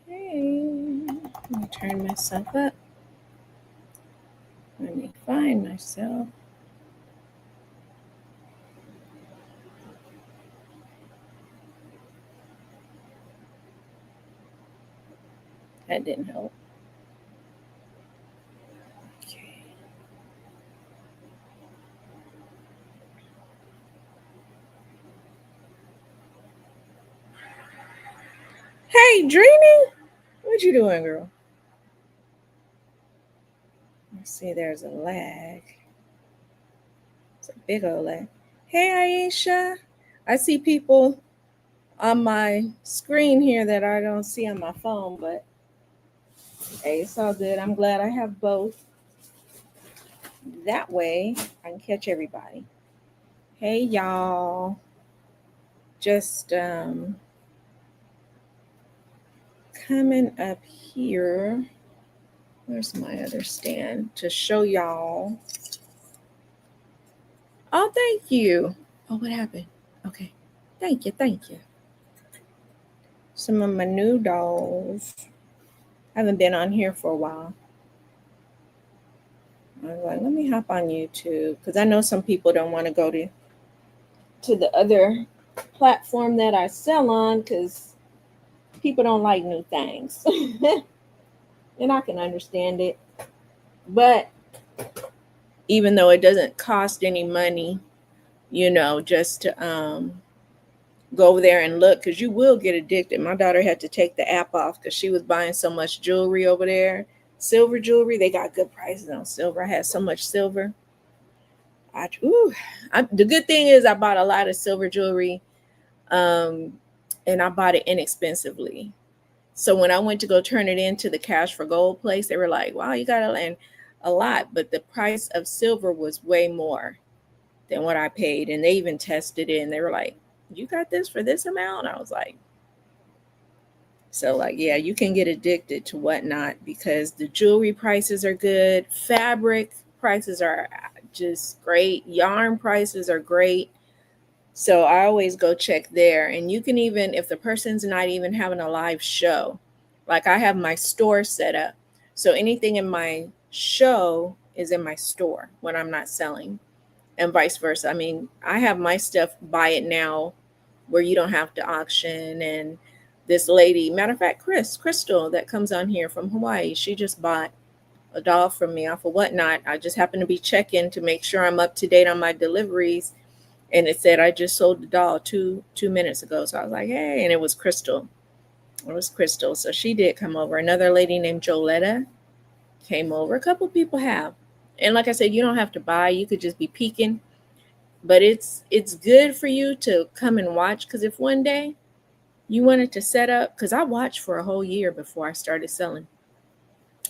Okay, let me turn myself up. Let me find myself. That didn't help. Okay. Hey, Dreamy, what you doing, girl? Let's see, there's a lag. It's a big old lag. Hey, Aisha. I see people on my screen here that I don't see on my phone, but hey, it's all good. I'm glad I have both. That way I can catch everybody. Hey, y'all. Just coming up here. Where's my other stand to show y'all? Oh, thank you. Oh, what happened? Okay. Thank you. Thank you. Some of my new dolls. I haven't been on here for a while. I was like, let me hop on YouTube because I know some people don't want to go to the other platform that I sell on because people don't like new things. And I can understand it. But even though it doesn't cost any money, just to go over there and look, because you will get addicted. My daughter had to take the app off because she was buying so much jewelry over there. Silver jewelry, they got good prices on silver. I had so much silver. The good thing is I bought a lot of silver jewelry, um, and I bought it inexpensively. So when I went to go turn it into the cash for gold place, they were like, "Wow, you got to land a lot," but the price of silver was way more than what I paid, and they even tested it, and they were like, "You got this for this amount?" I was like, so like, yeah, you can get addicted to whatnot because the jewelry prices are good, fabric prices are just great, yarn prices are great. So I always go check there. And you can even, if the person's not even having a live show, like I have my store set up. So anything in my show is in my store when I'm not selling, and vice versa. I mean, I have my stuff buy it now where you don't have to auction. And this lady, matter of fact, Crystal, that comes on here from Hawaii, she just bought a doll from me off of Whatnot. I just happened to be checking to make sure I'm up to date on my deliveries, and it said I just sold the doll two minutes ago. So I was like, hey, and it was Crystal. It was Crystal. So she did come over. Another lady named Joletta came over. A couple people have. And like I said, you don't have to buy. You could just be peeking. But it's good for you to come and watch, because if one day you wanted to set up, because I watched for a whole year before I started selling.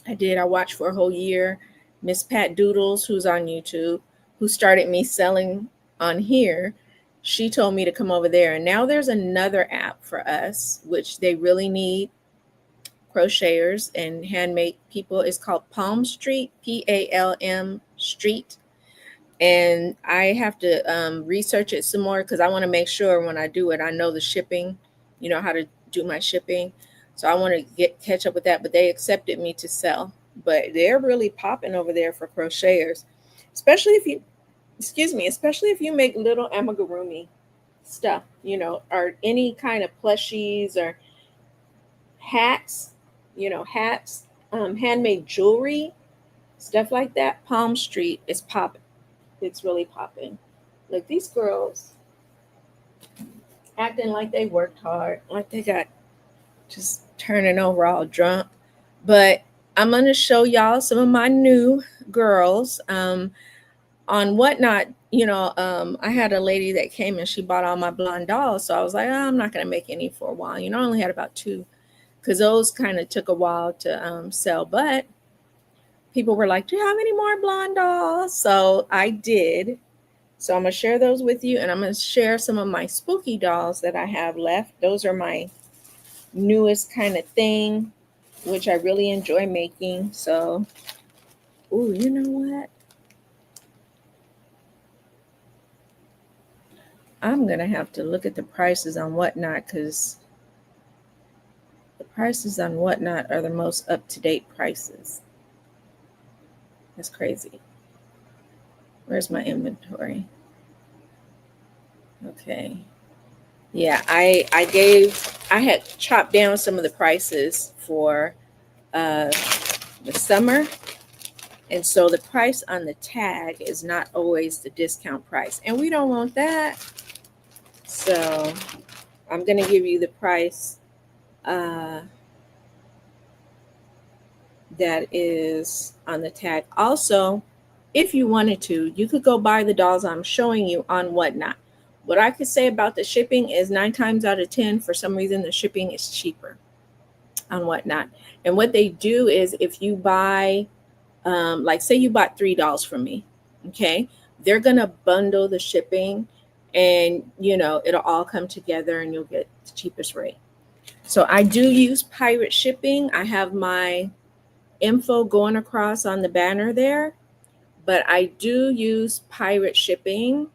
I did. I watched for a whole year. Miss Pat Doodles, who's on YouTube, who started me selling on here, she told me to come over there. And now there's another app for us, which they really need crocheters and handmade people. It's called Palm Street, Palm Street. And I have to research it some more because I want to make sure when I do it, I know the shipping, how to do my shipping. So I want to catch up with that. But they accepted me to sell. But they're really popping over there for crocheters, especially if you, excuse me, especially if you make little amigurumi stuff, or any kind of plushies or hats, hats, handmade jewelry, stuff like that. Palm Street is popping. It's really popping. Like these girls acting like they worked hard, like they got just turning over all drunk. But I'm gonna show y'all some of my new girls. On Whatnot, I had a lady that came and she bought all my blonde dolls. So I was like, oh, I'm not gonna make any for a while. I only had about two because those kind of took a while to sell. But people were like, do you have any more blonde dolls? So I did. So I'm going to share those with you, and I'm going to share some of my spooky dolls that I have left. Those are my newest kind of thing, which I really enjoy making. So, ooh, you know what? I'm going to have to look at the prices on Whatnot because the prices on Whatnot are the most up-to-date prices. That's crazy. Where's my inventory? Okay. Yeah, I had chopped down some of the prices for the summer. And so the price on the tag is not always the discount price. And we don't want that. So I'm going to give you the price that is on the tag. Also, if you wanted to, you could go buy the dolls I'm showing you on Whatnot. What I could say about the shipping is 9 times out of 10, for some reason, the shipping is cheaper on Whatnot. And what they do is if you buy, like say you bought $3 from me, okay, they're going to bundle the shipping and, it'll all come together and you'll get the cheapest rate. So I do use pirate shipping. I have my info going across on the banner there, but I do use pirate shipping.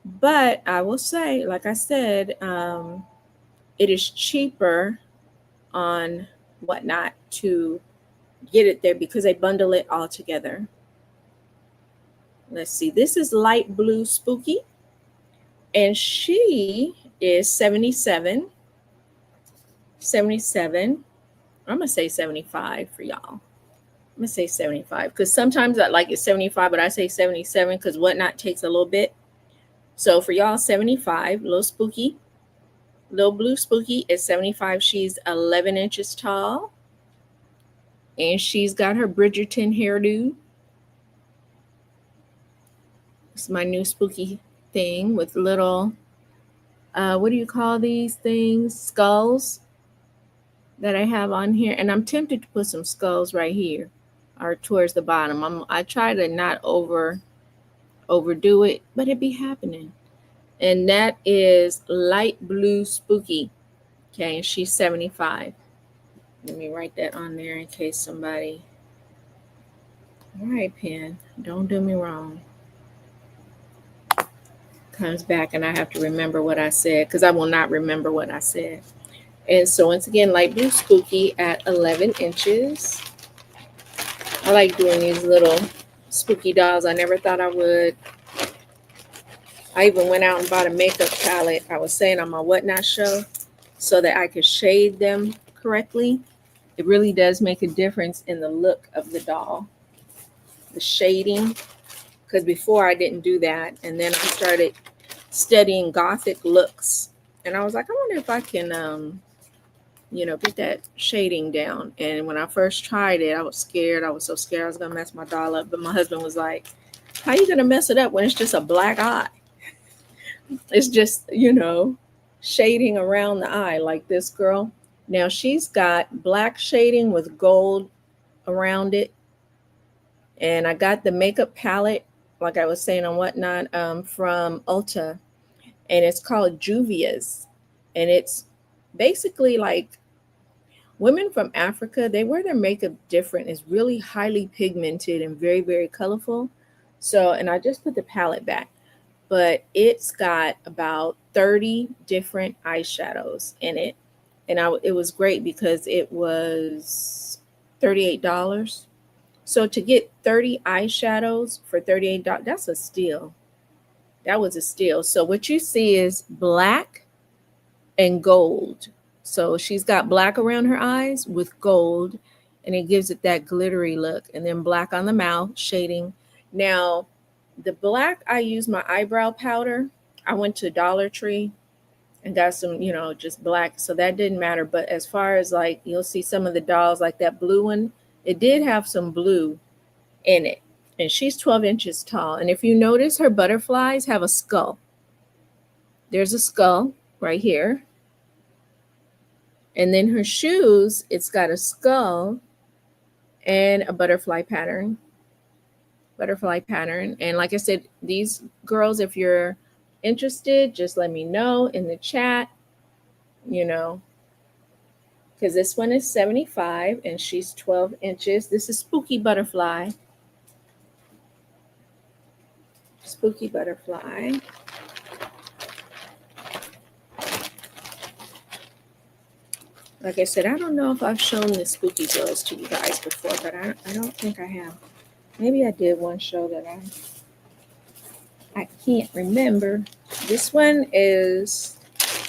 But I will say, like I said, it is cheaper on Whatnot to get it there because they bundle it all together. Let's see, this is light blue Spooky, and she is 77. I'm gonna say 75 for y'all. I'm gonna say 75 because sometimes I like it 75, but I say 77 because Whatnot takes a little bit. So for y'all, 75, little blue Spooky is 75. She's 11 inches tall, and she's got her Bridgerton hairdo. It's my new Spooky thing with little, what do you call these things? Skulls that I have on here. And I'm tempted to put some skulls right here or towards the bottom. I try to not overdo it, but it be happening. And that is light blue Spooky. Okay, and she's 75. Let me write that on there in case somebody. All right, pen, don't do me wrong. Comes back and I have to remember what I said because I will not remember what I said. And so once again, light blue Spooky at 11 inches. I like doing these little spooky dolls. I never thought I would. I even went out and bought a makeup palette, I was saying on my Whatnot show, so that I could shade them correctly. It really does make a difference in the look of the doll, the shading, because before I didn't do that. And then I started studying Gothic looks. And I was like, I wonder if I can, get that shading down. And when I first tried it, I was scared. I was so scared I was going to mess my doll up. But my husband was like, how are you going to mess it up when it's just a black eye? It's just, shading around the eye like this girl. Now she's got black shading with gold around it. And I got the makeup palette, like I was saying on Whatnot, from Ulta. And it's called Juvia's. And it's basically like women from Africa, they wear their makeup different. It's really highly pigmented and very, very colorful. So, and I just put the palette back. But it's got about 30 different eyeshadows in it. And it was great because it was $38. So to get 30 eyeshadows for $38, that's a steal. That was a steal. So what you see is black and gold. So she's got black around her eyes with gold, and it gives it that glittery look. And then black on the mouth, shading. Now, the black, I use my eyebrow powder. I went to Dollar Tree and got some, just black. So that didn't matter. But as far as like, you'll see some of the dolls, like that blue one, it did have some blue in it. And she's 12 inches tall. And if you notice, her butterflies have a skull. There's a skull right here. And then her shoes, it's got a skull and a butterfly pattern. And like I said, these girls, if you're interested, just let me know in the chat, because this one is 75 and she's 12 inches. This is Spooky Butterfly. Like I said, I don't know if I've shown the spooky girls to you guys before, but I don't think I have. Maybe I did one show that I can't remember. This one is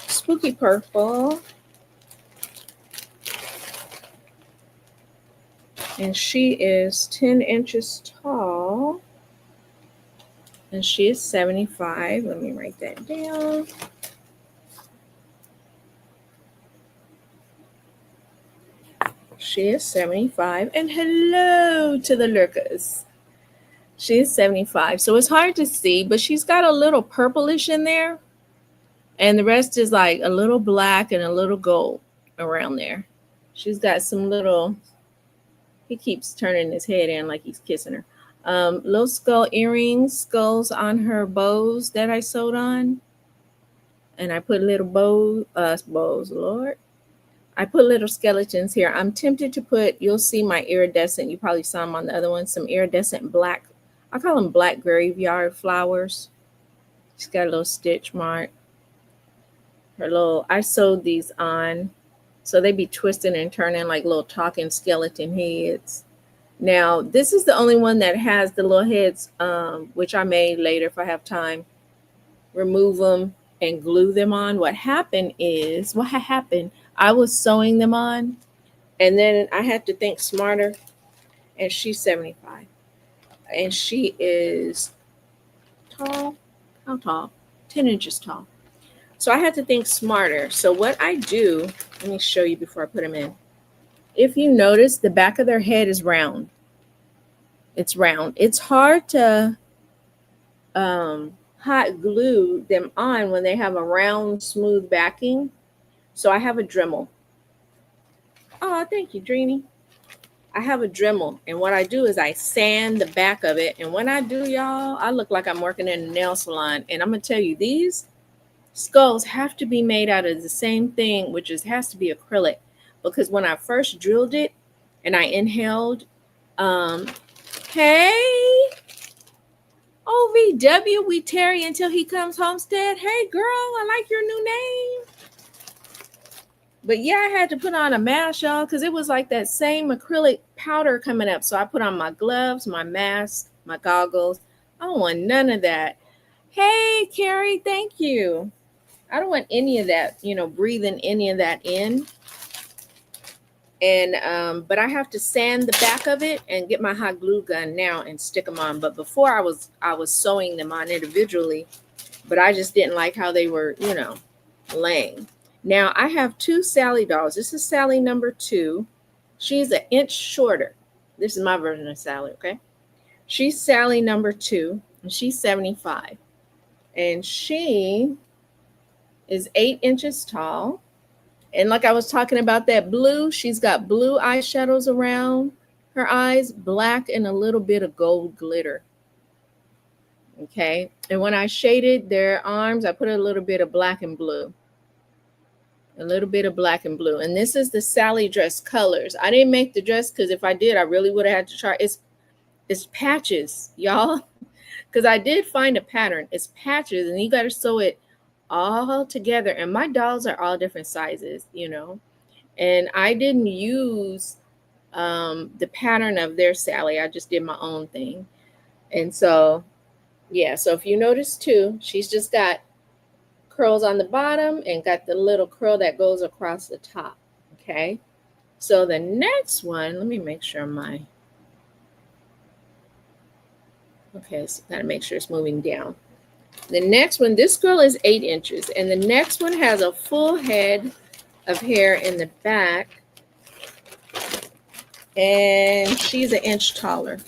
Spooky Purple. And she is 10 inches tall. And she is 75. Let me write that down. She is 75. And hello to the lurkers. She is 75. So it's hard to see, but she's got a little purplish in there. And the rest is like a little black and a little gold around there. She's got some little, he keeps turning his head in like he's kissing her. Little skull earrings, skulls on her bows that I sewed on. And I put little bows, Lord. I put little skeletons here. I'm tempted to put, you'll see my iridescent, you probably saw them on the other one, some iridescent black, I call them black graveyard flowers. She's got a little stitch mark. I sewed these on. So they be twisting and turning like little talking skeleton heads. Now, this is the only one that has the little heads, which I may later if I have time, remove them and glue them on. What happened, I was sewing them on, and then I had to think smarter, and she's 75. And she is tall. How tall? 10 inches tall. So I had to think smarter. So what I do, let me show you before I put them in. If you notice, the back of their head is round. It's round. It's hard to hot glue them on when they have a round, smooth backing. So I have a Dremel. Oh, thank you, Dreamy. I have a Dremel, and what I do is I sand the back of it. And when I do, y'all, I look like I'm working in a nail salon. And I'm going to tell you, these skulls have to be made out of the same thing, which has to be acrylic. Because when I first drilled it and I inhaled, hey, OVW, we tarry until he comes homestead. Hey, girl, I like your new name. But yeah, I had to put on a mask, y'all, because it was like that same acrylic powder coming up. So I put on my gloves, my mask, my goggles. I don't want none of that. Hey, Carrie, thank you. I don't want any of that, breathing any of that in. And but I have to sand the back of it and get my hot glue gun now and stick them on. But before I was sewing them on individually, but I just didn't like how they were, laying. Now I have two Sally dolls. This is Sally number 2. She's an inch shorter. This is my version of Sally, okay? She's Sally number 2, and she's 75. And she is 8 inches tall. And like I was talking about that blue, she's got blue eyeshadows around her eyes, black and a little bit of gold glitter. Okay. And when I shaded their arms, I put a little bit of black and blue. A little bit of black and blue. And this is the Sally dress colors. I didn't make the dress because if I did, I really would have had to try. It's patches, y'all. Because I did find a pattern. It's patches, and you got to sew it all together. And my dolls are all different sizes, And I didn't use the pattern of their Sally. I just did my own thing. And so, yeah. So if you notice too, she's just got curls on the bottom and got the little curl that goes across the top. Okay. So the next one, let me make sure okay, so gotta make sure it's moving down. The next one, this girl is 8 inches, and the next one has a full head of hair in the back, and she's an inch taller.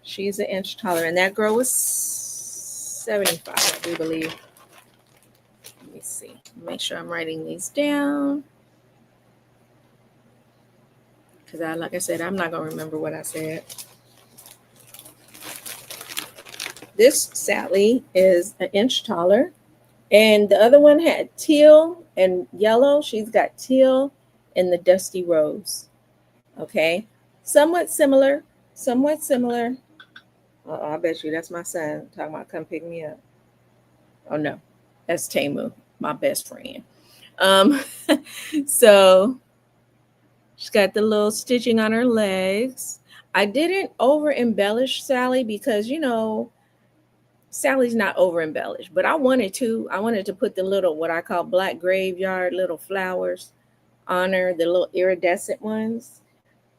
She's an inch taller, and that girl was 75, I do believe. Let me see. Make sure I'm writing these down, because like I said, I'm not gonna remember what I said. This Sally is an inch taller, and the other one had teal and yellow. She's got teal and the dusty rose. Okay, somewhat similar. Oh, I bet you that's my son talking about come pick me up. Oh no, that's Tamu, my best friend. So She's got the little stitching on her legs. I didn't over embellish Sally because, Sally's not over embellished, but I wanted to. I wanted to put the little, what I call black graveyard little flowers on her, the little iridescent ones.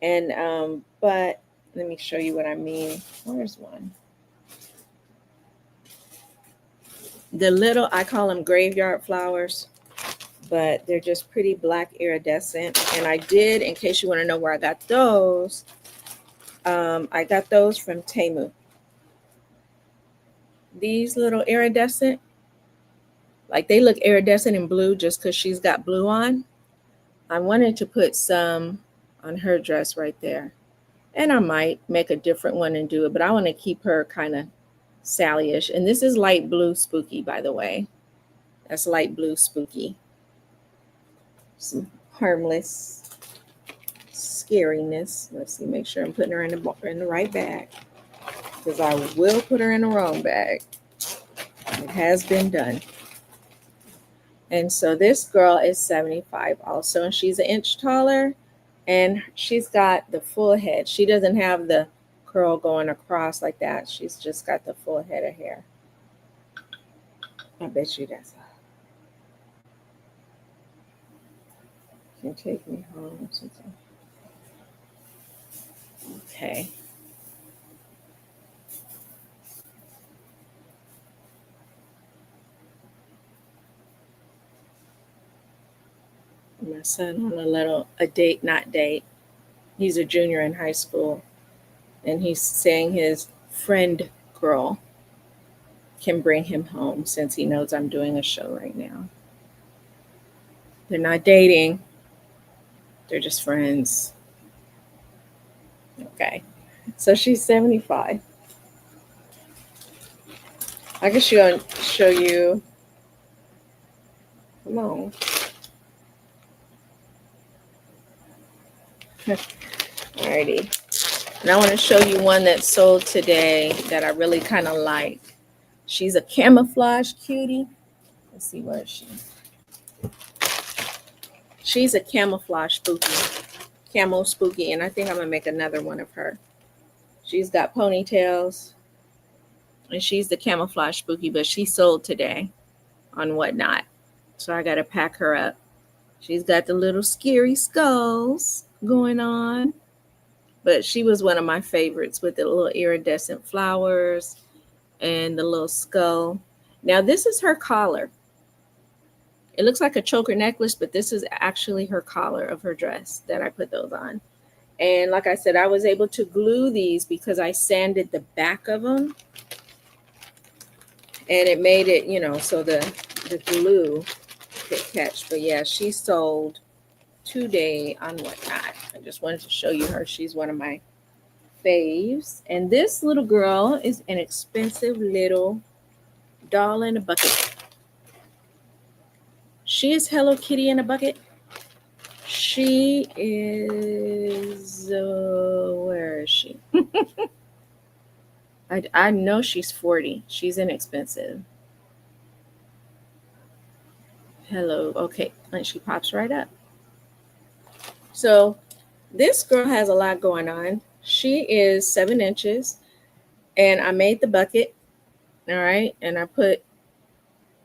And, but let me show you what I mean. Where's one? The little, I call them graveyard flowers, but they're just pretty black iridescent. And I did, in case you want to know where I got those, I got those from Temu. These little iridescent, like they look iridescent in blue just because she's got blue on. I wanted to put some on her dress right there. And I might make a different one and do it, but I want to keep her kind of Sally-ish. And this is light blue spooky, by the way. That's light blue spooky. Some harmless scariness. Let's see, make sure I'm putting her in the right bag, because I will put her in the wrong bag. It has been done. And so this girl is 75 also, and she's an inch taller, and she's got the full head. She doesn't have the curl going across like that. She's just got the full head of hair. I bet you that's can take me home. Okay. My son on a date, not date. He's a junior in high school, and he's saying his friend girl can bring him home since he knows I'm doing a show right now. They're not dating. They're just friends. Okay. So she's 75. I can show you. Come on. Alrighty. And I want to show you one that sold today that I really kind of like. She's a camouflage cutie. Let's see, where is she? She's a camouflage spooky. Camo spooky. And I think I'm going to make another one of her. She's got ponytails. And she's the camouflage spooky, but she sold today on Whatnot. So I got to pack her up. She's got the little scary skulls going on. But she was one of my favorites with the little iridescent flowers and the little skull. Now, this is her collar. It looks like a choker necklace, but this is actually her collar of her dress that I put those on. And like I said, I was able to glue these because I sanded the back of them. And it made it, so the glue could catch. But yeah, she sold today on Whatnot. I just wanted to show you her. She's one of my faves. And this little girl is an expensive little doll in a bucket. She is Hello Kitty in a bucket. She is, where is she? I know she's 40. She's inexpensive. Hello. Okay. And she pops right up. So this girl has a lot going on. She is 7 inches. And I made the bucket. All right. And I put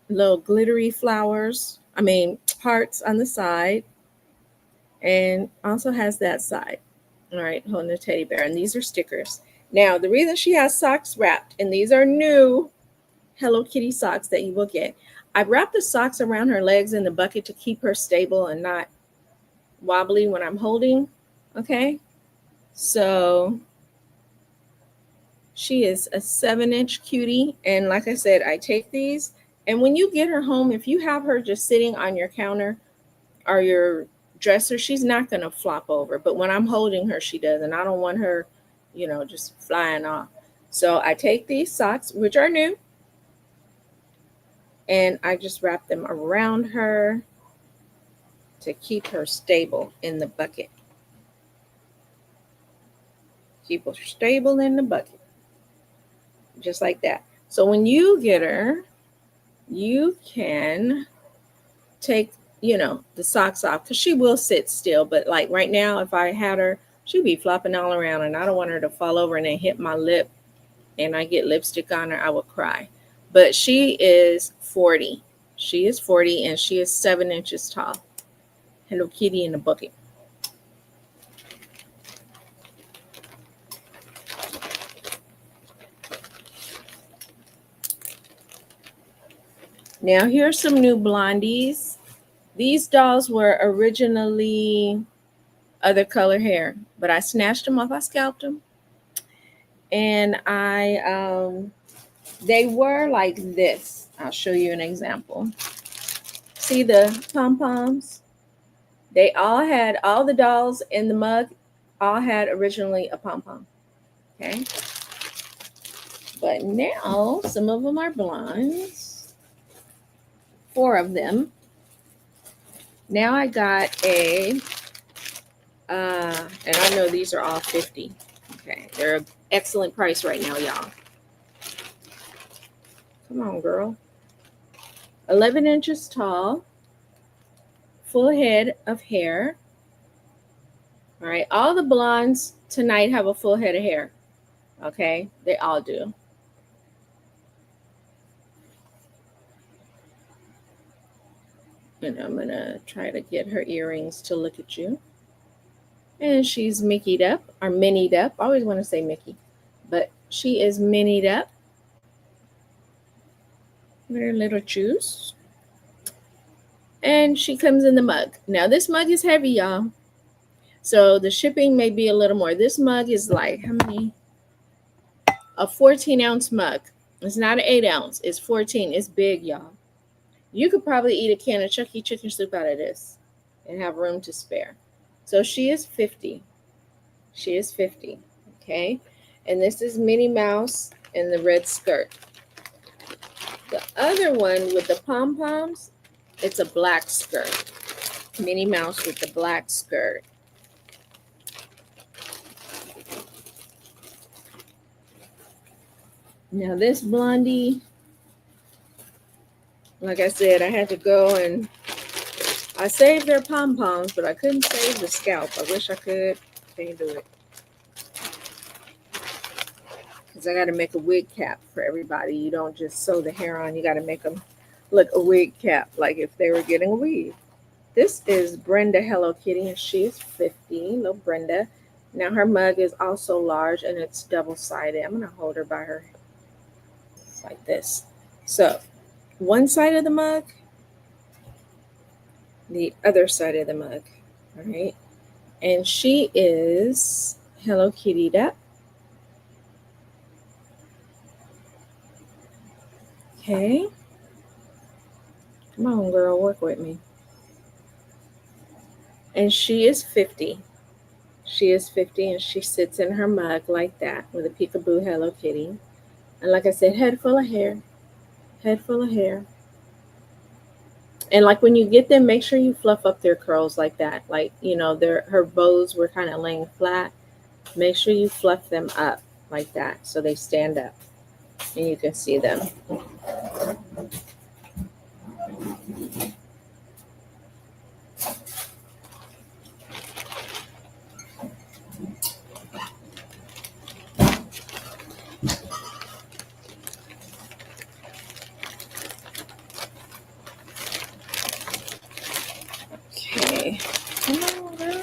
little glittery hearts on the side. And also has that side. All right. Holding the teddy bear. And these are stickers. Now, the reason she has socks wrapped, and these are new Hello Kitty socks that you will get. I wrapped the socks around her legs in the bucket to keep her stable and not wobbly when I'm holding. Okay. So she is a 7-inch cutie. And like I said, I take these. And when you get her home, if you have her just sitting on your counter or your dresser, she's not going to flop over. But when I'm holding her, she does. And I don't want her, just flying off. So I take these socks, which are new, and I just wrap them around her to keep her stable in the bucket. Keep her stable in the bucket. Just like that. So when you get her, you can take the socks off, because she will sit still. But like right now, if I had her, she'd be flopping all around, and I don't want her to fall over and then hit my lip and I get lipstick on her. I will cry. But she is 40. She is 40 and she is 7 inches tall. Hello Kitty in a bucket. Now here's some new blondies. These dolls were originally other color hair, but I snatched them off. I scalped them, and they were like this. I'll show you an example. See the pom poms? They all the dolls in the mug all had originally a pom pom. Okay, but now some of them are blondes. 4 of them. Now I got and I know these are all 50. Okay, they're an excellent price right now, y'all. Come on, girl. 11 inches tall, full head of hair. All right, all the blondes tonight have a full head of hair. Okay, they all do. And I'm gonna try to get her earrings to look at you. And she's Mickey'd up, or Minnie'd up. I always want to say Mickey, but she is Minnie'd up. With her little shoes. And she comes in the mug. Now this mug is heavy, y'all. So the shipping may be a little more. This mug is like, how many? A 14-ounce mug. It's not an 8-ounce. It's 14. It's big, y'all. You could probably eat a can of Chuck E. chicken soup out of this and have room to spare. So she is 50. She is 50. Okay. And this is Minnie Mouse in the red skirt. The other one with the pom-poms, it's a black skirt. Minnie Mouse with the black skirt. Now this blondie, like I said, I had to go and I saved their pom-poms, but I couldn't save the scalp. I wish I could. Can't do it. Because I got to make a wig cap for everybody. You don't just sew the hair on. You got to make them look a wig cap, like if they were getting a weave. This is Brenda Hello Kitty, and she is 50. Little Brenda. Now her mug is also large, and it's double-sided. I'm going to hold her by her like this. So one side of the mug, the other side of the mug. All right. And she is Hello Kitty'd up. Okay. Come on, girl, work with me. And she is 50. She is 50, and she sits in her mug like that with a peekaboo Hello Kitty. And like I said, head full of hair. Head full of hair. And like when you get them, make sure you fluff up their curls like that. Like, her bows were kind of laying flat. Make sure you fluff them up like that so they stand up and you can see them. Okay. Come on, girl.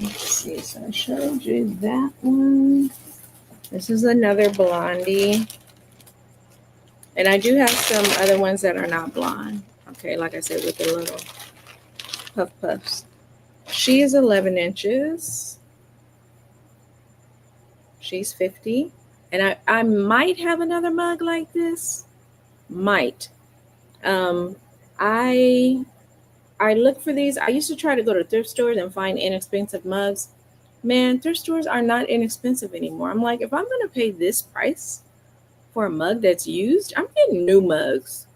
Let's see. So I showed you that one. This is another blondie. And I do have some other ones that are not blonde. Okay, like I said, with the little puff puffs. She is 11 inches. She's 50. And I might have another mug like this. Might. I look for these. I used to try to go to thrift stores and find inexpensive mugs. Man, thrift stores are not inexpensive anymore. I'm like, if I'm going to pay this price for a mug that's used, I'm getting new mugs.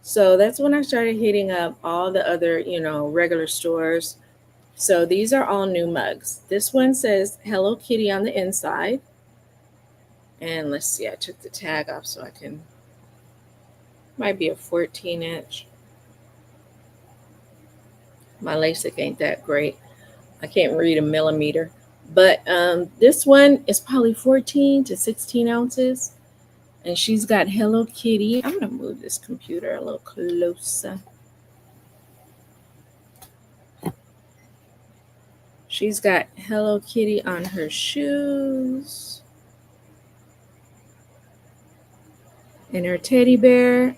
So that's when I started hitting up all the other, regular stores. So these are all new mugs. This one says Hello Kitty on the inside. And let's see, I took the tag off so I can, might be a 14-inch. My LASIK ain't that great. I can't read a millimeter. But this one is probably 14 to 16 ounces. And she's got Hello Kitty. I'm going to move this computer a little closer. She's got Hello Kitty on her shoes. And her teddy bear.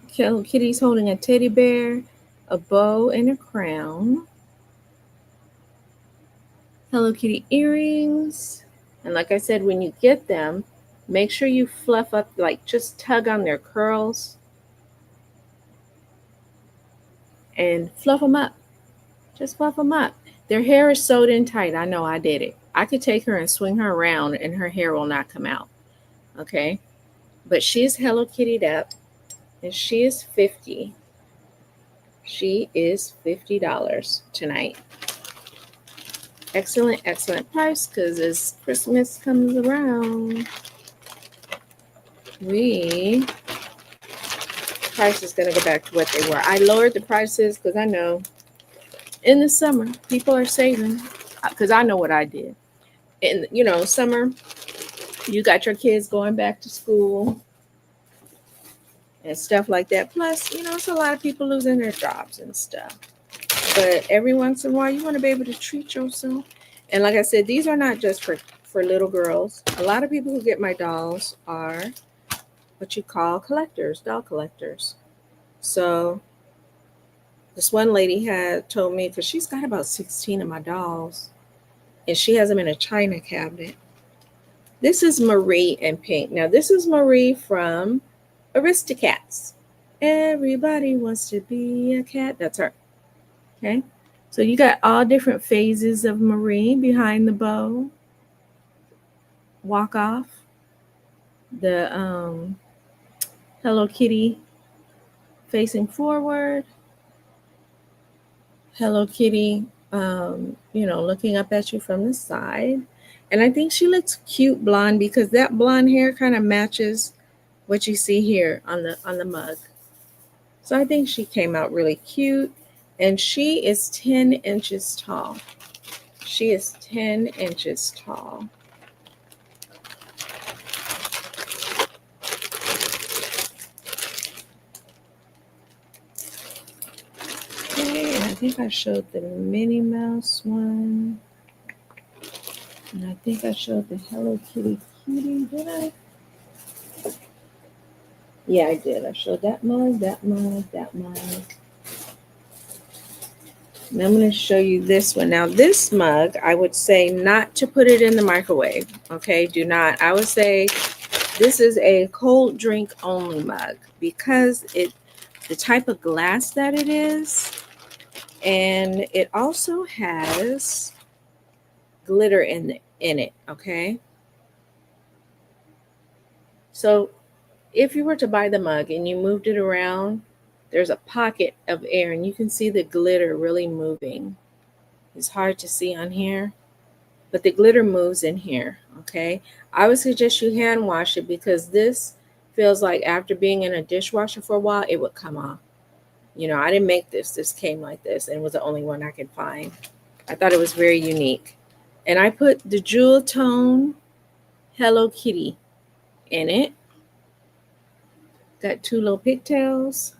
Hello Kitty's holding a teddy bear, a bow, and a crown. Hello Kitty earrings. And like I said, when you get them, make sure you fluff up, like just tug on their curls and fluff them up. Just fluff them up. Their hair is sewed in tight. I know I did it. I could take her and swing her around and her hair will not come out. Okay. But she's Hello Kitty'd up and she is $50. She is $50 tonight. Excellent, excellent price because as Christmas comes around, price is going to go back to what they were. I lowered the prices because I know in the summer people are saving, because I know what I did. In summer, you got your kids going back to school and stuff like that. Plus, it's a lot of people losing their jobs and stuff. But every once in a while, you want to be able to treat yourself. And like I said, these are not just for little girls. A lot of people who get my dolls are what you call collectors, doll collectors. So this one lady had told me, because she's got about 16 of my dolls, and she has them in a china cabinet. This is Marie in pink. Now, this is Marie from Aristocats. Everybody wants to be a cat. That's her. Okay, so you got all different phases of Marie behind the bow. Walk off. The Hello Kitty facing forward. Hello Kitty, looking up at you from the side. And I think she looks cute blonde because that blonde hair kind of matches what you see here on the mug. So I think she came out really cute. And she is 10 inches tall. She is 10 inches tall. Okay, I think I showed the Minnie Mouse one. And I think I showed the Hello Kitty cutie, did I? Yeah, I did. I showed that mug, that mug, that mug. And I'm going to show you this one. Now, this mug, I would say not to put it in the microwave. Okay, do not. I would say this is a cold drink only mug because the type of glass that it is, and it also has glitter in it. Okay. So if you were to buy the mug and you moved it around, there's a pocket of air and you can see the glitter really moving. It's hard to see on here, but the glitter moves in here, okay? I would suggest you hand wash it because this feels like after being in a dishwasher for a while, it would come off. I didn't make this. This came like this and was the only one I could find. I thought it was very unique. And I put the jewel tone Hello Kitty in it. Got two little pigtails.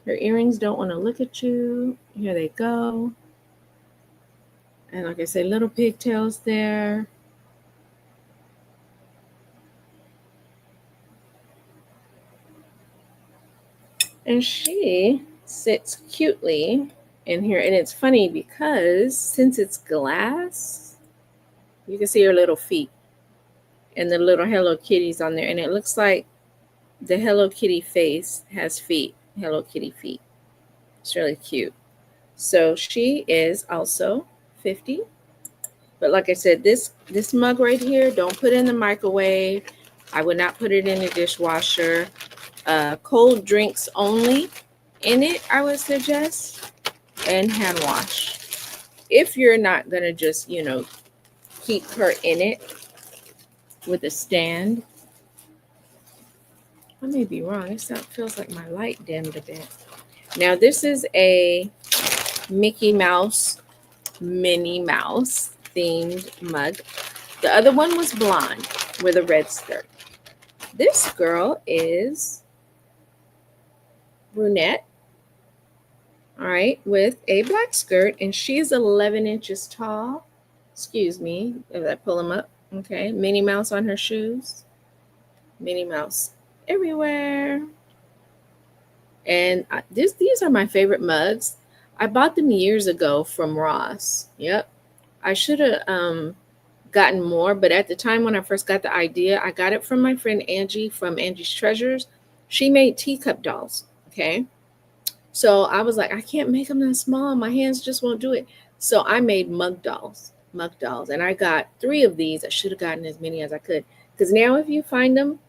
Her earrings don't want to look at you. Here they go. And like I said, little pigtails there. And she sits cutely in here. And it's funny because since it's glass, you can see her little feet and the little Hello Kitties on there. And it looks like the Hello Kitty face has feet, Hello Kitty feet. It's really cute. So she is also $50. But like I said, this mug right here, don't put it in the microwave. I would not put it in the dishwasher. Cold drinks only in it, I would suggest, and hand wash. if you're not going to just, keep her in it with a stand. I may be wrong. It feels like my light dimmed a bit. Now, this is a Mickey Mouse, Minnie Mouse themed mug. The other one was blonde with a red skirt. This girl is brunette, all right, with a black skirt, and she's 11 inches tall. Excuse me, if I pull them up. Okay, Minnie Mouse on her shoes. Minnie Mouse everywhere. And these are my favorite mugs. I bought them years ago from Ross. Yep. I should have gotten more, but at the time when I first got the idea, I got it from my friend Angie from Angie's Treasures. She made teacup dolls. Okay. So I was like, I can't make them that small. My hands just won't do it. So I made mug dolls. And I got 3 of these. I should have gotten as many as I could. Because now if you find them,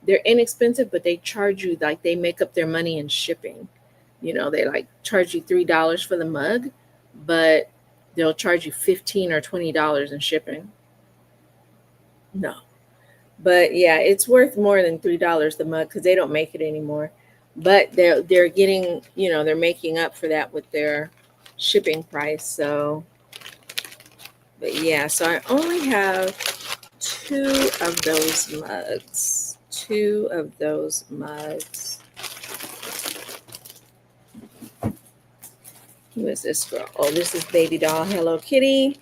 they're inexpensive, but they charge you, like they make up their money in shipping. They like charge you $3 for the mug, but they'll charge you $15 or $20 in shipping. No. But yeah, it's worth more than $3 the mug because they don't make it anymore. But they're getting, they're making up for that with their shipping price. So, but yeah, so I only have 2 of those mugs. 2 of those mugs. Who is this girl? Oh, this is Baby Doll Hello Kitty.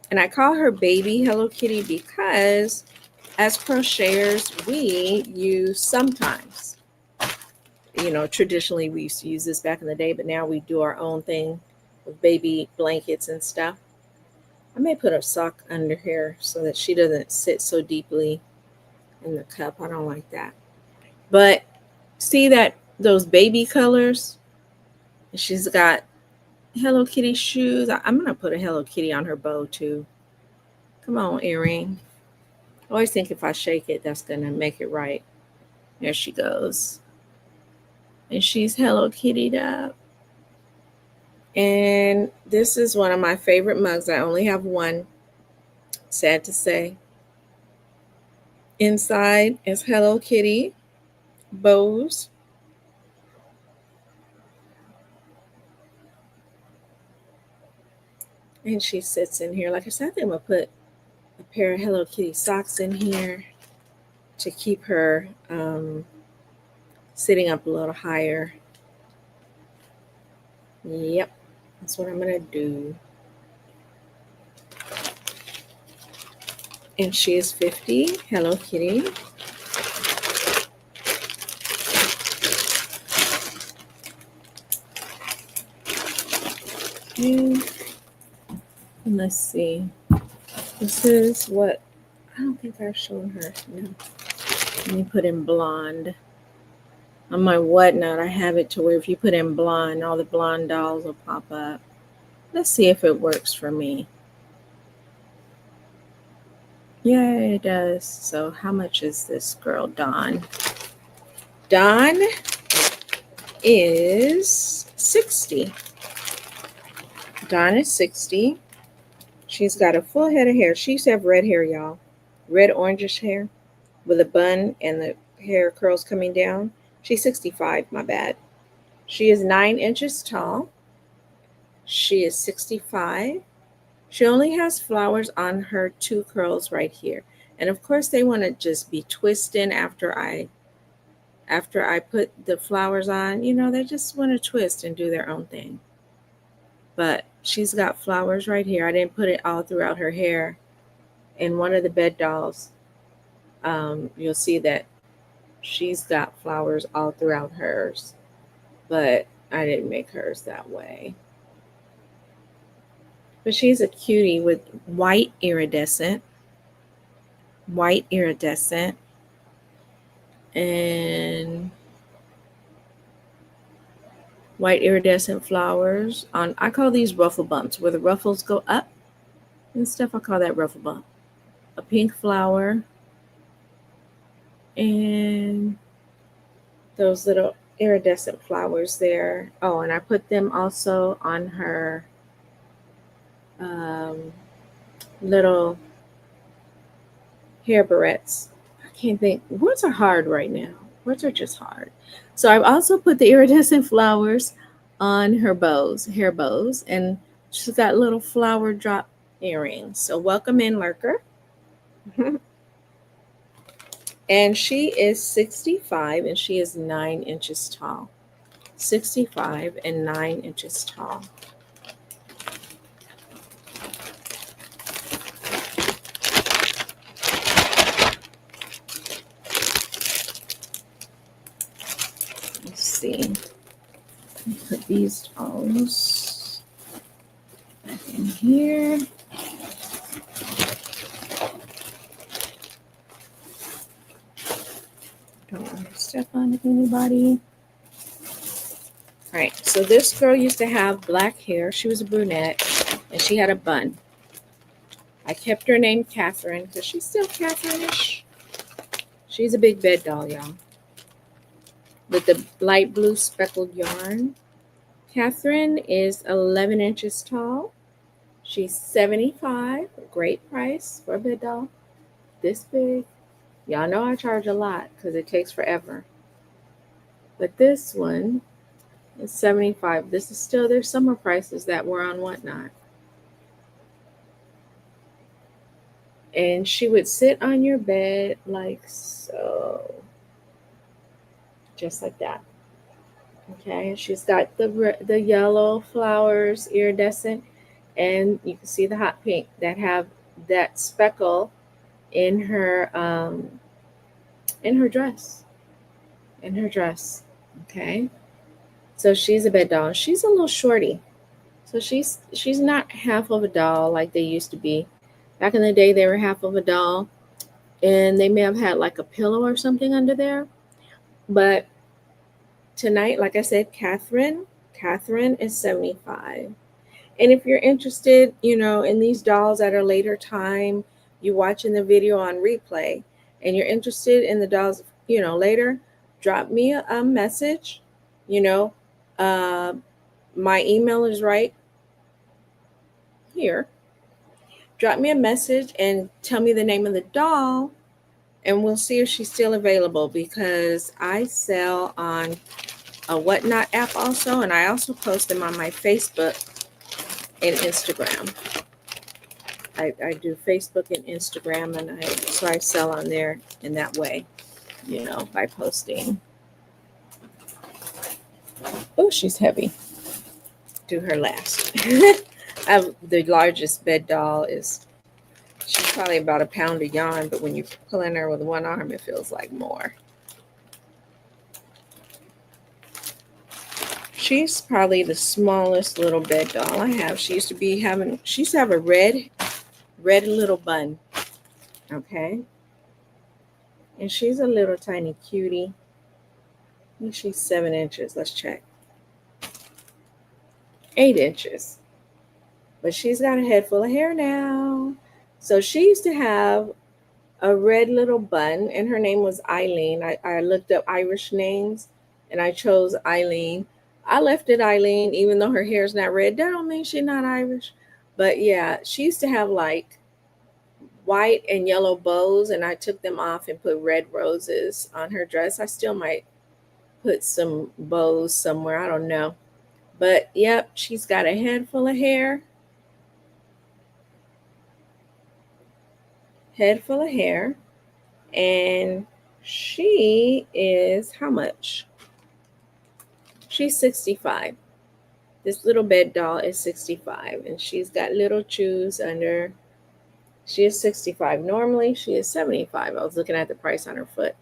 And I call her Baby Hello Kitty because as crocheters, we use sometimes, traditionally we used to use this back in the day, but now we do our own thing with baby blankets and stuff. I may put a sock under here so that she doesn't sit so deeply in the cup. I don't like that. But see that those baby colors? She's got Hello Kitty shoes. I'm going to put a Hello Kitty on her bow too. Come on, earring. I always think if I shake it, that's going to make it right. There she goes. And she's Hello Kitty'd up. And this is one of my favorite mugs. I only have one, sad to say. Inside is Hello Kitty bows. And she sits in here. Like I said, I think I'm going to put a pair of Hello Kitty socks in here to keep her sitting up a little higher. Yep, that's what I'm going to do. And she is 50. Hello Kitty. And let's see. This is what I don't think I've shown her. No. Let me put in blonde. On my whatnot, I have it to where if you put in blonde, all the blonde dolls will pop up. Let's see if it works for me. Yeah, it does. So how much is this girl, Dawn? Dawn is 60. Dawn is 60. She's got a full head of hair. She used to have red hair, y'all. Red orangish hair with a bun and the hair curls coming down. She's 65, my bad. She is 9 inches tall. She is 65. She only has flowers on her 2 curls right here. And of course they want to just be twisting after I put the flowers on. They just want to twist and do their own thing. But she's got flowers right here. I didn't put it all throughout her hair. In one of the bed dolls, you'll see that she's got flowers all throughout hers. But I didn't make hers that way. But she's a cutie with white iridescent. And white iridescent flowers on, I call these ruffle bumps, where the ruffles go up and stuff. I call that ruffle bump. A pink flower and those little iridescent flowers there. Oh, and I put them also on her um, little hair barrettes. I can't think. Words are hard right now. Words are just hard. So I've also put the iridescent flowers on her bows, hair bows, and she's got little flower drop earrings. So welcome in, Lurker. And she is 65 and she is 9 inches tall. 65 and 9 inches tall. Let's see. Put these dolls back in here. Don't want to step on anybody. All right, so this girl used to have black hair. She was a brunette, and she had a bun. I kept her name Catherine because she's still Catherine-ish. She's a big bed doll, y'all, with the light blue speckled yarn. Catherine is 11 inches tall. She's 75, a great price for a bed doll this big. Y'all know I charge a lot because it takes forever. But this one is 75. This is still their summer prices that were on Whatnot. And she would sit on your bed like so. Just like that. Okay, she's got the yellow flowers, iridescent, and you can see the hot pink that have that speckle in her dress. In her dress. Okay. So she's a bed doll. She's a little shorty. So she's not half of a doll like they used to be. Back in the day they were half of a doll and they may have had like a pillow or something under there. But tonight, like I said, Catherine is 75. And if you're interested, in these dolls at a later time, you watching the video on replay and you're interested in the dolls, later, drop me a message. My email is right here. Drop me a message and tell me the name of the doll and we'll see if she's still available because I sell on a Whatnot app also, and I also post them on my Facebook and Instagram. I do Facebook and Instagram, and so I sell on there in that way, by posting. Oh, she's heavy. Do her last. The largest bed doll she's probably about a pound of yarn, but when you pull in her with one arm, it feels like more. She's probably the smallest little bed doll I have. She used to have a red little bun. Okay. And she's a little tiny cutie. I think she's 7 inches. Let's check. 8 inches. But she's got a head full of hair now. So she used to have a red little bun, and her name was Eileen. I looked up Irish names, and I chose Eileen. I left it Eileen, even though her hair's not red. That don't mean she's not Irish. But yeah, she used to have like white and yellow bows, and I took them off and put red roses on her dress. I still might put some bows somewhere. I don't know. But yep, she's got a head full of hair. Head full of hair. And she is how much? She's 65. This little bed doll is 65, and she's got little chews under. She is 65. Normally, she is 75. I was looking at the price on her foot.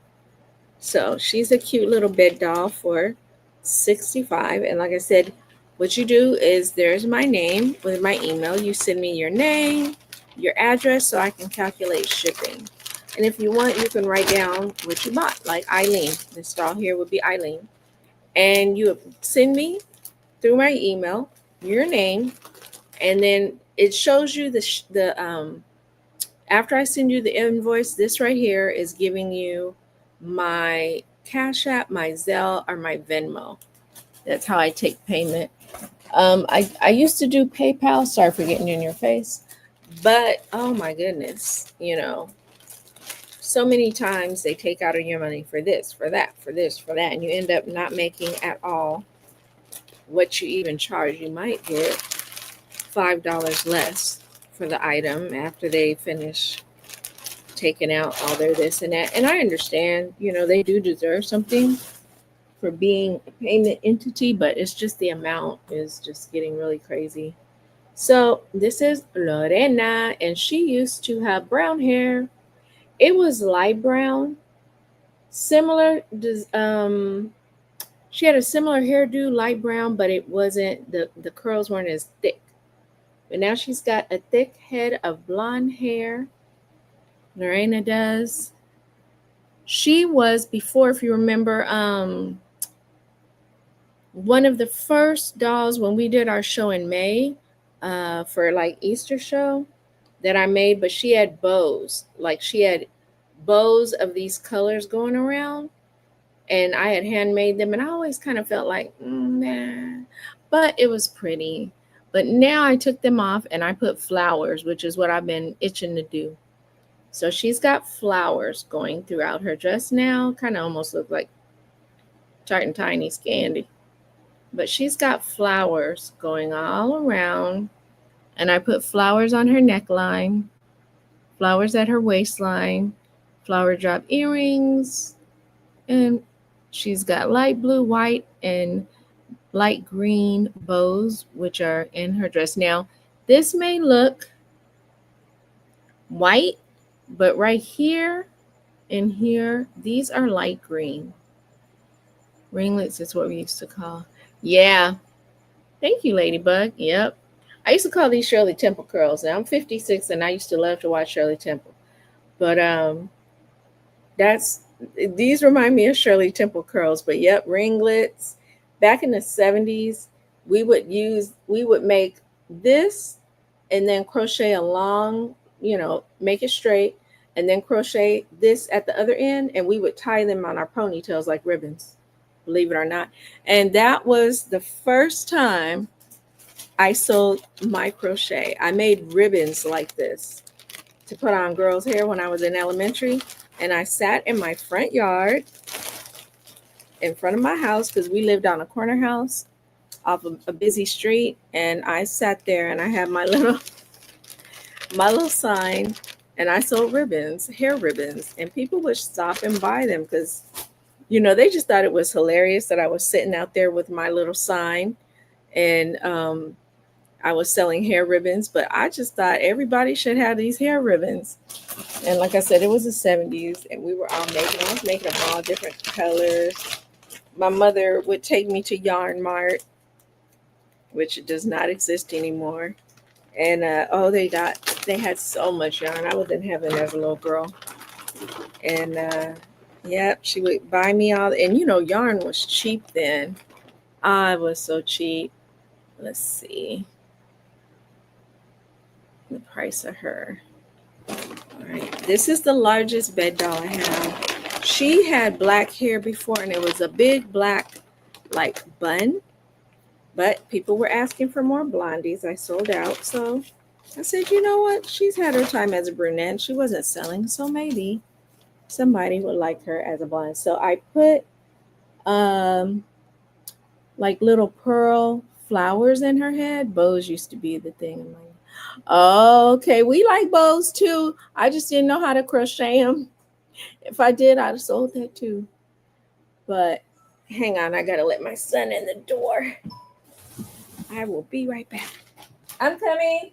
So she's a cute little bed doll for 65. And like I said, what you do is there's my name with my email. You send me your name, your address, so I can calculate shipping. And if you want, you can write down what you bought, like Eileen. This doll here would be Eileen. And you send me through my email your name, and then it shows you after I send you the invoice, this right here is giving you my Cash App, my Zelle, or my Venmo. That's how I take payment. I used to do PayPal. Sorry for getting in your face. But oh my goodness, so many times they take out of your money for this, for that, for this, for that, and you end up not making at all what you even charge. You might get $5 less for the item after they finish taking out all their this and that. And I understand, they do deserve something for being a payment entity, but it's just the amount is just getting really crazy. So this is Lorena, and she used to have brown hair. It was light brown, similar. She had a similar hairdo, light brown, but it wasn't the curls weren't as thick. But now she's got a thick head of blonde hair. Lorena does. She was before, if you remember, one of the first dolls when we did our show in May for like Easter show that I made, but she had bows. Like she had bows of these colors going around, and I had handmade them, and I always kind of felt like, nah, but it was pretty. But now I took them off and I put flowers, which is what I've been itching to do. So she's got flowers going throughout her dress now, kind of almost look like Tart and Tiny's candy. But she's got flowers going all around, and I put flowers on her neckline, flowers at her waistline, flower drop earrings, and she's got light blue, white, and light green bows, which are in her dress. Now, this may look white, but right here and here, these are light green. Ringlets is what we used to call. Yeah. Thank you, Ladybug. Yep. I used to call these Shirley Temple curls. Now I'm 56 and I used to love to watch Shirley Temple. But these remind me of Shirley Temple curls. But yep, ringlets. Back in the 70s, we would make this and then crochet along, make it straight, and then crochet this at the other end, and we would tie them on our ponytails like ribbons, believe it or not. And that was the first time I sold my crochet. I made ribbons like this to put on girls' hair when I was in elementary, and I sat in my front yard in front of my house because we lived on a corner house off of a busy street, and I sat there and I had my little sign, and I sold ribbons, hair ribbons, and people would stop and buy them because they just thought it was hilarious that I was sitting out there with my little sign, and I was selling hair ribbons. But I just thought everybody should have these hair ribbons. And like I said, it was the 70s, and we were all I was making them all different colors. My mother would take me to Yarn Mart, which does not exist anymore. And they had so much yarn. I was in heaven as a little girl. And she would buy me all, and yarn was cheap then. It was so cheap. Let's see the price of her. All right, this is the largest bed doll I have. She had black hair before, and it was a big black like bun. But people were asking for more blondies. I sold out. So I said, you know what? She's had her time as a brunette. She wasn't selling. So maybe somebody would like her as a blonde. So I put like little pearl flowers in her head. Bows used to be the thing. I'm like, okay, we like bows too. I just didn't know how to crochet them. If I did, I'd have sold that too. But hang on, I got to let my son in the door. I will be right back. I'm coming.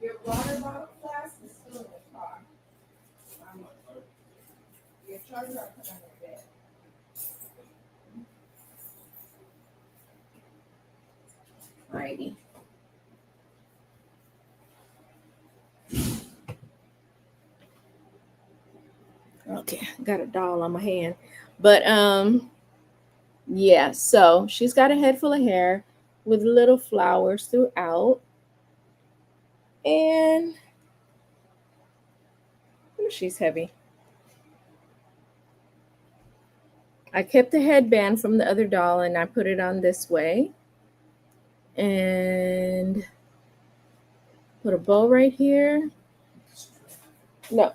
Your water bottle flask is still in the car. Your charger I put on your bed. Alrighty. Okay, got a doll on my hand. But yeah, so she's got a head full of hair with little flowers throughout. And ooh, she's heavy. I kept the headband from the other doll and I put it on this way. And put a bow right here. No,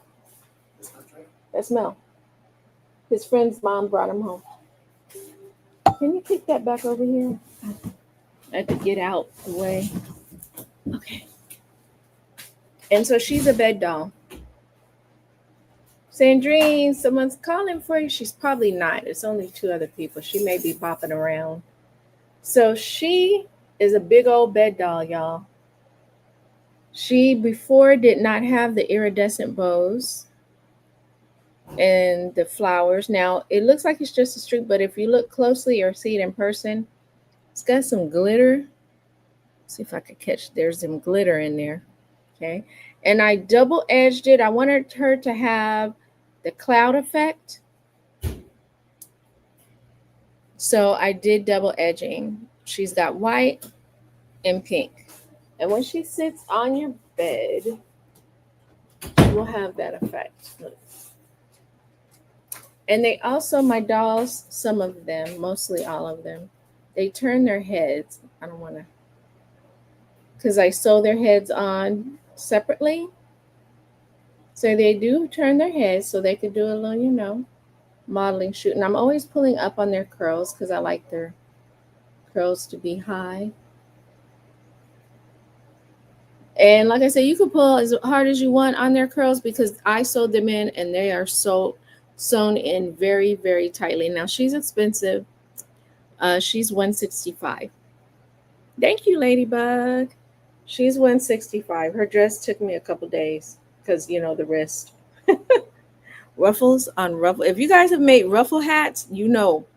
that's Mel. His friend's mom brought him home. Can you kick that back over here? I had to get out the way. Okay. And so she's a bed doll. Sandrine, someone's calling for you. She's probably not. It's only two other people. She may be bopping around. So she is a big old bed doll, y'all. She before did not have the iridescent bows and the flowers. Now it looks like it's just a streak, but if you look closely or see it in person, it's got some glitter. Let's see if I could catch. There's some glitter in there. Okay. And I double edged it. I wanted her to have the cloud effect. So I did double edging. She's got white and pink. And when she sits on your bed, she will have that effect. Look. And they also, my dolls, some of them, mostly all of them, they turn their heads. I don't want to, because I sew their heads on separately. So they do turn their heads so they could do a little, modeling shoot. And I'm always pulling up on their curls because I like their curls to be high. And like I said, you can pull as hard as you want on their curls because I sewed them in and they are so sewn in very, very tightly. Now she's expensive. She's $165. Thank you, Ladybug. She's $165. Her dress took me a couple days because the wrist. Ruffles on ruffle. If you guys have made ruffle hats, you know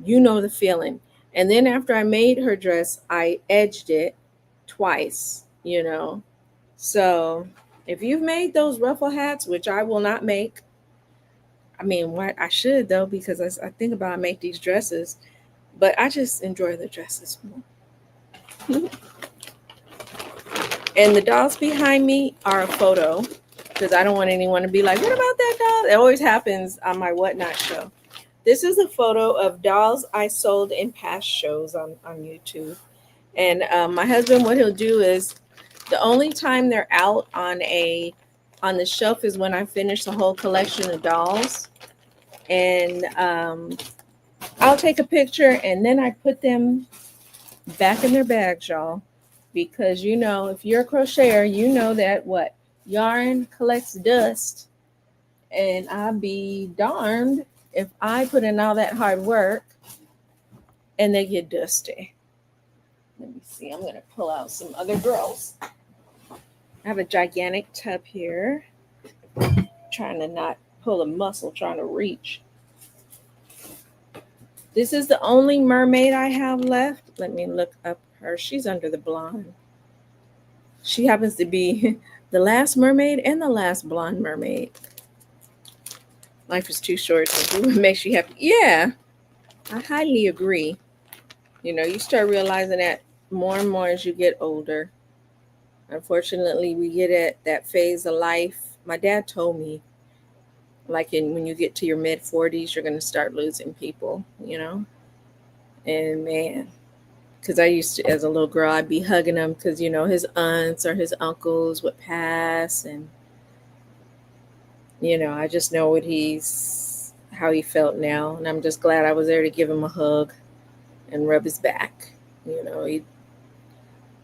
the feeling. And then after I made her dress, I edged it twice. So if you've made those ruffle hats, which I will not make, I mean, what I should though, because I think about make these dresses, but I just enjoy the dresses more. And the dolls behind me are a photo because I don't want anyone to be like, what about that doll? It always happens on my Whatnot show. This is a photo of dolls I sold in past shows on YouTube. And my husband, what he'll do is the only time they're out on the shelf is when I finish the whole collection of dolls. And I'll take a picture and then I put them back in their bags, y'all. Because if you're a crocheter, you know that what? Yarn collects dust. And I'll be darned if I put in all that hard work and they get dusty. Let me see. I'm going to pull out some other girls. I have a gigantic tub here. Trying to not pull a muscle, trying to reach. This is the only mermaid I have left. Let me look up her. She's under the blonde. She happens to be the last mermaid and the last blonde mermaid. Life is too short to do what makes you happy. Yeah, I highly agree. You start realizing that more and more as you get older. Unfortunately, we get at that phase of life. My dad told me, like when you get to your mid 40s, you're going to start losing people, And man, because I used to, as a little girl, I'd be hugging him because, his aunts or his uncles would pass. And, I just know how he felt now. And I'm just glad I was there to give him a hug and rub his back. He'd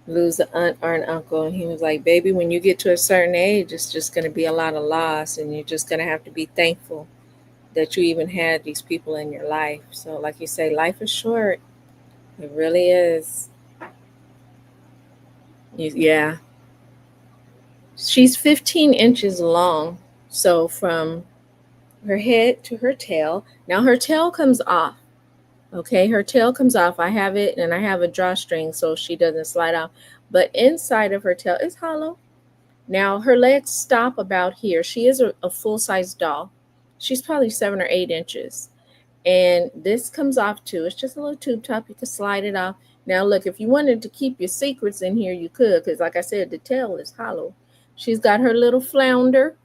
lose an aunt or an uncle. And he was like, baby, when you get to a certain age, it's just going to be a lot of loss. And you're just going to have to be thankful that you even had these people in your life. So like you say, life is short. It really is. Yeah. She's 15 inches long. So from her head to her tail. Now her tail comes off. Okay, her tail comes off. I have it and I have a drawstring so she doesn't slide off. But inside of her tail is hollow. Now her legs stop about here. She is a full-size doll. She's probably 7 or 8 inches. And this comes off too. It's just a little tube top. You can slide it off. Now look, if you wanted to keep your secrets in here, you could, because like I said, the tail is hollow. She's got her little flounder,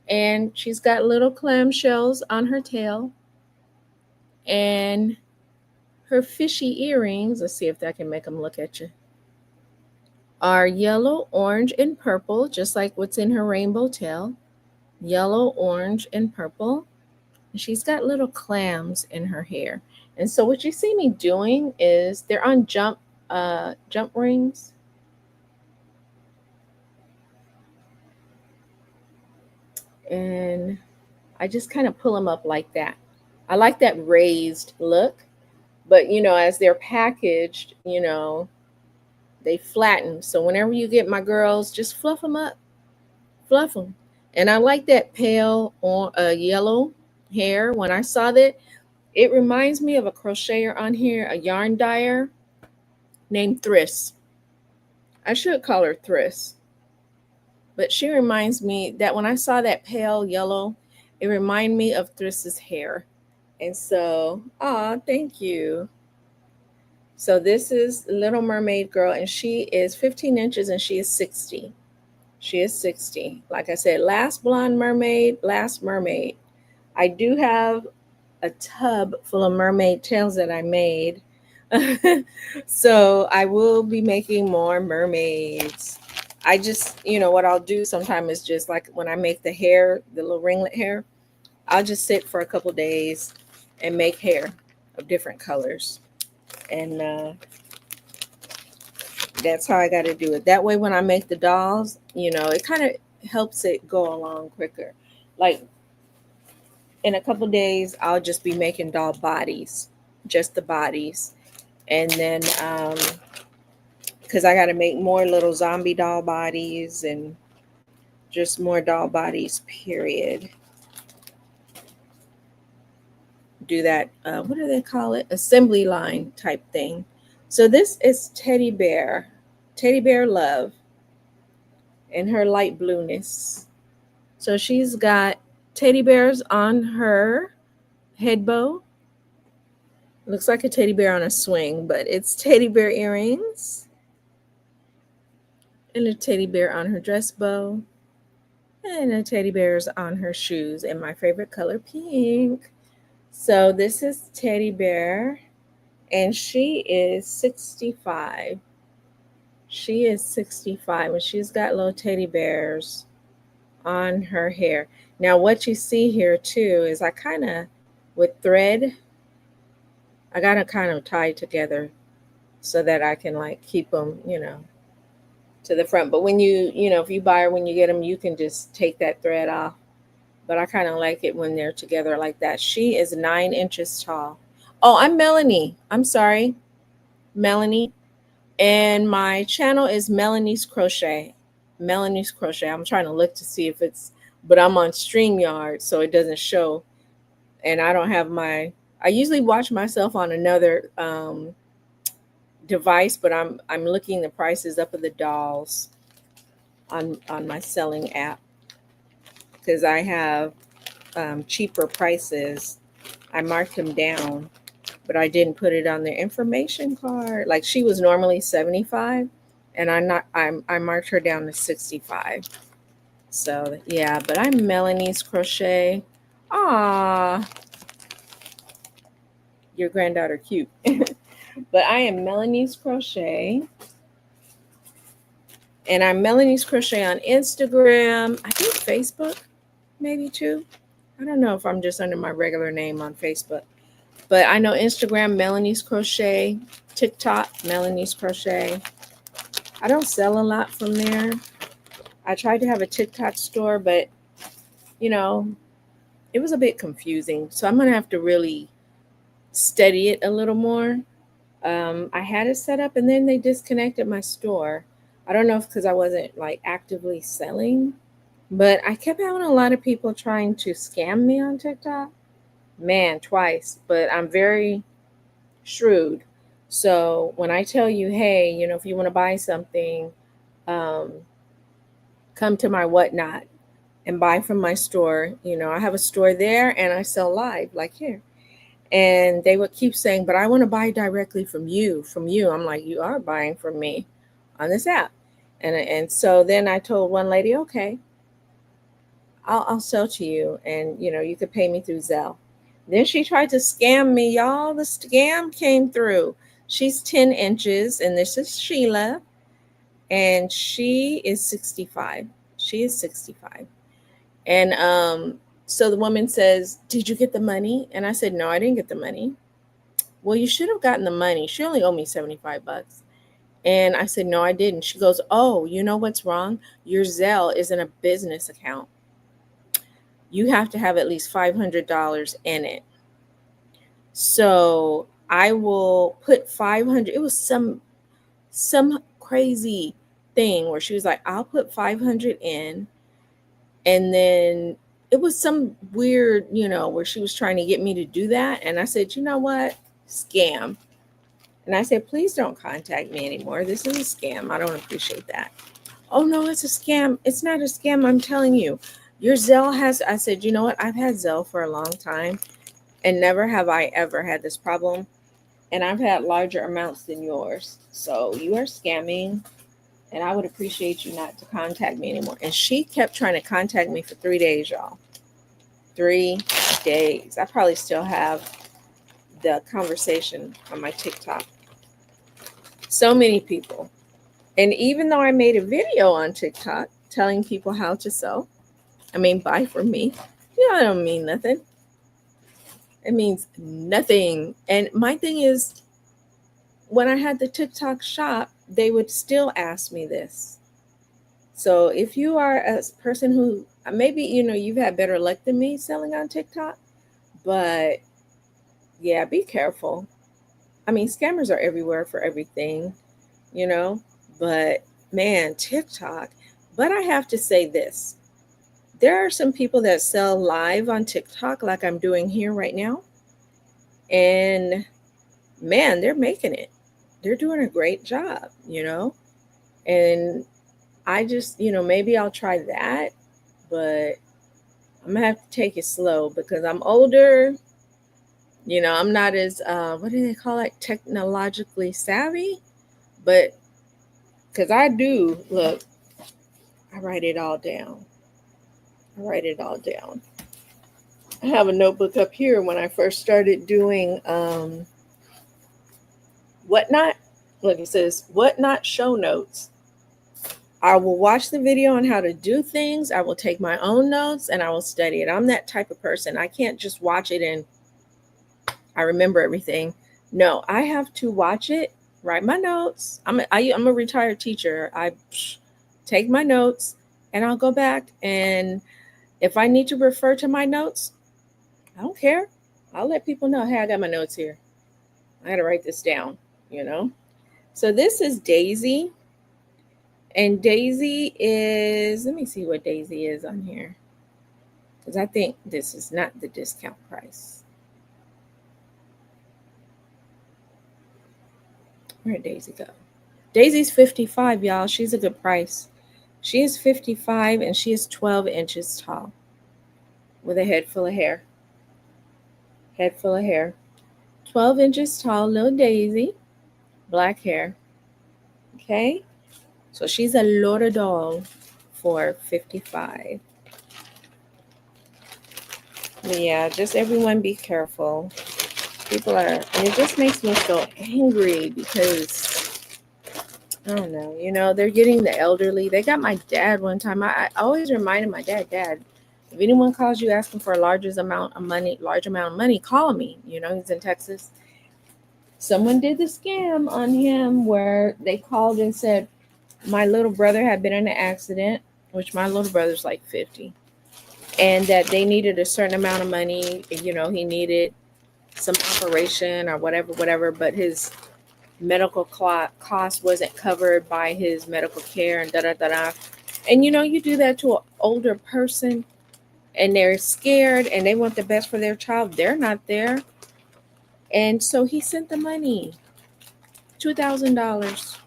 and she's got little clamshells on her tail, and her fishy earrings, let's see if I can make them look at you, are yellow, orange, and purple, just like what's in her rainbow tail. Yellow, orange, and purple. And she's got little clams in her hair. And so what you see me doing is they're on jump rings. And I just kind of pull them up like that. I like that raised look, but as they're packaged, they flatten. So whenever you get my girls, just fluff them up, fluff them. And I like that pale or yellow hair. When I saw that, it reminds me of a crocheter on here, a yarn dyer named Thriss. I should call her Thriss, but she reminds me that when I saw that pale yellow, it reminded me of Thriss's hair. And so, thank you. So this is Little Mermaid Girl, and she is 15 inches and she is 60. She is 60. Like I said, last blonde mermaid, last mermaid. I do have a tub full of mermaid tails that I made. So I will be making more mermaids. I just, what I'll do sometimes is just like when I make the hair, the little ringlet hair, I'll just sit for a couple days and make hair of different colors. And that's how I got to do it. That way, when I make the dolls, it kind of helps it go along quicker. Like in a couple days, I'll just be making doll bodies, just the bodies. And then, because I got to make more little zombie doll bodies and just more doll bodies, period. Do that, what do they call it? Assembly line type thing. So this is Teddy Bear Love, in her light blueness. So she's got teddy bears on her head bow. Looks like a teddy bear on a swing, but it's teddy bear earrings. And a teddy bear on her dress bow. And a teddy bear's on her shoes, and my favorite color, pink. So this is Teddy Bear, and she is 65. She is 65, and she's got little teddy bears on her hair. Now, what you see here too is I kind of, with thread, I got to kind of tie together so that I can like keep them, to the front. But when if you buy her, when you get them, you can just take that thread off. But I kind of like it when they're together like that. She is 9 inches tall. Oh, I'm Melanie. I'm sorry. Melanie. And my channel is Melanie's Crochet. Melanie's Crochet. I'm trying to look to see if but I'm on StreamYard, so it doesn't show. And I don't have I usually watch myself on another device, but I'm looking the prices up of the dolls on my selling app, because I have cheaper prices. I marked them down, but I didn't put it on their information card. Like she was normally 75, and I marked her down to 65. So yeah, but I'm Melanie's Crochet. Ah, your granddaughter cute. But I am Melanie's Crochet. And I'm Melanie's Crochet on Instagram. I think Facebook, maybe too. I don't know if I'm just under my regular name on Facebook. But I know Instagram, Melanie's Crochet. TikTok, Melanie's Crochet. I don't sell a lot from there. I tried to have a TikTok store, but, it was a bit confusing. So I'm going to have to really study it a little more. I had it set up, and then they disconnected my store. I don't know if because I wasn't like actively selling, but I kept having a lot of people trying to scam me on TikTok. Man, twice. But I'm very shrewd. So when I tell you, hey, if you want to buy something, come to my whatnot. and buy from my store. You know, I have a store there and I sell live, like here. And they would keep saying, but I want to buy directly from you, from you. I'm like, you are buying from me on this app. And so then I told one lady, okay, I'll sell to you, and you know, you could pay me through Zelle. Then she tried to scam me, y'all. The scam came through. She's 10 inches, and this is Sheila, and she is 65. She is 65. And so the woman says, did you get the money? And I said, no, I didn't get the money. Well, you should have gotten the money. She only owed me 75 bucks. And I said, no, I didn't. She goes, oh, you know what's wrong? Your Zelle isn't a business account. You have to have at least $500 in it. So I will put 500. It was some crazy thing where she was like, I'll put 500 in. And then it was some weird, you know, where she was trying to get me to do that. And I said, you know what? Scam. And I said, please don't contact me anymore. This is a scam. I don't appreciate that. Oh, no, it's a scam. It's not a scam. I'm telling you. Your Zelle has, I said, you know what? I've had Zelle for a long time, and never have I ever had this problem. And I've had larger amounts than yours. So you are scamming, and I would appreciate you not to contact me anymore. And she kept trying to contact me for 3 days, y'all. 3 days. I probably still have the conversation on my TikTok. So many people. And even though I made a video on TikTok telling people how to sew, buy from me, you know, I don't mean nothing. It means nothing. And my thing is, when I had the TikTok shop, they would still ask me this. So if you are a person who maybe, you know, you've had better luck than me selling on TikTok, but yeah, be careful. Scammers are everywhere for everything, you know, but man, TikTok. But I have to say this. There are some people that sell live on TikTok like I'm doing here right now. And man, they're making it. They're doing a great job, you know. And I just, you know, maybe I'll try that, but I'm gonna have to take it slow because I'm older. You know, I'm not as what do they call it? Technologically savvy, but because I do look, I write it all down. I write it all down. I have a notebook up here when I first started doing whatnot. Look, it says whatnot show notes. I will watch the video on how to do things. I will take my own notes and I will study it. I'm that type of person. I can't just watch it and I remember everything. No, I have to watch it, write my notes. I'm a retired teacher. I take my notes and I'll go back. And if I need to refer to my notes, I don't care. I'll let people know, hey, I got my notes here. I got to write this down, you know. So this is Daisy. And Daisy is, let me see what Daisy is on here. Because I think this is not the discount price. Where'd Daisy go? Daisy's 55, y'all. She's a good price. She is 55 and she is 12 inches tall with a head full of hair. Head full of hair. 12 inches tall, little Daisy. Black hair. Okay? So she's a Lora doll for 55. But yeah, just everyone be careful. People are, and it just makes me so angry because, I don't know, you know, they're getting the elderly. They got my dad one time. I always reminded my dad, if anyone calls you asking for a large amount of money, call me. You know, he's in Texas. Someone did the scam on him where they called and said, my little brother had been in an accident, which my little brother's like 50, and that they needed a certain amount of money. You know, he needed some operation or whatever, but his medical cost wasn't covered by his medical care and da-da-da-da. And, you know, you do that to an older person and they're scared and they want the best for their child. They're not there. And so he sent the money, $2,000.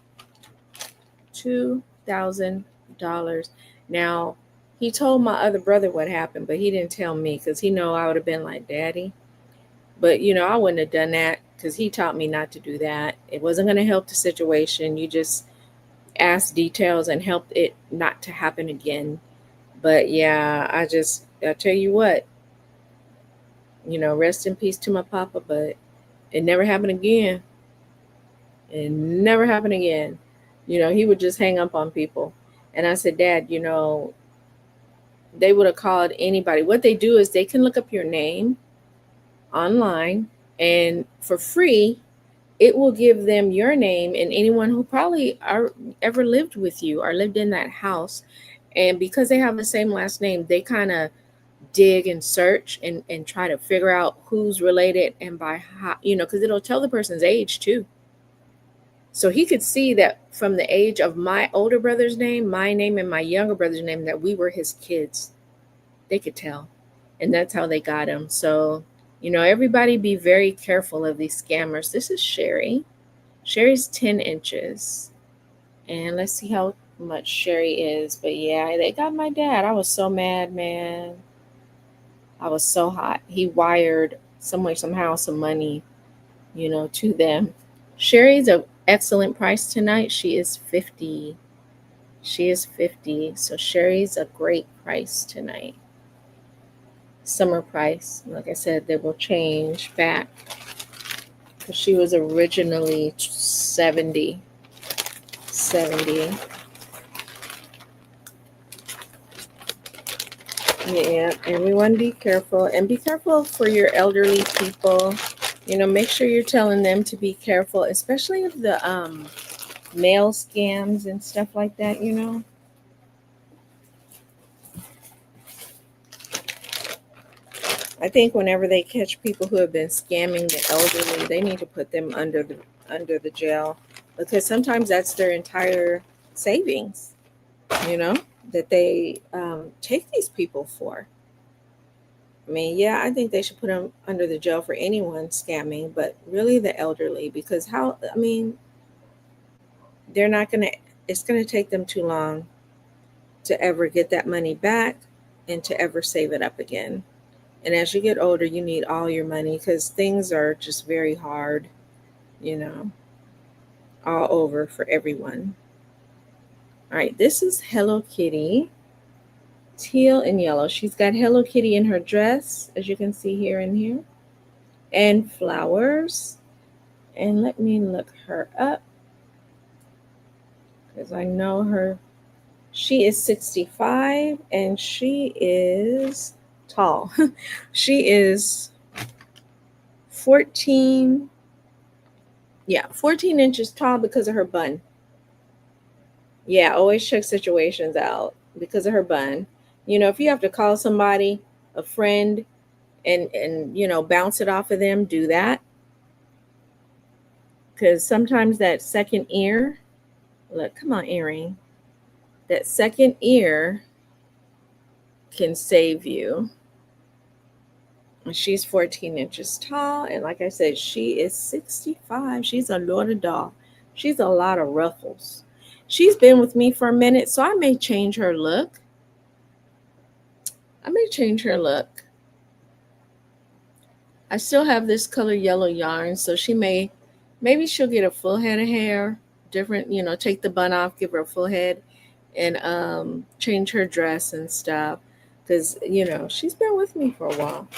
$2,000. Now, He told my other brother what happened, but he didn't tell me because he know I would have been like, Daddy. But I wouldn't have done that because he taught me not to do that. It wasn't going to help the situation. You just ask details and help it not to happen again. But yeah, I tell you what, rest in peace to my papa, but it never happened again. It never happened again. He would just hang up on people. And I said, Dad, they would have called anybody. What they do is they can look up your name online, and for free, it will give them your name and anyone who probably ever lived with you or lived in that house. And because they have the same last name, they kind of dig and search and try to figure out who's related and by how, because it'll tell the person's age too. So he could see that from the age of my older brother's name, my name, and my younger brother's name, that we were his kids. They could tell. And that's how they got him. So, everybody be very careful of these scammers. This is Sherry. Sherry's 10 inches. And let's see how much Sherry is. But yeah, they got my dad. I was so mad, man. I was so hot. He wired some way, somehow, some money, to them. Sherry's an excellent price tonight. She is 50. She is 50. So Sherry's a great price tonight. Summer price. Like I said, they will change back. Because she was originally 70. 70. Yeah, everyone be careful. And be careful for your elderly people. Make sure you're telling them to be careful, especially of the mail scams and stuff like that, I think whenever they catch people who have been scamming the elderly, they need to put them under the jail, because sometimes that's their entire savings, that they take these people for. I mean, yeah, I think they should put them under the jail for anyone scamming, but really the elderly, because they're not going to, it's going to take them too long to ever get that money back and to ever save it up again. And as you get older, you need all your money because things are just very hard, all over for everyone. All right, this is Hello Kitty, teal and yellow. She's got Hello Kitty in her dress, as you can see here and here, and flowers. And let me look her up because I know her. She is 65 and she is tall. She is 14 inches tall because of her bun. Yeah, always check situations out because of her bun. If you have to call somebody, a friend, and bounce it off of them, do that. Because sometimes that second ear, look, come on, earring, that second ear can save you. She's 14 inches tall, and like I said, she is 65. She's a Lord doll. She's a lot of ruffles. She's been with me for a minute, so I may change her look. I still have this color yellow yarn, so maybe she'll get a full head of hair, different, take the bun off, give her a full head, and change her dress and stuff, because she's been with me for a while.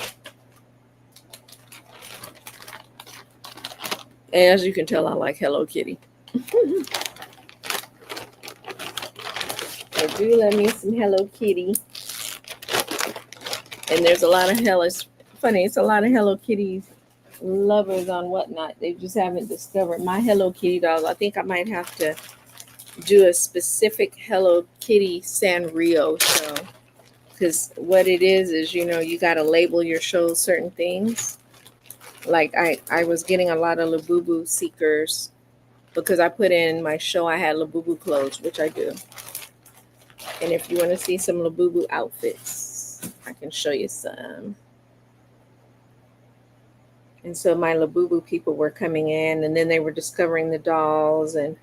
And as you can tell, I like Hello Kitty. So do love me some Hello Kitty. And there's a lot of it's a lot of Hello Kitty lovers on Whatnot. They just haven't discovered my Hello Kitty dolls. I think I might have to do a specific Hello Kitty Sanrio show. Because what it is you got to label your shows certain things. Like I was getting a lot of Labubu seekers because I put in my show I had Labubu clothes, which I do. And if you want to see some Labubu outfits, I can show you some. And so my Labubu people were coming in, and then they were discovering the dolls, and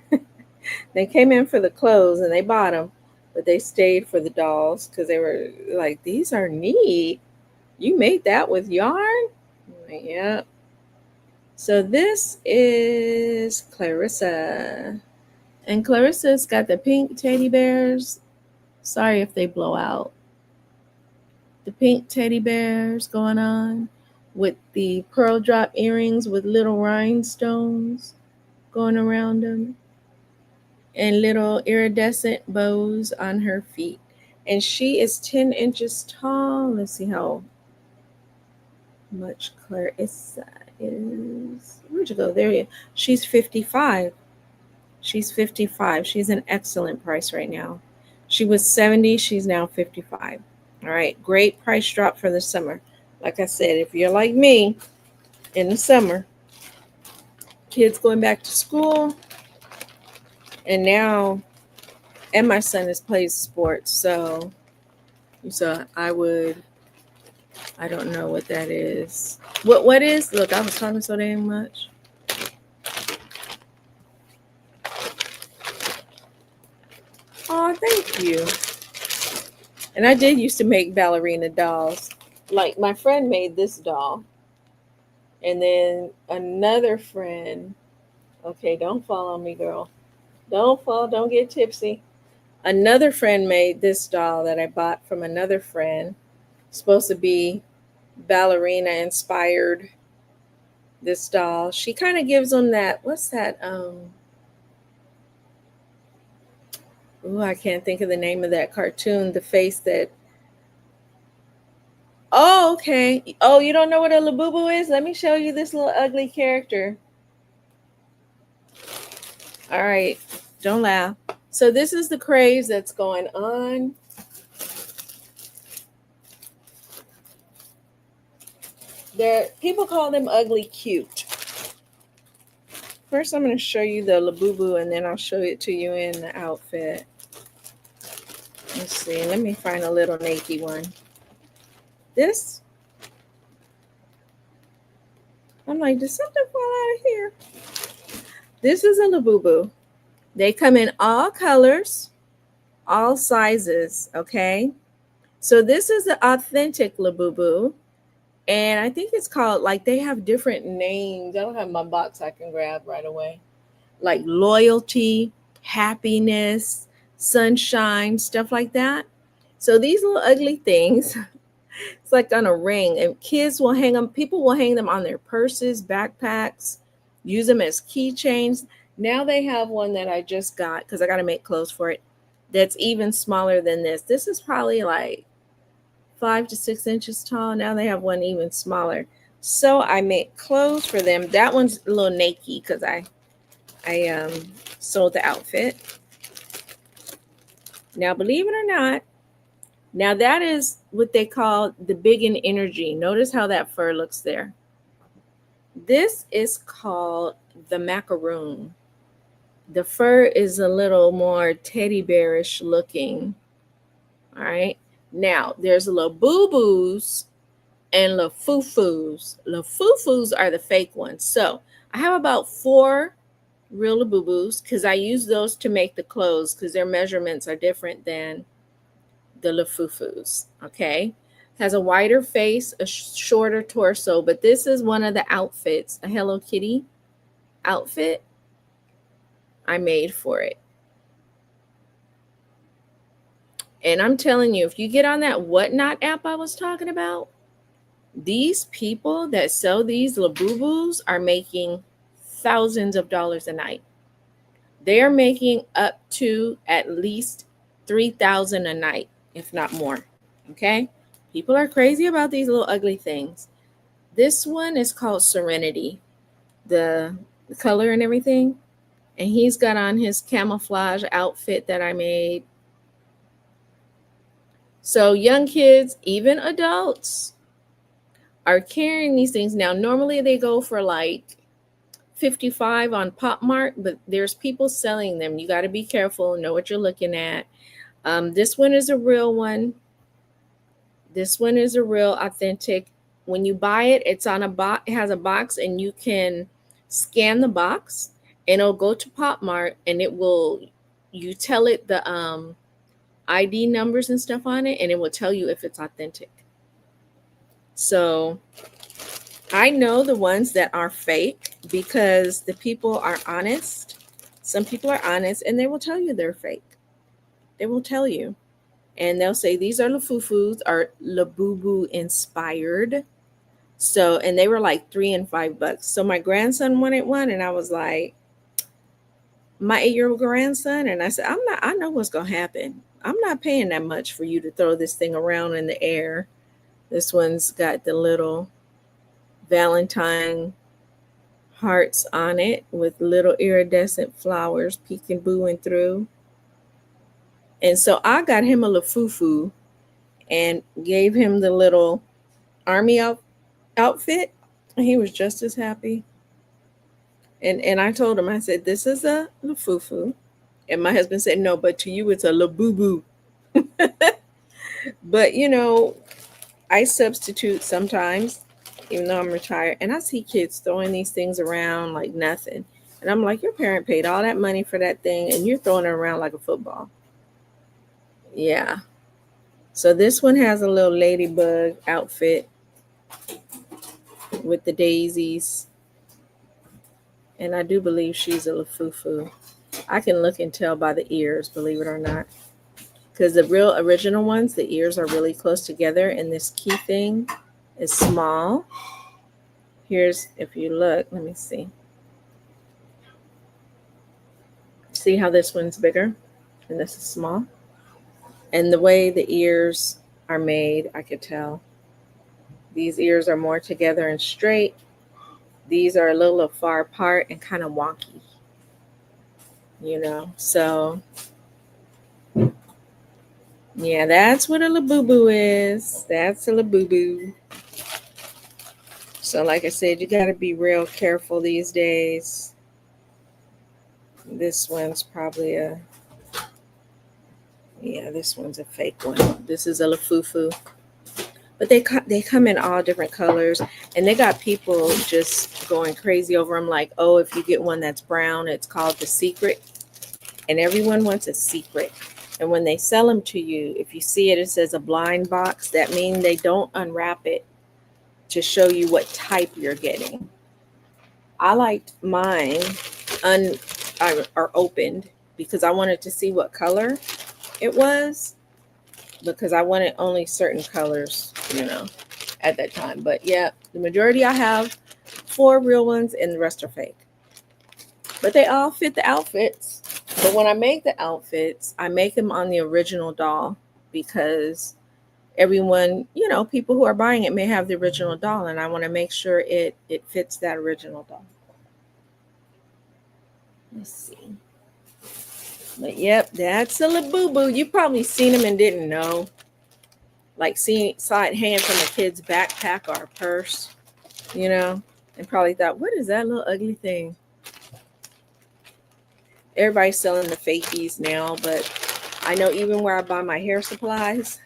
they came in for the clothes and they bought them. but they stayed for the dolls because they were like, these are neat. You made that with yarn? I'm like, yeah. So this is Clarissa. And Clarissa's got the pink teddy bears. Sorry if they blow out. The pink teddy bears going on with the pearl drop earrings with little rhinestones going around them and little iridescent bows on her feet. And she is 10 inches tall. Let's see how much Clarissa is. Where'd you go? There you. She's 55. She's 55. She's an excellent price right now. She was 70. She's now 55. All right. Great price drop for the summer. Like I said, if you're like me in the summer, kids going back to school, and now, and my son is plays sports. So I don't know what that is. What is? Look, I was talking so damn much. Oh, thank you. And I did used to make ballerina dolls. Like my friend made this doll. And then another friend, okay, don't fall on me, girl. Don't fall, don't get tipsy. Another friend made this doll that I bought from another friend. Supposed to be ballerina inspired. This doll. She kind of gives them that, what's that? I can't think of the name of that cartoon. The face that. Oh, okay. Oh, you don't know what a Labubu is? Let me show you this little ugly character. All right, don't laugh. So this is the craze that's going on. People call them ugly cute. First, I'm going to show you the Labubu, and then I'll show it to you in the outfit. Let's see. Let me find a little naked one. This. I'm like, did something fall out of here? This is a Labubu. They come in all colors, all sizes, okay? So this is the authentic Labubu. And I think it's called, like, they have different names. I don't have my box I can grab right away. Like loyalty, happiness, sunshine, stuff like that. So these little ugly things, it's like on a ring, and kids will hang them, people will hang them on their purses, backpacks, use them as keychains. Now they have one that I just got because I got to make clothes for it that's even smaller than this. This is probably like 5 to 6 inches tall. Now they have one even smaller. So I make clothes for them. That one's a little naked because I sold the outfit. Now, believe it or not, now that is what they call the big in energy. Notice how that fur looks there. This is called the macaroon. The fur is a little more teddy bearish looking. All right. Now, there's Labubus and Lafufus. Lafufus are the fake ones. So I have about 4 real Labubus because I use those to make the clothes because their measurements are different than the Lafufus. Okay. Has a wider face, a shorter torso, but this is one of the outfits, a Hello Kitty outfit I made for it. And I'm telling you, if you get on that Whatnot app I was talking about, these people that sell these Labubus are making thousands of dollars a night. They are making up to at least $3,000 a night, if not more. Okay? People are crazy about these little ugly things. This one is called Serenity, the color and everything. And he's got on his camouflage outfit that I made. So young kids, even adults, are carrying these things. Now, normally they go for like $55 on PopMart, but there's people selling them. You got to be careful, know what you're looking at. This one is a real one. This one is a real authentic. When you buy it, it's on a box. It has a box, and you can scan the box, and it'll go to PopMart, and it will. You tell it the ID numbers and stuff on it, and it will tell you if it's authentic. So I know the ones that are fake because the people are honest. Some people are honest and they will tell you they're fake. They will tell you. And they'll say these are Lafufus, are Labubu inspired. So, and they were like $3 and $5. So my grandson wanted one, and I was like, my 8-year-old grandson, and I said, I know what's gonna happen. I'm not paying that much for you to throw this thing around in the air. This one's got the little Valentine hearts on it with little iridescent flowers peeking booing through. And so I got him a Lafufu and gave him the little army outfit. And he was just as happy. And I told him, I said, this is a Lafufu. And my husband said, no, but to you it's a Labubu. But you know, I substitute sometimes, even though I'm retired, and I see kids throwing these things around like nothing. And I'm like, your parent paid all that money for that thing and you're throwing it around like a football. Yeah. So this one has a little ladybug outfit with the daisies. And I do believe she's a Lafufu. I can look and tell by the ears, believe it or not. Because the real original ones, the ears are really close together, and this key thing is small. Here's, if you look, let me see. See how this one's bigger and this is small? And the way the ears are made, I could tell. These ears are more together and straight. These are a little far apart and kind of wonky, you know. So, yeah, that's what a Labubu is. That's a Labubu. So, like I said, you got to be real careful these days. This one's probably this one's a fake one. This is a Lafufu. But they come in all different colors, and they got people just going crazy over them. Like, oh, if you get one that's brown, it's called the secret, and everyone wants a secret. And when they sell them to you, if you see it, it says a blind box. That means they don't unwrap it to show you what type you're getting. I liked mine or opened because I wanted to see what color it was, because I wanted only certain colors, you know, at that time. But yeah, the majority I have 4 real ones and the rest are fake. But they all fit the outfits. But when I make the outfits, I make them on the original doll because everyone, you know, people who are buying it may have the original doll, and I want to make sure it fits that original doll. Let's see. But yep, that's a Labubu. You probably seen them and didn't know. Like saw it hanging from a kid's backpack or a purse, you know, and probably thought, what is that little ugly thing? Everybody's selling the fakies now, but I know even where I buy my hair supplies,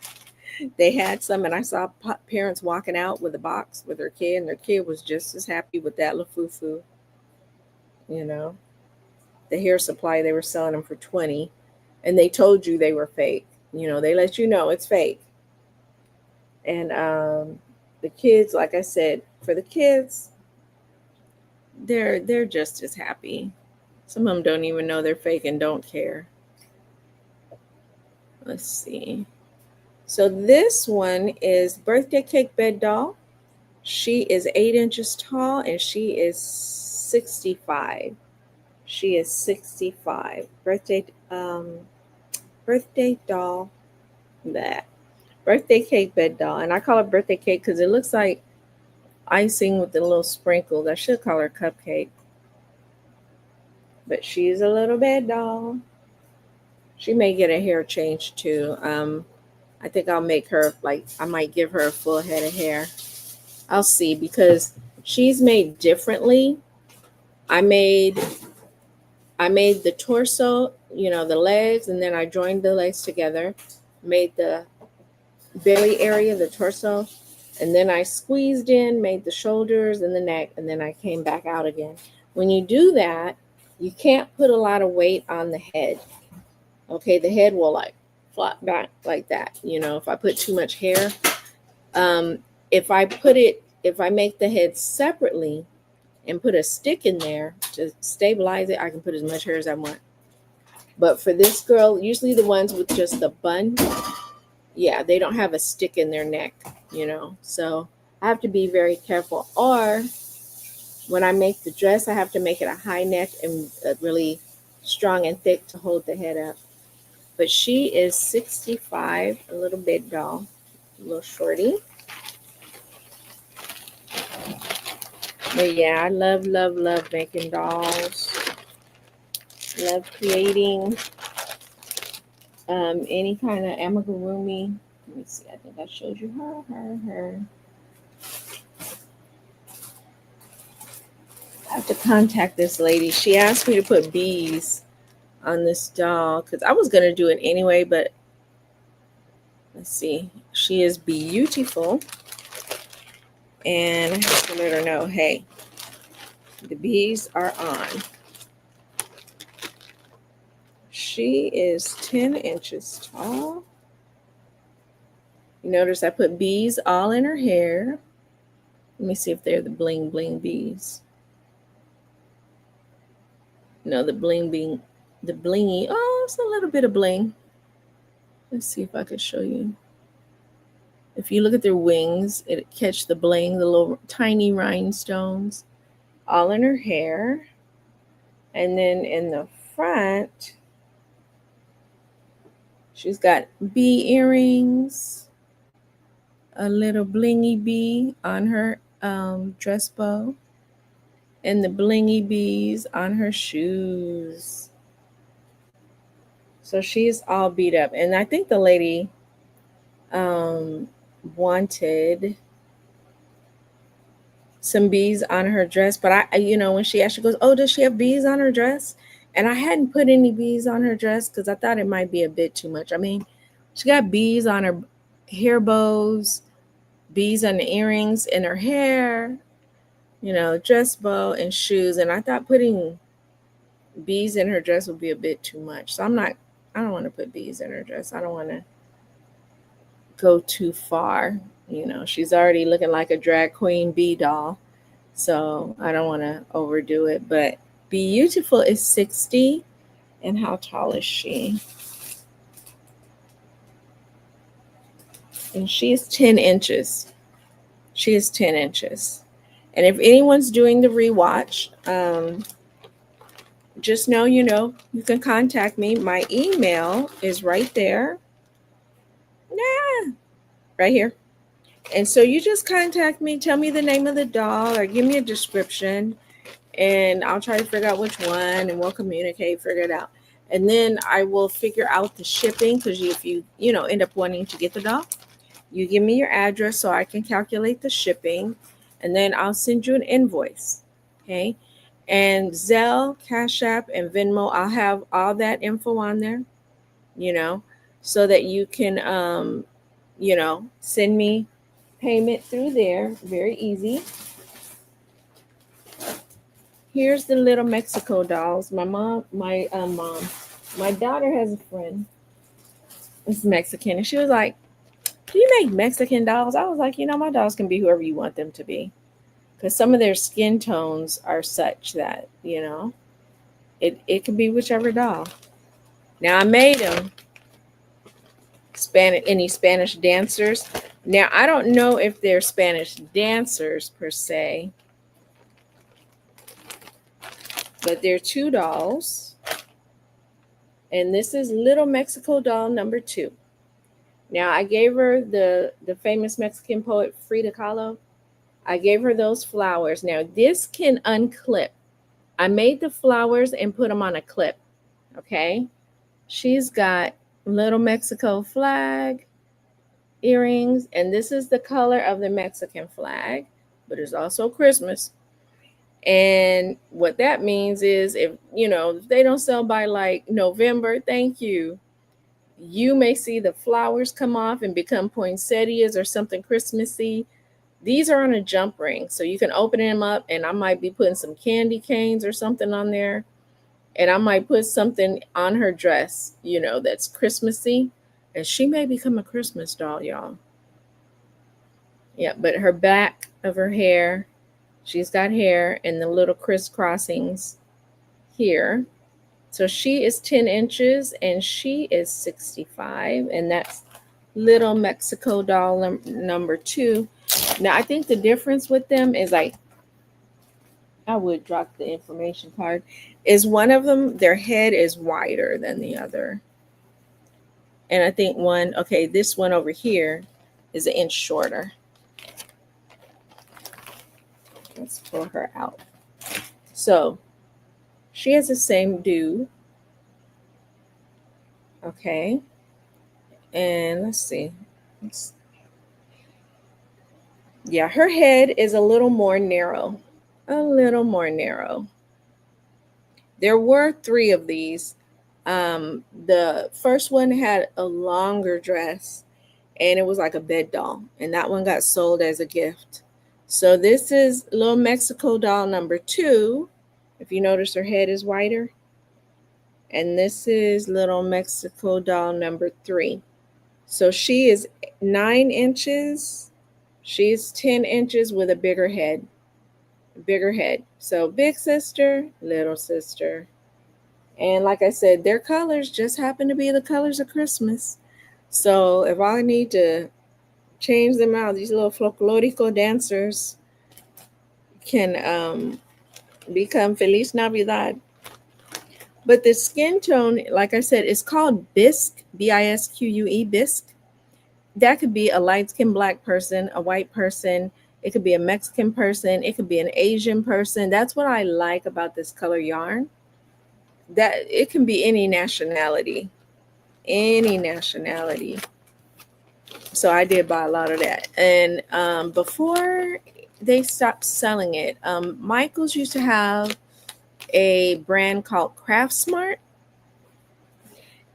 they had some, and I saw parents walking out with a box with their kid, and their kid was just as happy with that Lafufu. You know, the hair supply, they were selling them for 20, and they told you they were fake. You know, they let you know it's fake. And the kids, like I said, for the kids, they're just as happy. Some of them don't even know they're fake and don't care. Let's see. So this one is Birthday Cake Bed Doll. She is 8 inches tall and she is 65. She is 65. Birthday doll. That. Birthday cake bed doll. And I call it birthday cake because it looks like icing with the little sprinkles. I should call her cupcake. But she's a little bed doll. She may get a hair change too. I think I'll make her, like, I might give her a full head of hair. I'll see, because she's made differently. I made the torso, you know, the legs, and then I joined the legs together, made the belly area, the torso, and then I squeezed in, made the shoulders and the neck, and then I came back out again. When you do that, you can't put a lot of weight on the head. Okay, the head will like flop back like that. You know, if I put too much hair, um, if I make the head separately and put a stick in there to stabilize it, I can put as much hair as I want. But for this girl, usually the ones with just the bun, yeah, they don't have a stick in their neck, you know. So I have to be very careful. Or when I make the dress, I have to make it a high neck and really strong and thick to hold the head up. But she is 65, a little big doll, a little shorty. But yeah, I love, love, love making dolls. Love creating any kind of amigurumi. Let me see. I think I showed you her. I have to contact this lady. She asked me to put bees on this doll because I was gonna do it anyway. But let's see. She is beautiful, and I have to let her know, hey, the bees are on. She is 10 inches tall. You notice I put bees all in her hair. Let me see if they're the bling bling bees. No, the blingy. Oh, it's a little bit of bling. Let's see if I can show you. If you look at their wings, it catch the bling, the little tiny rhinestones, all in her hair. And then in the front, she's got bee earrings, a little blingy bee on her dress bow, and the blingy bees on her shoes. So she's all beat up. And I think the lady wanted some bees on her dress, but when she asked, she goes, oh, does she have bees on her dress? And I hadn't put any bees on her dress because I thought it might be a bit too much. I mean, she got bees on her hair bows, bees on the earrings in her hair, dress bow and shoes. And I thought putting bees in her dress would be a bit too much. So I don't want to put bees in her dress. I don't want to go too far. She's already looking like a drag queen bee doll. So I don't want to overdo it. But Beautiful is 60. And how tall is she? And she is 10 inches. She is 10 inches. And if anyone's doing the rewatch, just know, you can contact me. My email is right there. Right here. And so you just contact me, tell me the name of the doll or give me a description, and I'll try to figure out which one, and we'll communicate, figure it out. And then I will figure out the shipping, because if you end up wanting to get the doll, you give me your address so I can calculate the shipping, and then I'll send you an invoice. Okay. And Zelle, Cash App, and Venmo, I'll have all that info on there, so that you can, send me payment through there. Very easy. Here's the little Mexico dolls. My daughter has a friend that's Mexican, and she was like, do you make Mexican dolls? I was like, my dolls can be whoever you want them to be, because some of their skin tones are such that it can be whichever doll. Now I made them any Spanish dancers. Now I don't know if they're Spanish dancers per se, but they're 2 dolls. And this is Little Mexico doll number 2. Now I gave her the famous Mexican poet Frida Kahlo. I gave her those flowers. Now this can unclip. I made the flowers and put them on a clip. Okay. She's got Little Mexico flag, earrings, and this is the color of the Mexican flag, but it's also Christmas. And what that means is if they don't sell by like November, thank you, you may see the flowers come off and become poinsettias or something Christmassy. These are on a jump ring, so you can open them up, and I might be putting some candy canes or something on there. And I might put something on her dress, that's Christmassy. And she may become a Christmas doll, y'all. Yeah, but her back of her hair, she's got hair and the little crisscrossings here. So she is 10 inches and she is 65. And that's little Mexico doll number 2. Now, I think the difference with them is I would drop the information card, is one of them, their head is wider than the other. And I think this one over here is an inch shorter. Let's pull her out. So she has the same do. Okay. And let's see. Yeah, her head is a little more narrow. A little more narrow. There were 3 of these. The first one had a longer dress and it was like a bed doll. And that one got sold as a gift. So this is little Mexico doll number 2. If you notice, her head is wider. And this is little Mexico doll number 3. So she is 9 inches. She's 10 inches with a bigger head. So big sister, little sister. And like I said, their colors just happen to be the colors of Christmas. So if I need to change them out, these little folklorico dancers can become Feliz Navidad. But the skin tone, like I said, is called bisque, B-I-S-Q-U-E, bisque. That could be a light-skinned black person, a white person. It could be a Mexican person. It could be an Asian person. That's what I like about this color yarn. That it can be any nationality. So I did buy a lot of that. And before they stopped selling it, Michael's used to have a brand called Craft Smart.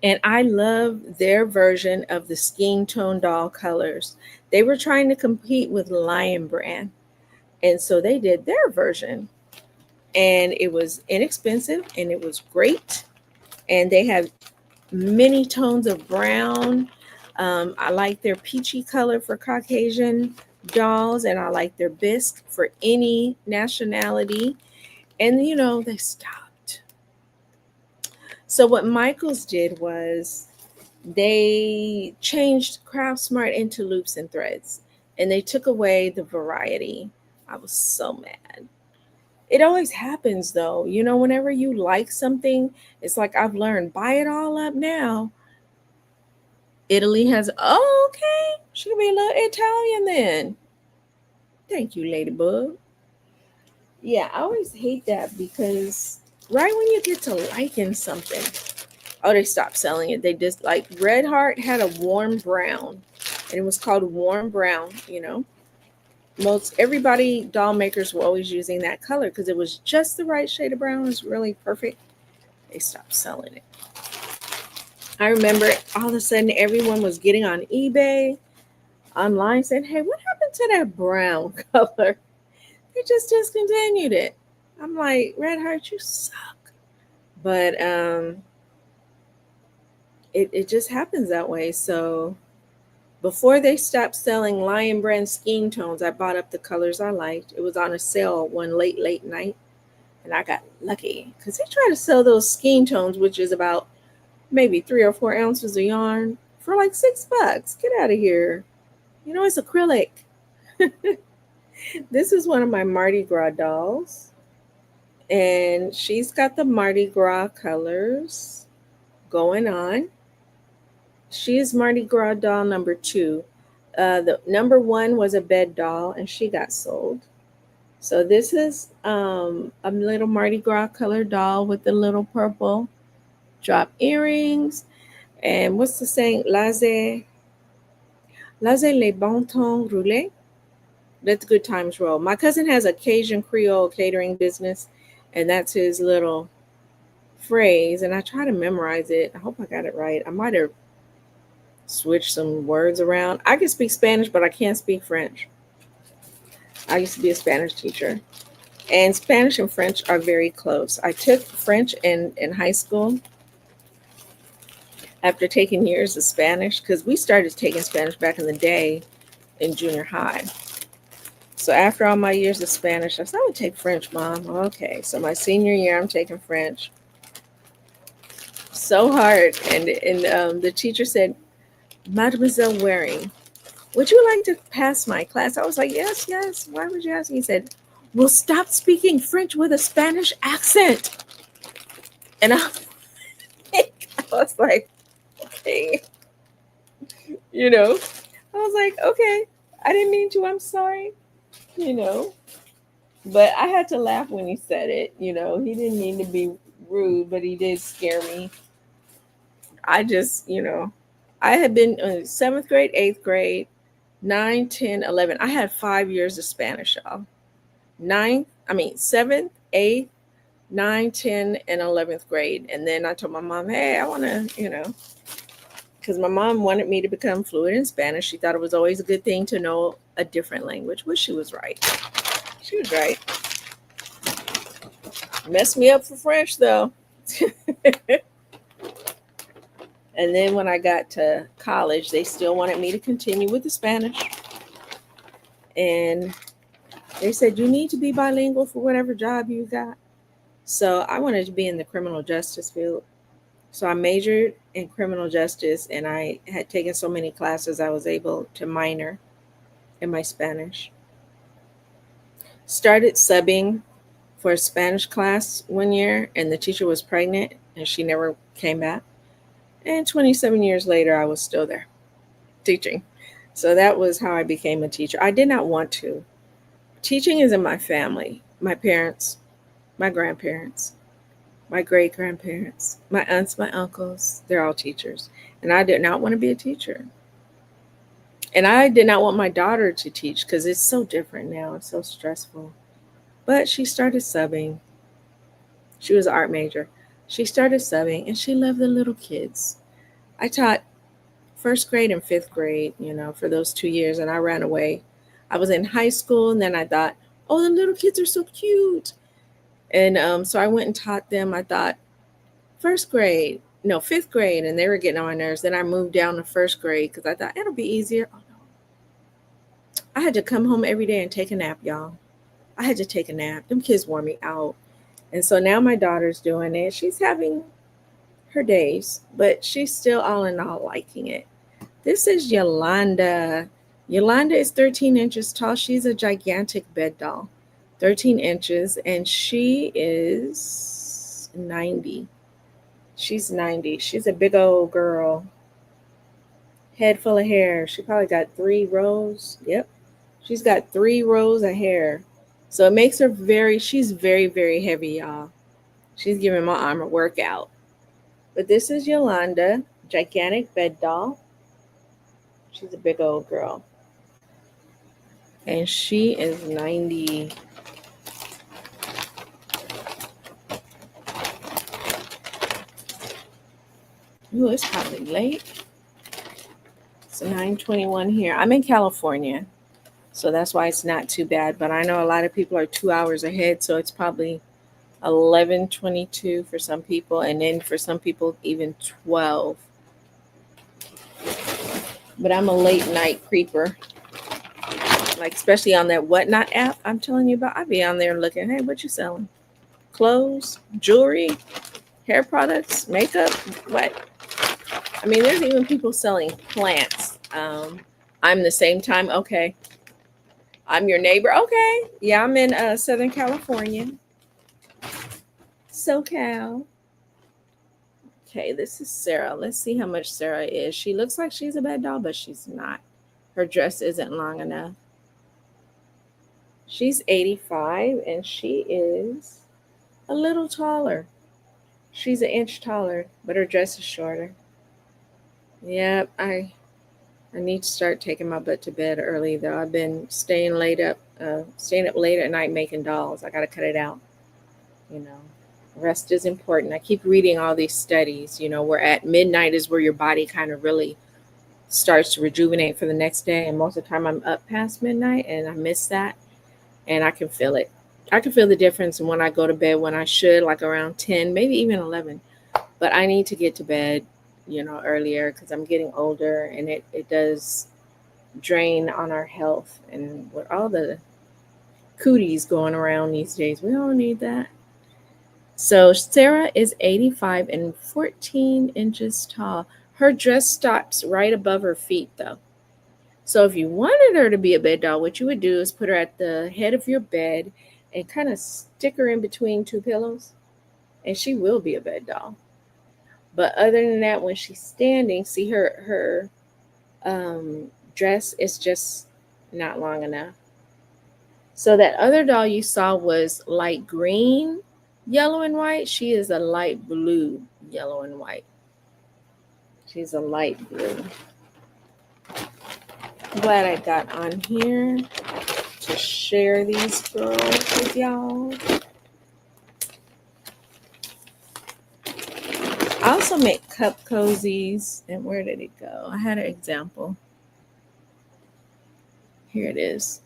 And I love their version of the skin tone doll colors. They were trying to compete with Lion Brand. And so they did their version. And it was inexpensive and it was great. And they have many tones of brown. I like their peachy color for Caucasian dolls. And I like their bisque for any nationality. And, they stopped. So what Michaels did was they changed Craft Smart into loops and threads. And they took away the variety. I was so mad. It always happens though. Whenever you like something, it's like I've learned, buy it all up now. Italy has, okay, she can be a little Italian then. Thank you, Ladybug. Yeah, I always hate that because right when you get to liking something, they stopped selling it. They just like Red Heart had a warm brown and it was called warm brown, Most everybody doll makers were always using that color because it was just the right shade of brown. It was really perfect. They stopped selling it. I remember all of a sudden everyone was getting on eBay online saying, hey, what happened to that brown color? They just discontinued it. I'm like, Red Heart, you suck. But it just happens that way. So before they stopped selling Lion Brand skin tones, I bought up the colors I liked. It was on a sale one late night. And I got lucky because they try to sell those skin tones, which is about maybe 3 or 4 ounces of yarn for like $6. Get out of here. It's acrylic. This is one of my Mardi Gras dolls. And she's got the Mardi Gras colors going on. She is Mardi Gras doll number 2. The number 1 was a bed doll and she got sold. So this is a little Mardi Gras color doll with the little purple drop earrings. And what's the saying? Laissez les bon temps rouler. Let the good times roll. My cousin has a Cajun Creole catering business, and that's his little phrase. And I try to memorize it. I hope I got it right. I might have switched some words around. I can speak Spanish, but I can't speak French. I used to be a Spanish teacher. And Spanish and French are very close. I took French in high school. after taking years of Spanish, because we started taking Spanish back in the day in junior high. So after all my years of Spanish, I said, I would take French, Mom. Okay, so my senior year, I'm taking French. So hard. And the teacher said, Mademoiselle Waring, would you like to pass my class? I was like, yes, yes. Why would you ask me? He said, well, stop speaking French with a Spanish accent. And I was like, okay. You know, I was like, okay, I didn't mean to. I'm sorry. You know, but I had to laugh when he said it. You know, he didn't mean to be rude, but he did scare me. I just, I had been in seventh grade, eighth grade, 9, 10, 11. I had 5 years of Spanish, y'all. Seventh, eighth, 9, 10, and 11th grade. And then I told my mom, hey, I want to, because my mom wanted me to become fluent in Spanish. She thought it was always a good thing to know a different language, which she was right. She was right. Messed me up for French, though. And then when I got to college, they still wanted me to continue with the Spanish. And they said, you need to be bilingual for whatever job you got. So I wanted to be in the criminal justice field. So I majored in criminal justice, and I had taken so many classes I was able to minor in my Spanish. Started subbing for a Spanish class one year, and the teacher was pregnant, and she never came back. And 27 years later, I was still there teaching. So that was how I became a teacher. I did not want to. Teaching is in my family. My parents, my grandparents, my great-grandparents, my aunts, my uncles, they're all teachers. And I did not want to be a teacher. And I did not want my daughter to teach because it's so different now. It's so stressful. But she started subbing. She was an art major. She started subbing, and she loved the little kids. I taught first grade and fifth grade, for those 2 years, and I ran away. I was in high school, and then I thought, oh, the little kids are so cute. And so I went and taught them. I thought fifth grade, and they were getting on my nerves. Then I moved down to first grade because I thought it'll be easier. Oh, no. I had to come home every day and take a nap, y'all. I had to take a nap. Them kids wore me out. And so now my daughter's doing it. She's having her days, but she's still all in all liking it. This is Yolanda. Yolanda is 13 inches tall. She's a gigantic bed doll, 13 inches, and she is 90. She's 90. She's a big old girl. Head full of hair. She probably got 3 rows. Yep. She's got 3 rows of hair. So it makes her she's very, very heavy, y'all. She's giving my arm a workout. But this is Yolanda, gigantic bed doll. She's a big old girl. And she is 90. Ooh, it's probably late. It's 9:21 here. I'm in California, so that's why it's not too bad. But I know a lot of people are 2 hours ahead, so it's probably 11:22 for some people, and then for some people even 12. But I'm a late night creeper, like especially on that Whatnot app I'm telling you about. I be on there looking, hey, what you selling? Clothes, jewelry, hair products, makeup, what? I mean, there's even people selling plants. I'm the same time. Okay. I'm your neighbor. Okay. Yeah, I'm in Southern California. SoCal. Okay, this is Sarah. Let's see how much Sarah is. She looks like she's a bed doll, but she's not. Her dress isn't long enough. She's 85, and she is a little taller. She's an inch taller, but her dress is shorter. Yep, I need to start taking my butt to bed early, though. I've been staying up late at night making dolls. I got to cut it out. Rest is important. I keep reading all these studies, where at midnight is where your body kind of really starts to rejuvenate for the next day. And most of the time I'm up past midnight, and I miss that. And I can feel it. I can feel the difference when I go to bed when I should, like around 10, maybe even 11. But I need to get to bed. earlier, because I'm getting older, and it does drain on our health. And with all the cooties going around these days, we don't need that. So Sarah is 85 and 14 inches tall. Her dress stops right above her feet, though. So if you wanted her to be a bed doll, what you would do is put her at the head of your bed and kind of stick her in between two pillows, and she will be a bed doll. But other than that, when she's standing, see her dress is just not long enough. So that other doll you saw was light green, yellow, and white. She is a light blue, yellow, and white. She's a light blue. Glad I got on here to share these girls with y'all. I also make cup cozies. And where did it go? I had an example. Here it is.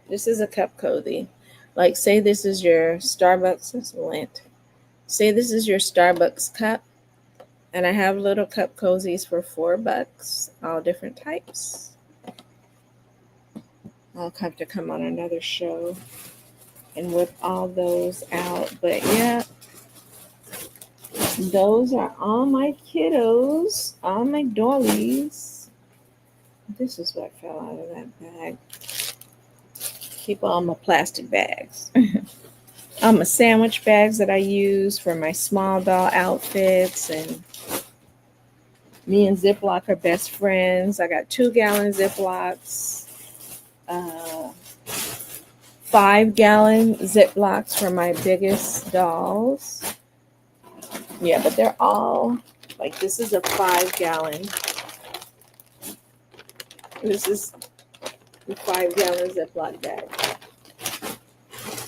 This is a cup cozy. Like, say this is your Starbucks. That's lint. Say this is your Starbucks cup. And I have little cup cozies for $4, all different types. I'll have to come on another show and whip all those out. But yeah, those are all my kiddos, all my dollies. This is what fell out of that bag. Keep all my plastic bags. All my sandwich bags that I use for my small doll outfits. And me and Ziploc are best friends. I got 2-gallon Ziplocs, 5-gallon Ziplocs for my biggest dolls. Yeah, but they're all, like, this is a 5-gallon. This is the 5-gallon Ziploc bag.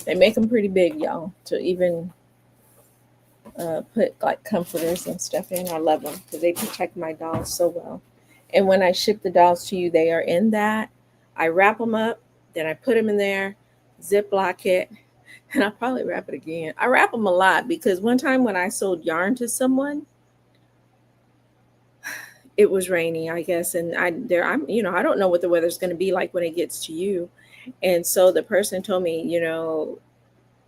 They make them pretty big, y'all, to even put like comforters and stuff in. I love them because they protect my dolls so well. And when I ship the dolls to you, they are in that. I wrap them up, then I put them in there, Ziploc it, and I'll probably wrap it again. I wrap them a lot because one time when I sold yarn to someone, it was rainy, I guess, and I'm I don't know what the weather's going to be like when it gets to you. And so the person told me,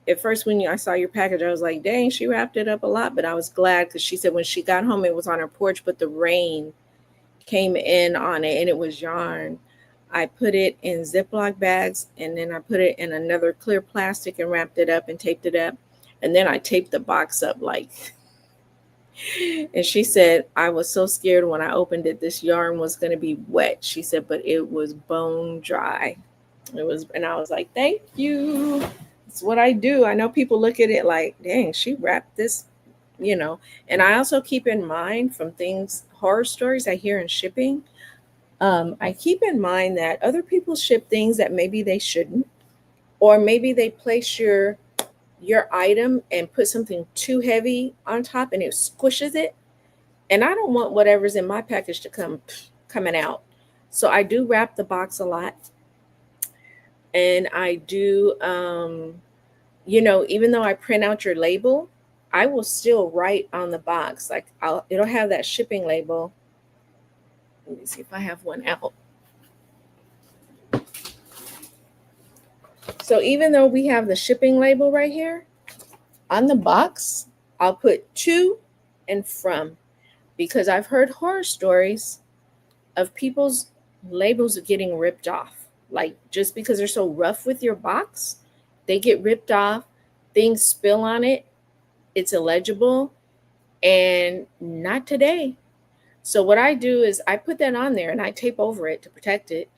at first when I saw your package, I was like, dang, she wrapped it up a lot. But I was glad because she said when she got home, it was on her porch, but the rain came in on it and it was yarn. I put it in Ziploc bags, and then I put it in another clear plastic and wrapped it up and taped it up. And then I taped the box up and she said, I was so scared when I opened it, this yarn was going to be wet. She said, but it was bone dry. And I was like, thank you. It's what I do. I know people look at it like, dang, she wrapped this, And I also keep in mind from horror stories I hear in shipping. I keep in mind that other people ship things that maybe they shouldn't, or maybe they place your item and put something too heavy on top and it squishes it. And I don't want whatever's in my package to coming out. So I do wrap the box a lot. And I do, even though I print out your label, I will still write on the box. Like it'll have that shipping label. Let me see if I have one out. So even though we have the shipping label right here, on the box, I'll put to and from, because I've heard horror stories of people's labels getting ripped off. Like just because they're so rough with your box, they get ripped off, things spill on it, it's illegible, and not today. So what I do is I put that on there and I tape over it to protect it.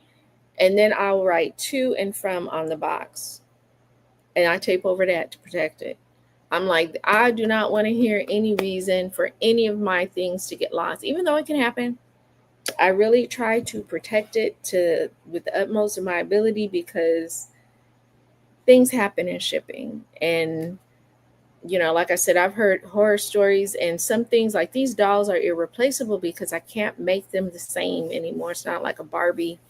And then I'll write to and from on the box. And I tape over that to protect it. I'm like, I do not want to hear any reason for any of my things to get lost, even though it can happen. I really try to protect it with the utmost of my ability, because things happen in shipping. And, like I said, I've heard horror stories, and some things like these dolls are irreplaceable because I can't make them the same anymore. It's not like a Barbie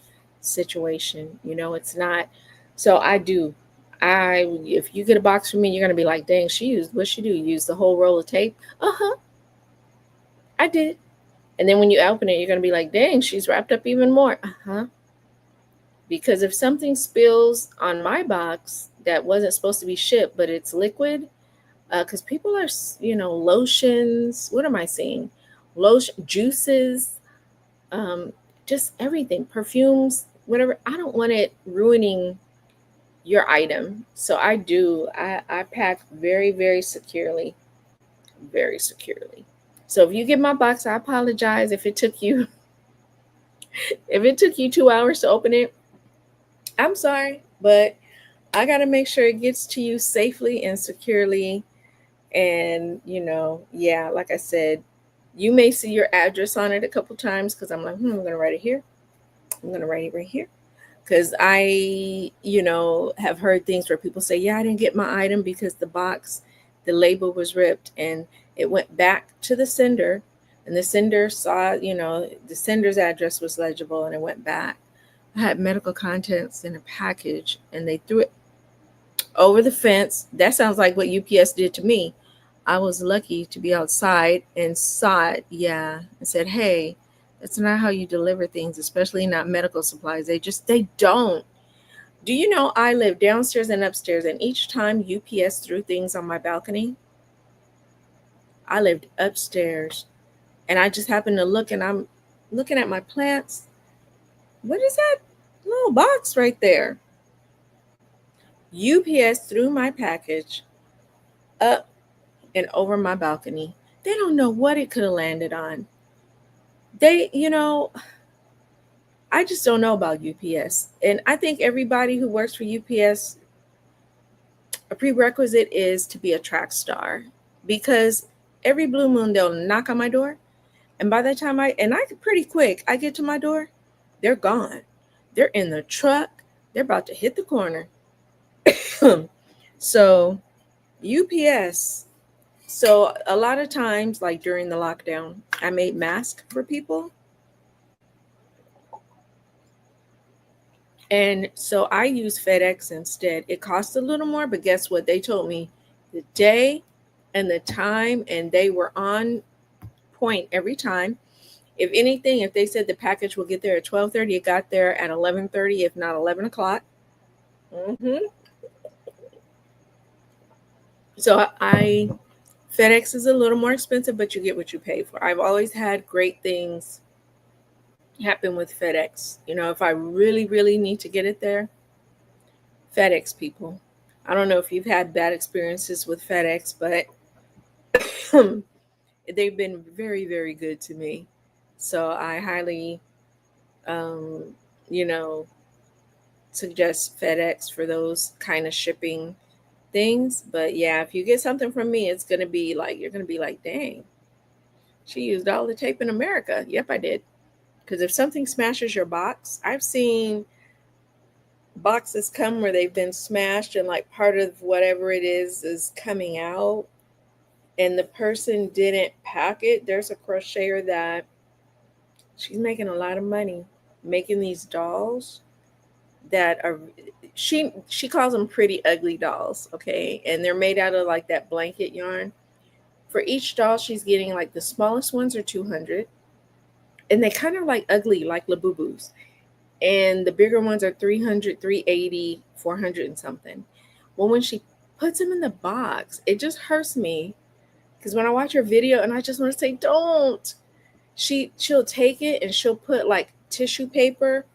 situation, it's not. So I do. If you get a box from me, you're gonna be like, dang, what she do? Use the whole roll of tape? Uh-huh, I did. And then when you open it, you're gonna be like, dang, she's wrapped up even more. Uh-huh. Because if something spills on my box that wasn't supposed to be shipped, but it's liquid, because people are, lotions. What am I seeing? Lotion, juices, um, just everything, perfumes, whatever. I don't want it ruining your item. So I pack very, very securely, very securely. So if you get my box, I apologize if it took you if it took you 2 hours to open it. I'm sorry, but I got to make sure it gets to you safely and securely. And, yeah, like I said, you may see your address on it a couple times because I'm like, I'm going to write it here. I'm going to write it right here. Because I, have heard things where people say, yeah, I didn't get my item because the label was ripped and it went back to the sender. And the sender saw, the sender's address was legible and it went back. I had medical contents in a package and they threw it over the fence. That sounds like what UPS did to me. I was lucky to be outside and saw it, yeah, and said, hey, that's not how you deliver things, especially not medical supplies. They don't. Do you know I live downstairs and upstairs, and each time UPS threw things on my balcony, I lived upstairs, and I just happened to look, and I'm looking at my plants. What is that little box right there? UPS threw my package up and over my balcony. They don't know what it could have landed on. I just don't know about UPS. And I think everybody who works for UPS, a prerequisite is to be a track star, because every blue moon they'll knock on my door. And by the time I pretty quick, I get to my door, they're gone. They're in the truck. They're about to hit the corner. So UPS. So a lot of times, like during the lockdown, I made masks for people. And so I use FedEx instead. It costs a little more, but guess what? They told me the day and the time, and they were on point every time. If anything, if they said the package will get there at 12:30, it got there at 11:30, if not 11 o'clock. So FedEx is a little more expensive, but you get what you pay for. I've always had great things happen with FedEx. If I really, really need to get it there, FedEx people. I don't know if you've had bad experiences with FedEx, but they've been very, very good to me. So I highly, um, you know, suggest FedEx for those kind of shipping things. But yeah, if you get something from me, it's going to be like, you're going to be like, dang, she used all the tape in America. Yep, I did. Because if something smashes your box, I've seen boxes come where they've been smashed and like part of whatever it is coming out, and the person didn't pack it. There's a crocheter that she's making a lot of money making these dolls that are, she calls them pretty ugly dolls, okay? And they're made out of like that blanket yarn. For each doll, she's getting like the smallest ones are 200, and they kind of like ugly, like Labubus. And the bigger ones are 300, 380, 400 and something. Well, when she puts them in the box, it just hurts me because when I watch her video and I just want to say, don't, she'll take it and she'll put like tissue paper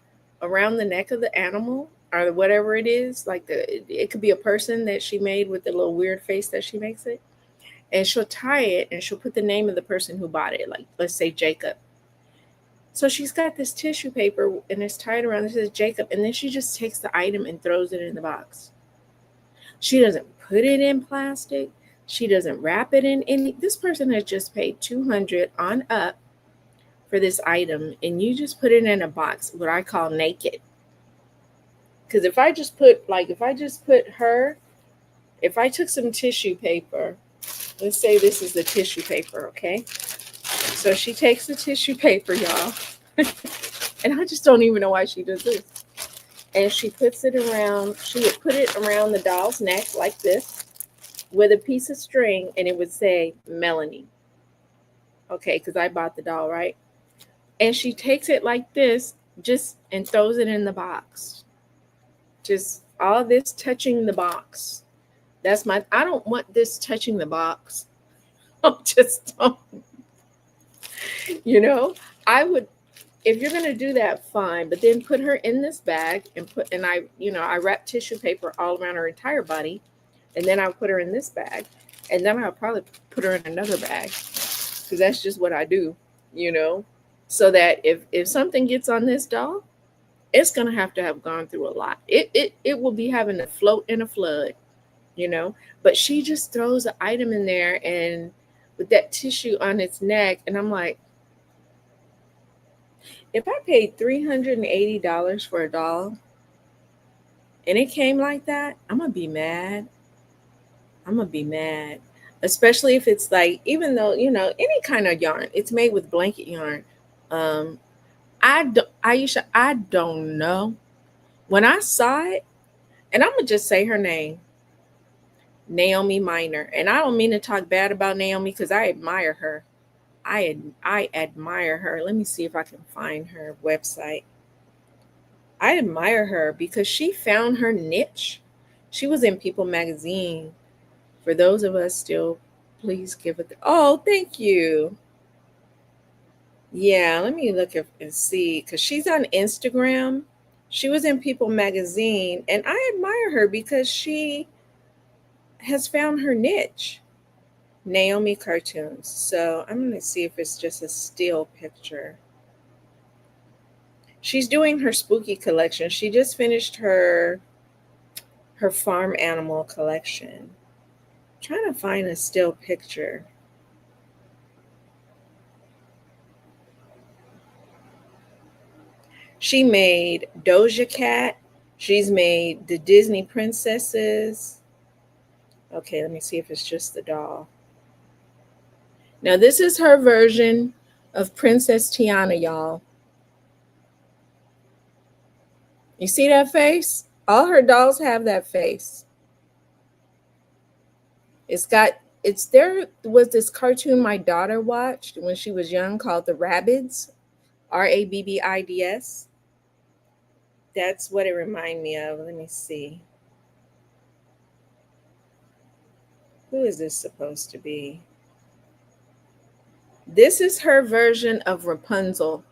around the neck of the animal or whatever it is. Like it could be a person that she made with the little weird face that she makes it. And she'll tie it and she'll put the name of the person who bought it. Like, let's say Jacob. So she's got this tissue paper and it's tied around. It says Jacob. And then she just takes the item and throws it in the box. She doesn't put it in plastic. She doesn't wrap it in any. This person has just paid $200 on up for this item. And you just put it in a box, what I call naked. Because if I took some tissue paper, let's say this is the tissue paper, okay? So she takes the tissue paper, y'all. And I just don't even know why she does this. and she puts it around, she would put it around the doll's neck like this with a piece of string, and it would say Melanie. Okay, because I bought the doll, right? And she takes it like this, just and throws it in the box. Just all this touching the box. That's my, I don't want this touching the box. I just don't, you know, I would, if you're going to do that, fine, but then put her in this bag and put, and I, I wrap tissue paper all around her entire body, and then I'll put her in this bag, and then I'll probably put her in another bag, because that's just what I do, you know, so that if something gets on this doll, it's going to have gone through a lot. It will be having to float in a flood, but she just throws an item in there and with that tissue on its neck, and I'm like, if I paid $380 for a doll and it came like that, I'm gonna be mad. I'm gonna be mad. Especially if it's like, even though, any kind of yarn, it's made with blanket yarn. Um, Aisha, I don't know. When I saw it, and I'm gonna just say her name, Naomi Miner. And I don't mean to talk bad about Naomi because I admire her. I admire her. Let me see if I can find her website. I admire her because she found her niche. She was in People magazine. For those of us still, please give it. Oh, thank you. Yeah, let me look and see because she's on Instagram. She was in People magazine, and I admire her because she has found her niche. Naomi cartoons. So I'm going to see if it's just a still picture. She's doing her spooky collection. She just finished her farm animal collection. I'm trying to find a still picture. She made Doja Cat. She's made the Disney princesses. Okay, let me see if it's just the doll. Now, this is her version of Princess Tiana, y'all. You see that face? All her dolls have that face. There was this cartoon my daughter watched when she was young called The Rabbids, Rabbids. That's what it reminded me of. Let me see. Who is this supposed to be? This is her version of Rapunzel.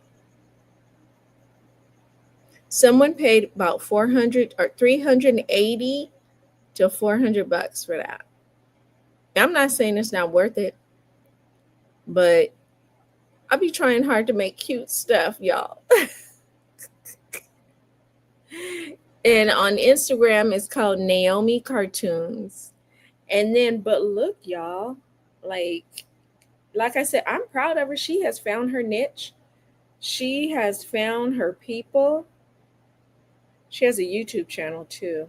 Someone paid about 400 or 380 to $400 for that. I'm not saying it's not worth it, but I'll be trying hard to make cute stuff, y'all. And on Instagram, it's called Naomi Cartoons. And then, but look, y'all, like I said, I'm proud of her. She has found her niche. She has found her people. She has a YouTube channel too.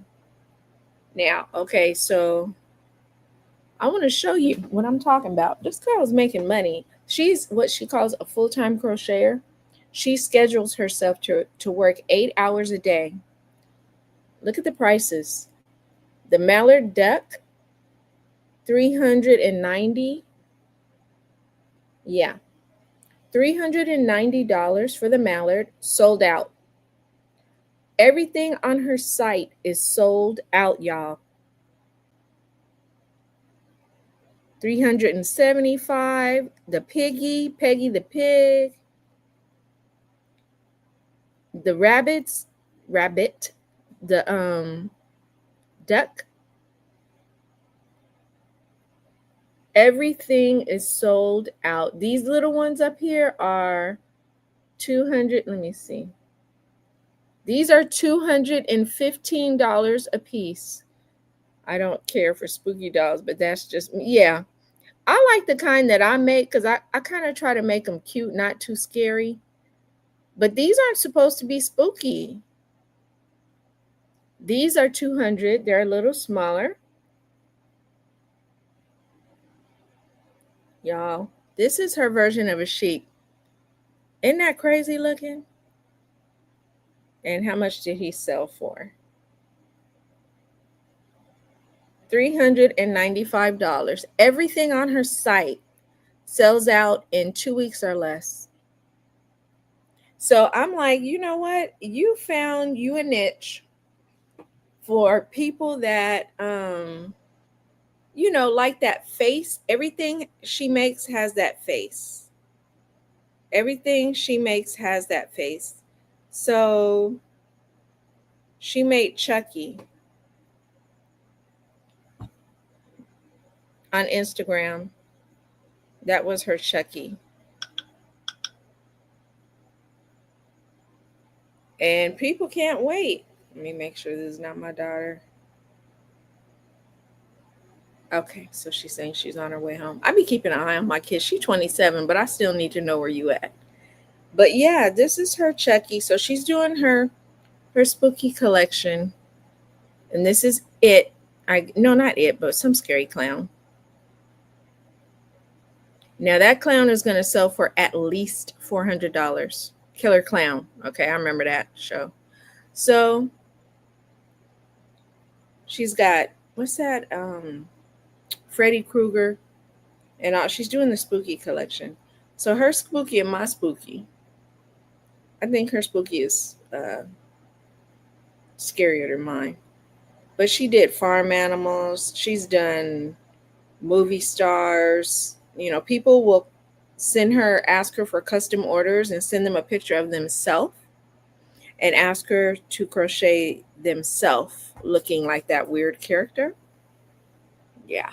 Now, okay, so I want to show you what I'm talking about. This girl is making money. She's what she calls a full-time crocheter. She schedules herself to work 8 hours a day. Look at the prices. The mallard duck, 390. Yeah. $390 for the mallard, sold out. Everything on her site is sold out, y'all. 375. The Peggy the pig. The rabbit, the duck. Everything is sold out. These little ones up here are 200. Let me see. These are $215 a piece. I don't care for spooky dolls, but that's just, yeah. I like the kind that I make because I kind of try to make them cute, not too scary. But these aren't supposed to be spooky. These are 200. They're a little smaller. Y'all, this is her version of a sheep. Isn't that crazy looking? And how much did he sell for? $395. Everything on her site sells out in 2 weeks or less. So I'm like, you know what? You found you a niche for people that like that face. Everything she makes has that face. Everything she makes has that face. So she made Chucky on Instagram. That was her Chucky. And people can't wait. Let me make sure this is not my daughter. Okay, so she's saying she's on her way home. I be keeping an eye on my kids. She's 27, but I still need to know where you at. But yeah, this is her Chucky. So she's doing her spooky collection. And this is it. No, not it, but some scary clown. Now that clown is going to sell for at least $400. Killer Clown. Okay, I remember that show. So she's got, what's that? Freddy Krueger, and she's doing the spooky collection. So her spooky and my spooky. I think her spooky is scarier than mine. But she did farm animals. She's done movie stars. People will ask her for custom orders and send them a picture of themselves and ask her to crochet themselves looking like that weird character. Yeah.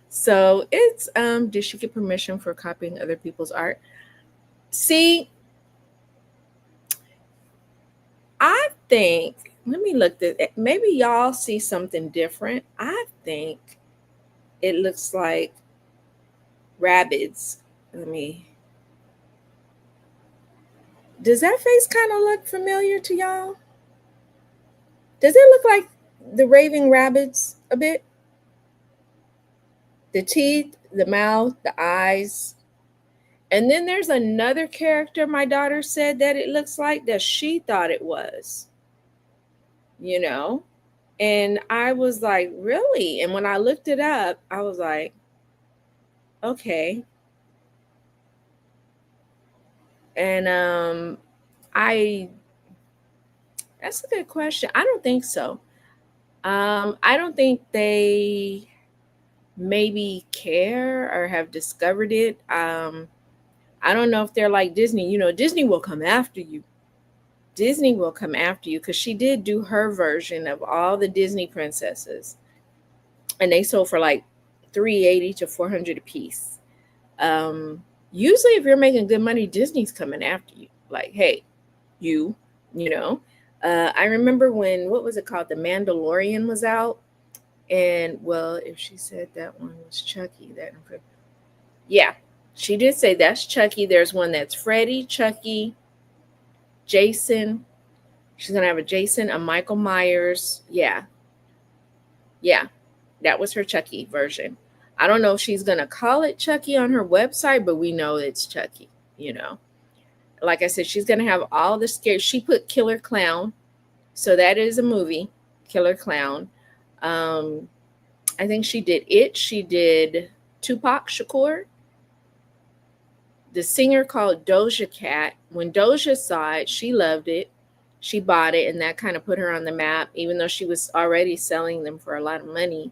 So it's did she get permission for copying other people's art? See, I think, let me look at it. Maybe y'all see something different. I think it looks like rabbits. Does that face kind of look familiar to y'all? Does it look like the raving rabbits a bit? The teeth, the mouth, the eyes. And then there's another character my daughter said that it looks like that she thought it was. And I was like, really? And when I looked it up, I was like, okay. And that's a good question. I don't think so. I don't think they maybe care or have discovered it. I don't know if they're like Disney. Disney will come after you. Disney will come after you, because she did do her version of all the Disney princesses, and they sold for like $380 to $400 a piece. Usually, if you're making good money, Disney's coming after you. Like, hey, you know. I remember when, what was it called? The Mandalorian was out. And, well, if she said that one was Chucky, yeah, she did say that's Chucky. There's one that's Freddy, Chucky, Jason. She's going to have a Jason, a Michael Myers. Yeah. That was her Chucky version. I don't know if she's going to call it Chucky on her website, but we know it's Chucky, Like I said, she's going to have all the scary. She put Killer Clown. So that is a movie, Killer Clown. I think she did it. She did Tupac Shakur. The singer called Doja Cat. When Doja saw it, she loved it. She bought it, and that kind of put her on the map, even though she was already selling them for a lot of money.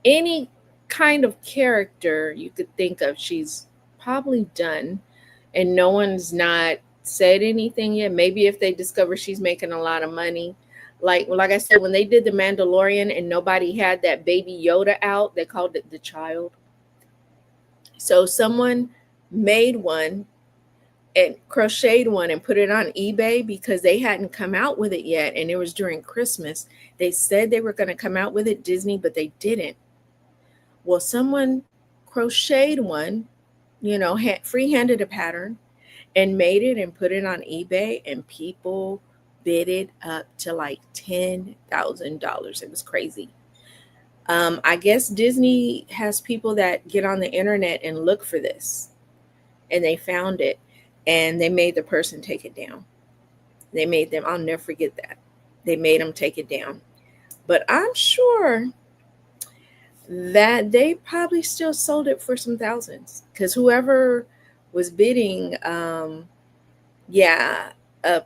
Any kind of character you could think of, she's probably done, and no one's not said anything yet. Maybe if they discover she's making a lot of money. Like I said, when they did The Mandalorian and nobody had that baby Yoda out, they called it The Child. So someone made one and crocheted one and put it on eBay because they hadn't come out with it yet. And it was during Christmas. They said they were going to come out with it, Disney, but they didn't. Well, someone crocheted one, free-handed a pattern and made it and put it on eBay, and people bid it up to like $10,000. It was crazy. I guess Disney has people that get on the internet and look for this, and they found it, and they made the person take it down. They made them, I'll never forget that. They made them take it down. But I'm sure that they probably still sold it for some thousands, because whoever was bidding, yeah,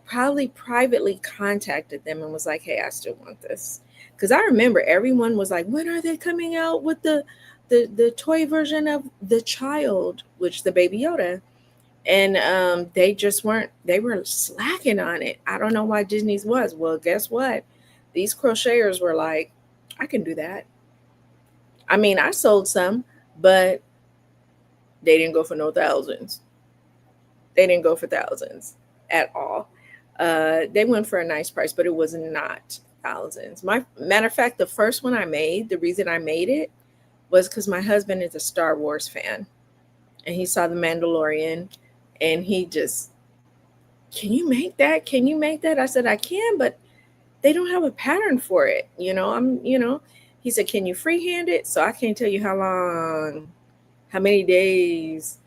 probably privately contacted them and was like, "Hey, I still want this." Because I remember everyone was like, "When are they coming out with the toy version of the child, which the Baby Yoda?" And they just weren't. They were slacking on it. I don't know why Disney's was. Well, guess what? These crocheters were like, "I can do that." I mean, I sold some, but they didn't go for no thousands. They didn't go for thousands at all. They went for a nice price, but it was not thousands. My matter of fact, the first one I made, the reason I made it was because my husband is a Star Wars fan, and he saw The Mandalorian, and he just, "Can you make that? Can you make that?" I said, "I can, but they don't have a pattern for it. He said, "Can you freehand it?" So I can't tell you how long, how many days,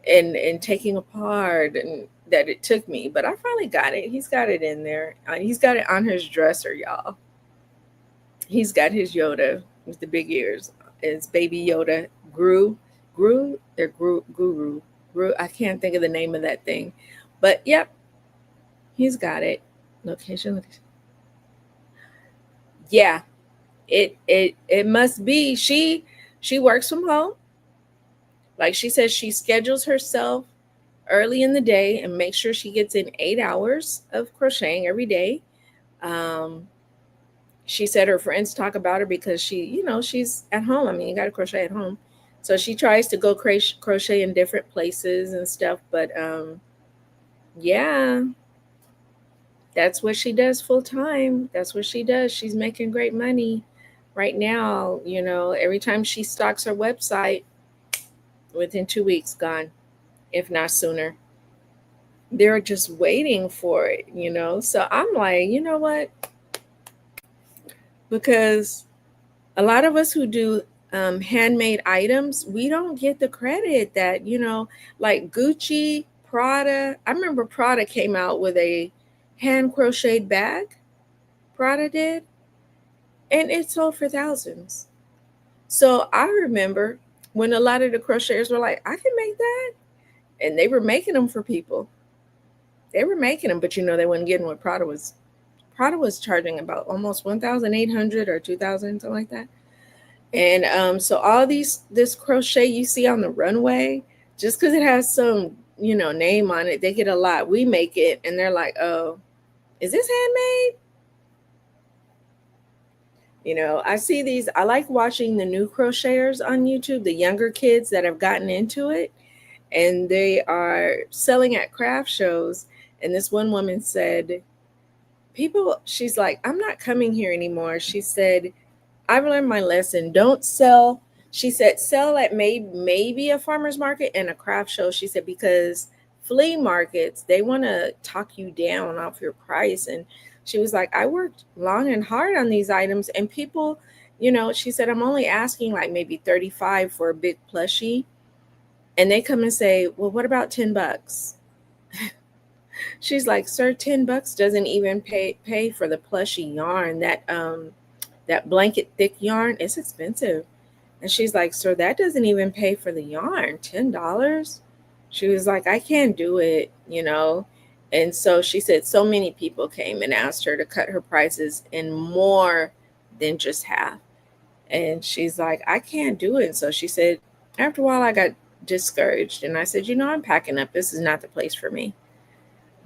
and taking apart and that it took me, but I finally got it. He's got it in there. He's got it on his dresser, y'all. He's got his Yoda with the big ears. It's Baby Yoda. Guru. I can't think of the name of that thing, but yep, he's got it. Location. Yeah, it must be. She works from home. Like she says, she schedules herself early in the day and makes sure she gets in 8 hours of crocheting every day. Um, she said her friends talk about her because she's at home. I mean, you got to crochet at home. So she tries to go crochet in different places and stuff. But yeah, that's what she does full time. That's what she does. She's making great money right now. Every time she stocks her website, within 2 weeks, gone, if not sooner. They're just waiting for it. So I'm like, you know what? Because a lot of us who do handmade items, we don't get the credit that, like Gucci, Prada. I remember Prada came out with a hand crocheted bag. Prada did, and it sold for thousands. So I remember when a lot of the crocheters were like, "I can make that," and they were making them for people. They were making them, but they weren't getting what Prada was. Prada was charging about almost 1,800 or 2,000, something like that. And so all this crochet you see on the runway, just because it has some name on it, they get a lot. We make it, and they're like, "Oh, is this handmade?" I see these. I like watching the new crocheters on YouTube, the younger kids that have gotten into it, and they are selling at craft shows. And this one woman said, she's like, "I'm not coming here anymore." She said, "I've learned my lesson. Don't sell." She said, "Sell at maybe a farmer's market and a craft show." She said, "Because flea markets, they want to talk you down off your price." And she was like, "I worked long and hard on these items, and people, she said, "I'm only asking like maybe 35 for a big plushie." And they come and say, "Well, what about $10?" She's like, "Sir, $10 doesn't even pay for the plushie yarn. That blanket thick yarn is expensive." And she's like, "Sir, that doesn't even pay for the yarn. $10?" She was like, "I can't do it." And so she said so many people came and asked her to cut her prices in more than just half. And she's like, "I can't do it." And so she said, after a while, I got discouraged. And I said, "I'm packing up. This is not the place for me."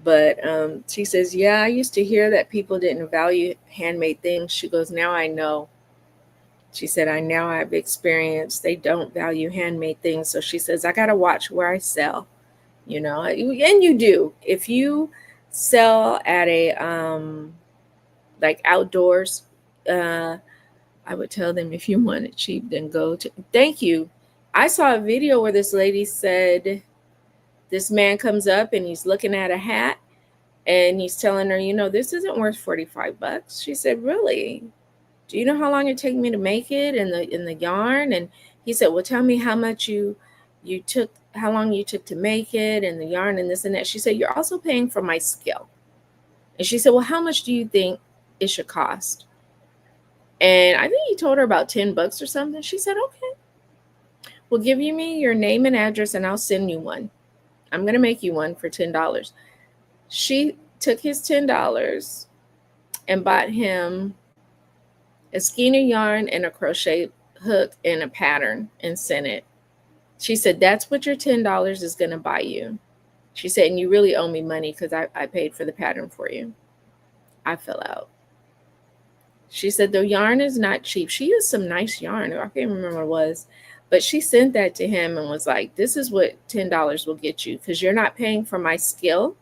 But she says, "Yeah, I used to hear that people didn't value handmade things." She goes, "Now I know." She said, "I now have experience. They don't value handmade things." So she says, "I got to watch where I sell, and you do. If you sell at a, like outdoors, I would tell them, if you want it cheap, then go to, thank you. I saw a video where this lady said, this man comes up and he's looking at a hat and he's telling her, "This isn't worth $45." She said, "Really? Do you know how long it took me to make it in the yarn?" And he said, "Well, tell me how much you took, how long you took to make it, and the yarn and this and that." She said, "You're also paying for my skill." And she said, well, how much do you think it should cost? And I think he told her about $10 or something. She said, okay, well, give you me your name and address and I'll send you one. I'm going to make you one for $10. She took his $10 and bought him a skein of yarn and a crochet hook and a pattern and sent it. She said, that's what your $10 is going to buy you. She said, and you really owe me money because I paid for the pattern for you. I fell out. She said, the yarn is not cheap. She used some nice yarn. I can't remember what it was. But she sent that to him and was like, this is what $10 will get you because you're not paying for my skill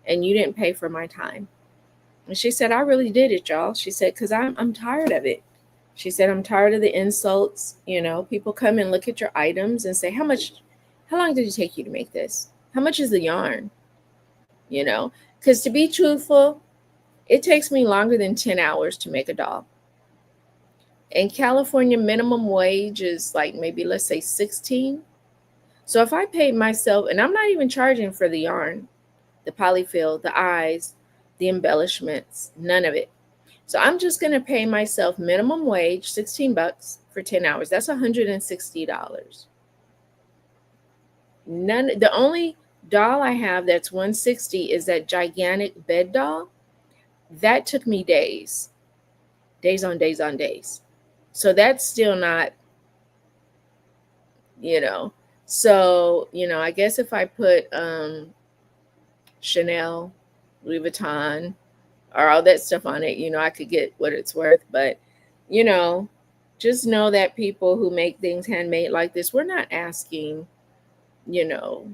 and you didn't pay for my time. And she said, I really did it, y'all. She said, because I'm tired of it. She said, I'm tired of the insults. You know, people come and look at your items and say, how long did it take you to make this? How much is the yarn? You know, because to be truthful, it takes me longer than 10 hours to make a doll. In California, minimum wage is like maybe, let's say 16. So if I paid myself, and I'm not even charging for the yarn, the polyfill, the eyes, the embellishments, none of it. So I'm just going to pay myself minimum wage, $16 for 10 hours. That's $160. The only doll I have that's $160 is that gigantic bed doll. That took me days on days on days. So that's still not, you know. So, you know, I guess if I put Chanel, Louis Vuitton, or all that stuff on it, you know, I could get what it's worth. But, you know, just know that people who make things handmade like this, we're not asking, you know,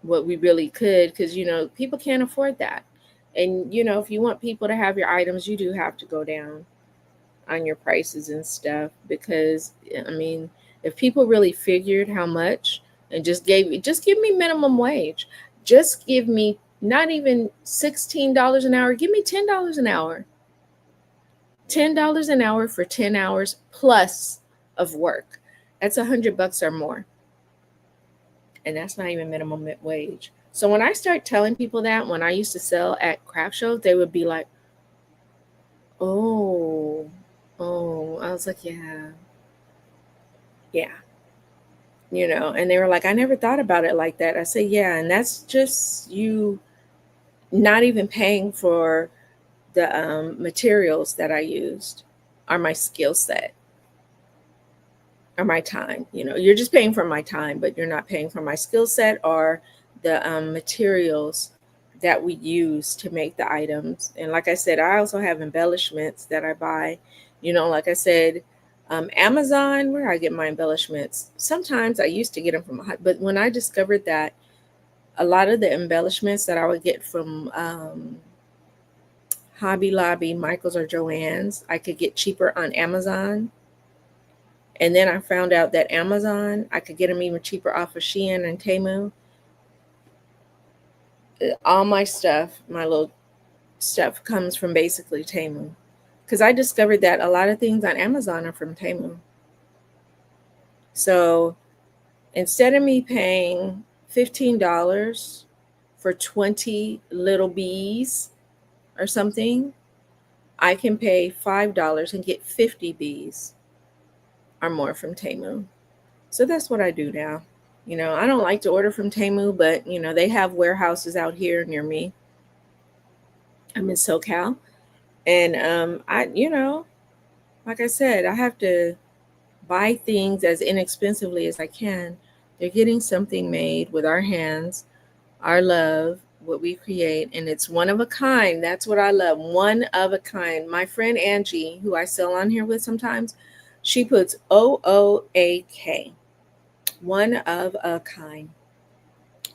what we really could, because, you know, people can't afford that. And, you know, if you want people to have your items, you do have to go down on your prices and stuff, because, I mean, if people really figured how much and just give me minimum wage, just give me not even $16 an hour, give me $10 an hour. $10 an hour for 10 hours plus of work. That's $100 or more. And that's not even minimum wage. So when I start telling people that, when I used to sell at craft shows, they would be like, oh, I was like, yeah. You know, and they were like, I never thought about it like that. I said, yeah, and that's just you not even paying for the materials that I used or my skill set or my time. You know, you're just paying for my time, but you're not paying for my skill set or the materials that we use to make the items. And like I said, I also have embellishments that I buy. You know, like I said, Amazon, where I get my embellishments. Sometimes I used to get them from, but when I discovered that a lot of the embellishments that I would get from Hobby Lobby, Michael's, or Joann's, I could get cheaper on Amazon. And then I found out that Amazon, I could get them even cheaper off of Shein and Temu. All my stuff, my little stuff, comes from basically Temu. Because I discovered that a lot of things on Amazon are from Temu. So instead of me paying $15 for 20 little bees or something, I can pay $5 and get 50 bees or more from Temu. So that's what I do now. You know, I don't like to order from Temu, but, you know, they have warehouses out here near me. I'm in SoCal. And you know, like I said, I have to buy things as inexpensively as I can. They're getting something made with our hands, our love, what we create, and it's one of a kind. That's what I love. One of a kind. My friend Angie, who I sell on here with sometimes, she puts OOAK. One of a kind.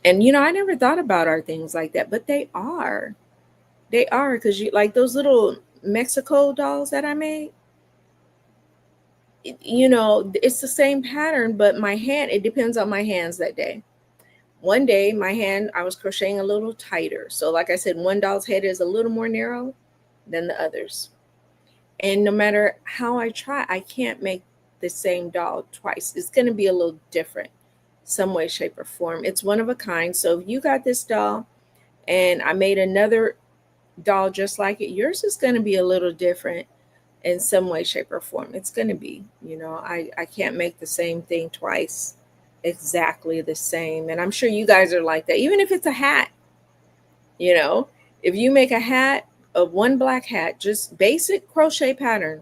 And you know, I never thought about our things like that, but they are. They are, because you like those little Mexico dolls that I made. You know, it's the same pattern, but my hand, it depends on my hands that day. One day, my hand, I was crocheting a little tighter. So like I said, one doll's head is a little more narrow than the others. And no matter how I try, I can't make the same doll twice. It's going to be a little different, some way, shape, or form. It's one of a kind. So if you got this doll and I made another doll just like it. Yours is going to be a little different in some way, shape, or form. It's going to be, I can't make the same thing twice exactly the same. And I'm sure you guys are like that. Even if it's a hat, you know, if you make a hat, of one black hat, just basic crochet pattern,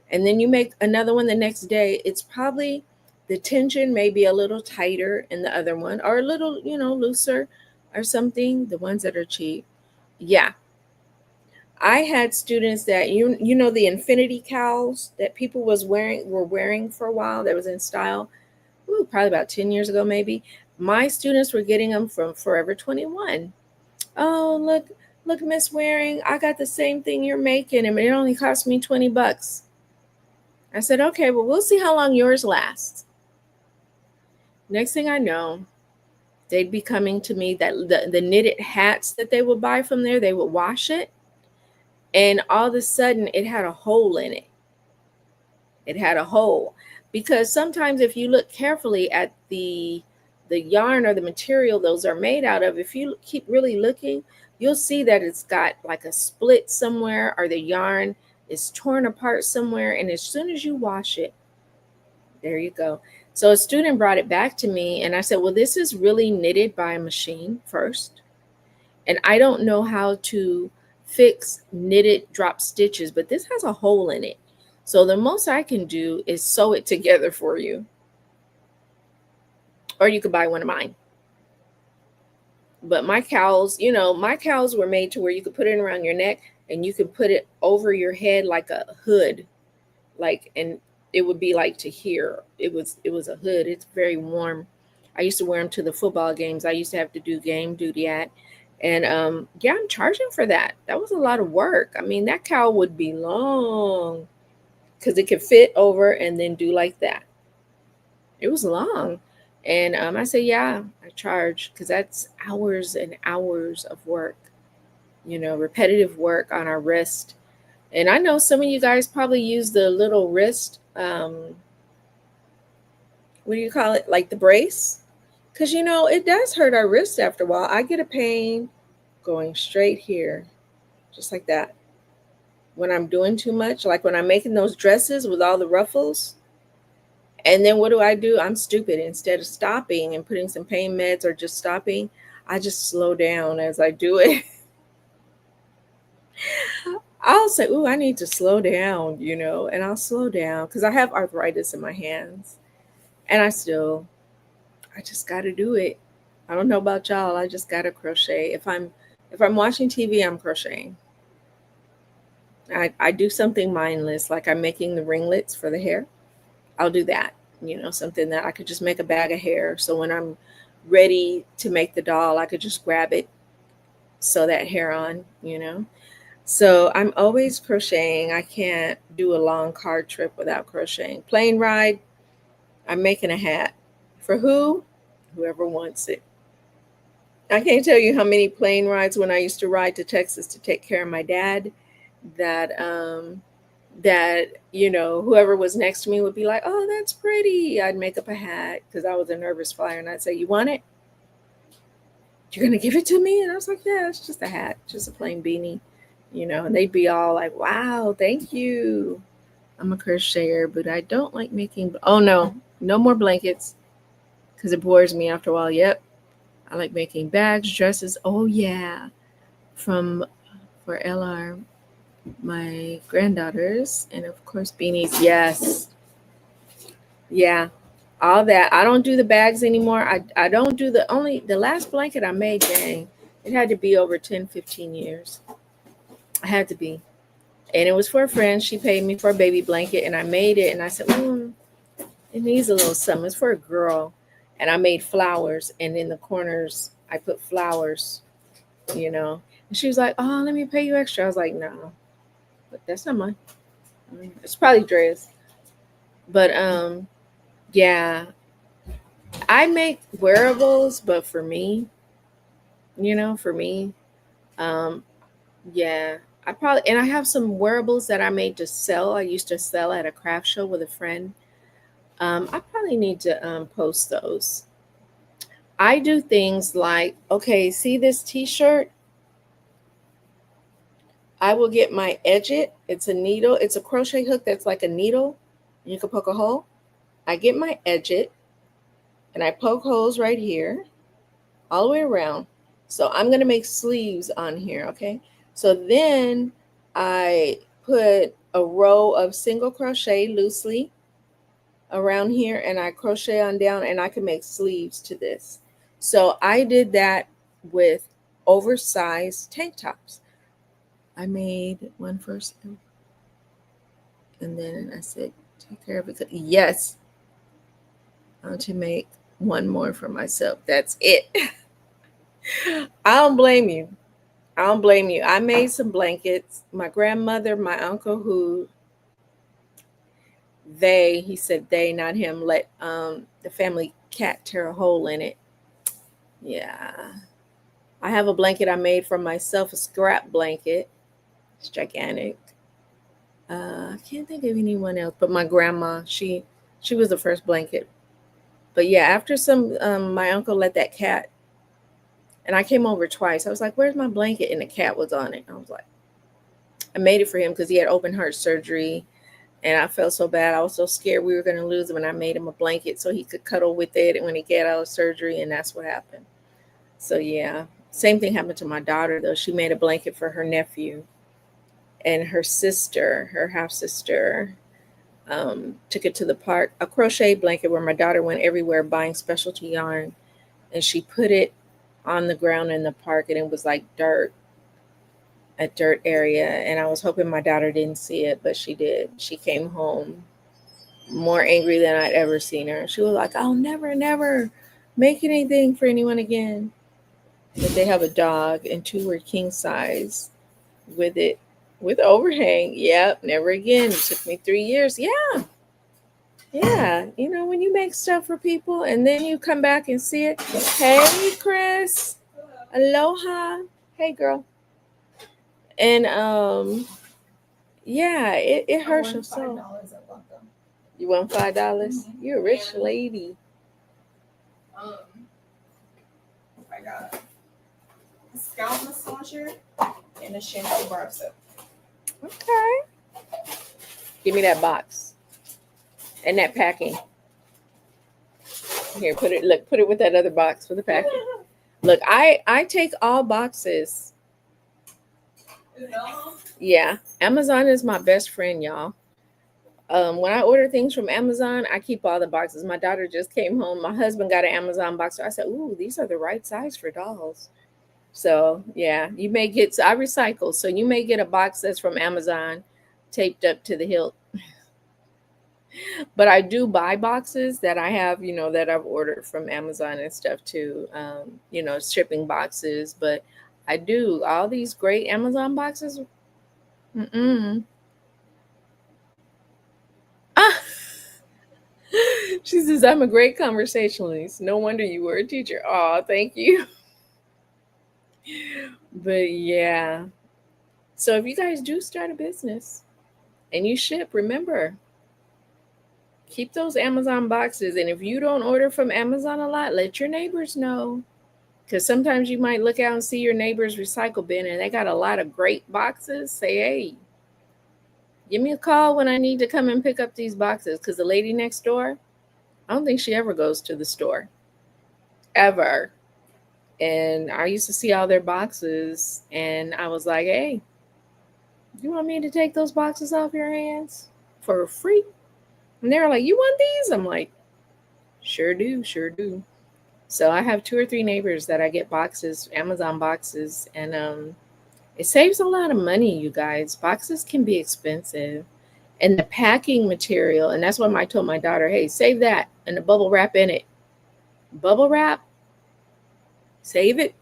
and then you make another one the next day, it's probably the tension may be a little tighter in the other one or a little, looser or something, the ones that are cheap. Yeah, I had students that the infinity cowls that people were wearing for a while, that was in style. Ooh, probably about 10 years ago maybe. My students were getting them from Forever 21. Oh, look, Miss Waring, I got the same thing you're making and it only cost me 20 bucks. I said, okay, well, we'll see how long yours lasts. Next thing I know, they'd be coming to me that the knitted hats that they would buy from there, they would wash it. And all of a sudden it had a hole in it. It had a hole. Because sometimes if you look carefully at the yarn or the material those are made out of, if you keep really looking, you'll see that it's got like a split somewhere or the yarn is torn apart somewhere. And as soon as you wash it, there you go. So a student brought it back to me and I said, well, this is really knitted by a machine first. And I don't know how to fix knitted drop stitches, but this has a hole in it. So the most I can do is sew it together for you. Or you could buy one of mine. But my cowls, my cowls were made to where you could put it around your neck and you could put it over your head like a hood. And it would be like to here. It was a hood. It's very warm. I used to wear them to the football games I used to have to do game duty at. And yeah, I'm charging for that. That was a lot of work. I mean, that cowl would be long because it could fit over and then do like that. It was long. And I said, yeah, I charge because that's hours and hours of work, repetitive work on our wrist. And I know some of you guys probably use the little wrist, what do you call it? Like the brace. Because, it does hurt our wrist after a while. I get a pain going straight here, just like that. When I'm doing too much, like when I'm making those dresses with all the ruffles. And then what do? I'm stupid. Instead of stopping and putting some pain meds or just stopping, I just slow down as I do it. I'll say, ooh, I need to slow down, and I'll slow down because I have arthritis in my hands. And I just got to do it. I don't know about y'all. I just got to crochet. If I'm watching TV, I'm crocheting. I do something mindless, like I'm making the ringlets for the hair. I'll do that, something that I could just make a bag of hair. So when I'm ready to make the doll, I could just grab it, sew that hair on. So I'm always crocheting. I can't do a long car trip without crocheting. Plane ride, I'm making a hat. For who? Whoever wants it. I can't tell you how many plane rides when I used to ride to Texas to take care of my dad that whoever was next to me would be like, oh, that's pretty. I'd make up a hat because I was a nervous flyer and I'd say, you want it? You're going to give it to me? And I was like, yeah, it's just a hat, just a plain beanie, and they'd be all like, wow, thank you. I'm a crocheter, but I don't like making, oh no more blankets because it bores me after a while. Yep. I like making bags, dresses. Oh yeah. For LR, my granddaughters, and of course beanies. Yes. Yeah. All that. I don't do the bags anymore. I don't do the last blanket I made, dang, it had to be over 10, 15 years. I had to be. And it was for a friend. She paid me for a baby blanket and I made it and I said, it needs a little something. It's for a girl. And I made flowers and in the corners I put flowers, And she was like, oh, let me pay you extra. I was like, no, but that's not mine. It's probably Dre's. But yeah, I make wearables, but for me, for me, um, yeah, I have some wearables that I made to sell. I used to sell at a craft show with a friend. I probably need to post those. I do things like, okay, see this t-shirt? I will get my edget. It's a needle. It's a crochet hook that's like a needle. You can poke a hole. I get my edget and I poke holes right here all the way around. So I'm going to make sleeves on here, okay? So then I put a row of single crochet loosely around here and I crochet on down and I can make sleeves to this. So I did that with oversized tank tops. I made one first and then I said, take care of it. Yes, I want to make one more for myself. That's it. I don't blame you. I don't blame you. I made some blankets. My grandmother, my uncle, he said they, not him, let the family cat tear a hole in it. Yeah. I have a blanket I made for myself, a scrap blanket. It's gigantic. I can't think of anyone else, but my grandma, she was the first blanket. But yeah, after my uncle let that cat, and I came over twice. I was like, "Where's my blanket?" And the cat was on it. I was like, I made it for him because he had open heart surgery, and I felt so bad. I was so scared we were going to lose him, and I made him a blanket so he could cuddle with it when he got out of surgery, and that's what happened. So yeah, same thing happened to my daughter though. She made a blanket for her nephew, and her sister, her half sister, took it to the park. A crochet blanket where my daughter went everywhere buying specialty yarn, and she put it on the ground in the park, and it was like dirt, a dirt area. And I was hoping my daughter didn't see it, but she did. She came home more angry than I'd ever seen her. She was like, "I'll never, never make anything for anyone again." But they have a dog, and two were king size with it, with overhang. Yep, never again. It took me 3 years. Yeah. Yeah. You know, when you make stuff for people and then you come back and see it. Hey, Chris. Aloha. Hey, girl. And yeah, it hurts your soul. You want $5? You're a rich lady. I got a scalp massager and a shampoo bar soap. Okay. Give me that box and that packing. Here, put it with that other box for the packing. Look, I take all boxes. Yeah, Amazon is my best friend, y'all. When I order things from Amazon, I keep all the boxes. My daughter just came home. My husband got an Amazon box. So I said, "Ooh, these are the right size for dolls." So yeah, you may get. I recycle, so you may get a box that's from Amazon, taped up to the hilt. But I do buy boxes that I have, that I've ordered from Amazon and stuff too. Shipping boxes. But I do all these great Amazon boxes. Mm-mm. Ah. She says, "I'm a great conversationalist. No wonder you were a teacher." Oh, thank you. But yeah. So if you guys do start a business and you ship, remember, keep those Amazon boxes. And if you don't order from Amazon a lot, let your neighbors know. Because sometimes you might look out and see your neighbor's recycle bin and they got a lot of great boxes. Say, "Hey, give me a call when I need to come and pick up these boxes." Because the lady next door, I don't think she ever goes to the store. Ever. And I used to see all their boxes and I was like, "Hey, you want me to take those boxes off your hands for free?" And they were like, "You want these?" I'm like, "Sure do, sure do." So I have 2 or 3 neighbors that I get boxes, Amazon boxes, and it saves a lot of money, you guys. Boxes can be expensive. And the packing material, and that's why I told my daughter, "Hey, save that and the bubble wrap in it." Bubble wrap, save it,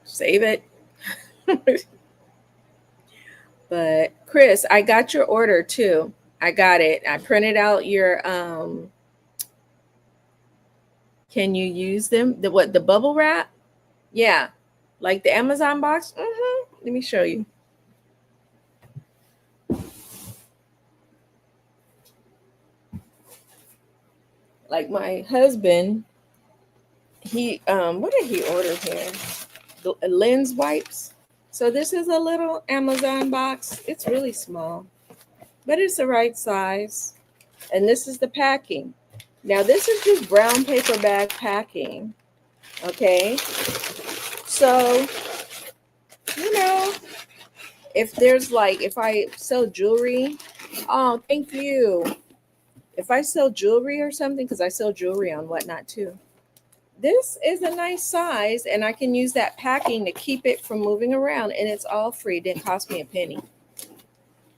save it. But Chris, I got your order too. I got it. I printed out your can you use them? The bubble wrap? Yeah. Like the Amazon box? Let me show you. Like my husband, he what did he order here? The lens wipes. So this is a little Amazon box. It's really small, but it's the right size. And this is the packing. Now this is just brown paper bag packing. Okay. So, you know, if I sell jewelry, oh, thank you. If I sell jewelry or something, because I sell jewelry on Whatnot too, this is a nice size, and I can use that packing to keep it from moving around, and it's all free. It didn't cost me a penny.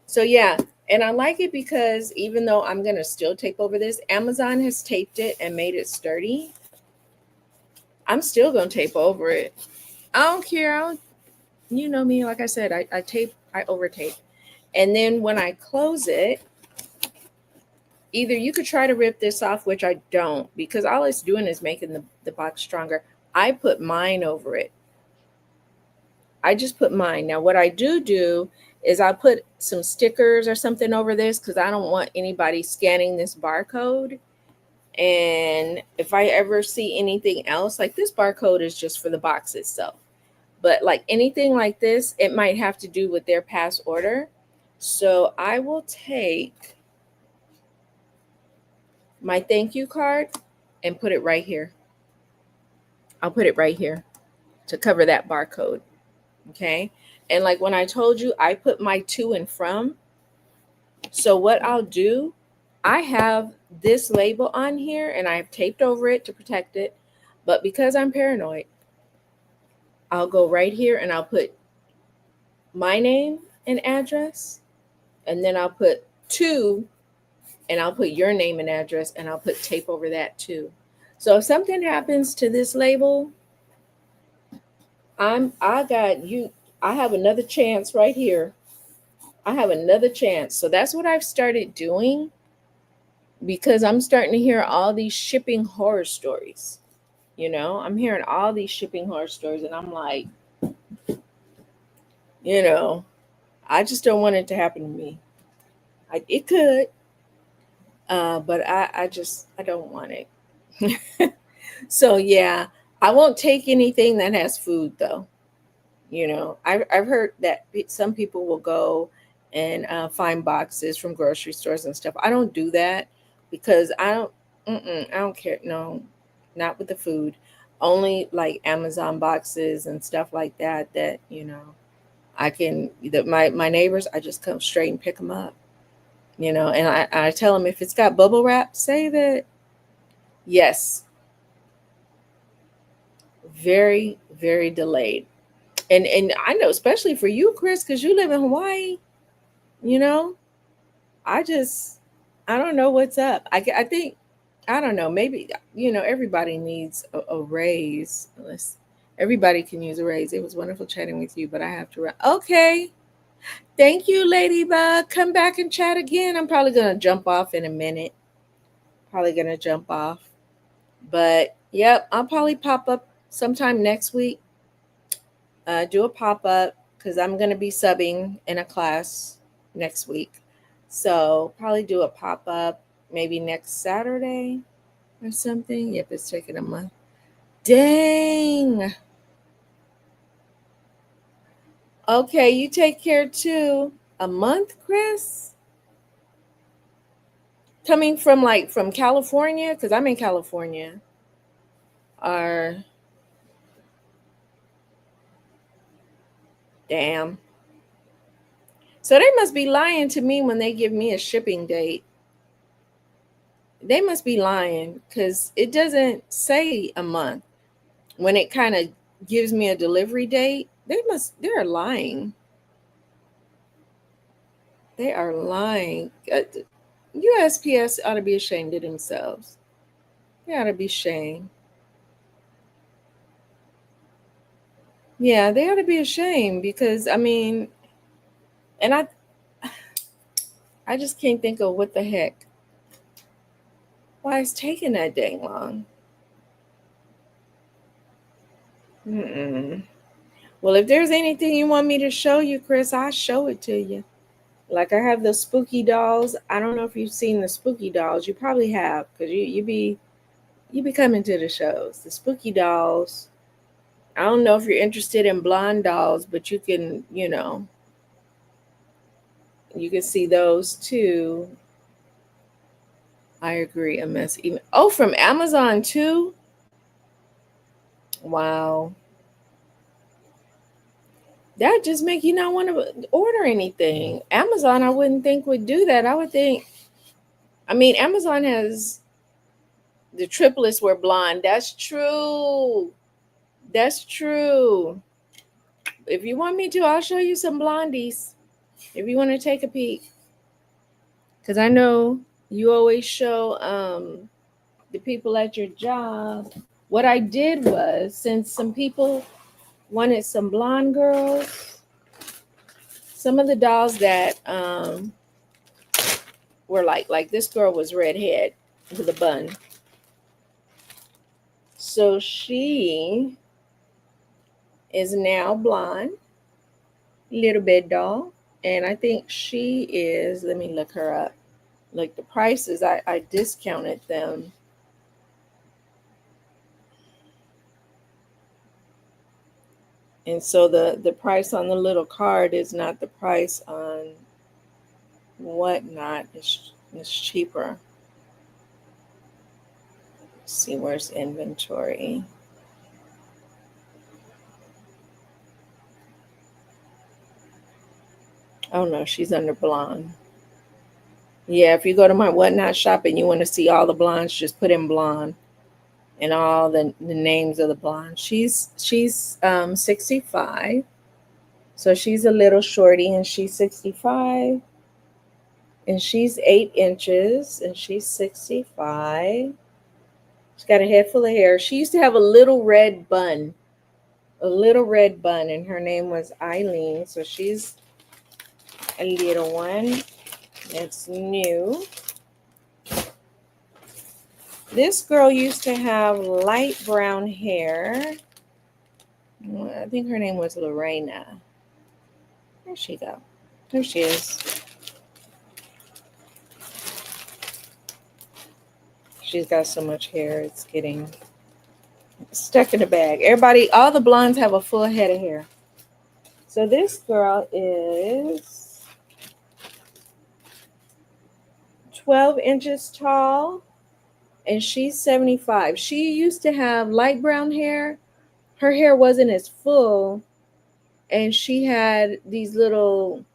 So yeah, and I like it because even though I'm gonna still tape over this, Amazon has taped it and made it sturdy. I'm still gonna tape over it. I don't care. You know me, like I said, I tape, I over tape. And then when I close it, either you could try to rip this off, which I don't, because all it's doing is making the box stronger. I put mine over it. I just put mine. Now, what I do is I put some stickers or something over this because I don't want anybody scanning this barcode. And if I ever see anything else, like this barcode is just for the box itself. But like anything like this, it might have to do with their past order. So I will take my thank you card and put it right here. I'll put it right here to cover that barcode. Okay. And like when I told you, I put my to and from. So what I'll do, I have this label on here and I've taped over it to protect it. But because I'm paranoid, I'll go right here and I'll put my name and address. And then I'll put to, and I'll put your name and address, and I'll put tape over that too. So if something happens to this label, I got you. I have another chance right here. I have another chance. So that's what I've started doing because I'm starting to hear all these shipping horror stories. I'm hearing all these shipping horror stories, and I'm like, you know, I just don't want it to happen to me. It could, but I don't want it. So yeah, I won't take anything that has food though. I've heard that some people will go and find boxes from grocery stores and stuff. I don't do that because I don't care. No, not with the food. Only like Amazon boxes and stuff like that. I can. That my neighbors, I just come straight and pick them up. And I tell them if it's got bubble wrap, save it. Yes, very very delayed. And I know, especially for you, Chris, because you live in Hawaii. You know, I just I don't know what's up. I think I don't know. Maybe everybody needs a raise. Everybody can use a raise. It was wonderful chatting with you, but I have to run. Okay, thank you, Ladybug. Come back and chat again. I'm probably gonna jump off in a minute. Probably gonna jump off, but yep, I'll probably pop up sometime next week. Do a pop up because I'm going to be subbing in a class next week. So probably do a pop up maybe next Saturday or something. Yep, it's taking a month. Dang. Okay, you take care too. A month, Chris? Coming from California, because I'm in California. Or damn. So they must be lying to me when they give me a shipping date. They must be lying because it doesn't say a month. When it kind of gives me a delivery date, they're lying. They are lying. USPS ought to be ashamed of themselves. They ought to be ashamed. Yeah, they ought to be ashamed because and I just can't think of what the heck. Why it's taking that dang long? Mm-mm. Well, if there's anything you want me to show you, Chris, I'll show it to you. Like I have the spooky dolls. I don't know if you've seen the spooky dolls. You probably have because you be coming to the shows. The spooky dolls. I don't know if you're interested in blonde dolls, but you can, you can see those too. I agree. A mess. Even from Amazon too. Wow, that just make you not want to order anything. Amazon, I wouldn't think would do that. I would think. I mean, Amazon has the triplets were blonde. That's true. That's true. If you want me to, I'll show you some blondies. If you want to take a peek, because I know you always show the people at your job. What I did was, since some people wanted some blonde girls, some of the dolls that were like this girl was redhead with a bun. So she is now blonde, little bit doll. And I think she is, let me look her up. Like the prices, I discounted them. And so the price on the little card is not the price on whatnot. It's cheaper. Let's see, where's inventory? Oh no, she's under blonde. Yeah, if you go to my whatnot shop and you want to see all the blondes, just put in blonde and all the names of the blondes. She's 65. So she's a little shorty and she's 65. And she's 8 inches and she's 65. She's got a head full of hair. She used to have a little red bun. And her name was Eileen. So she's a little one. It's new. This girl used to have light brown hair. I think her name was Lorena. Where'd she go? There she is. She's got so much hair, it's getting stuck in the bag. Everybody, all the blondes have a full head of hair. So this girl is 12 inches tall and she's 75. She used to have light brown hair. Her hair wasn't as full and she had these little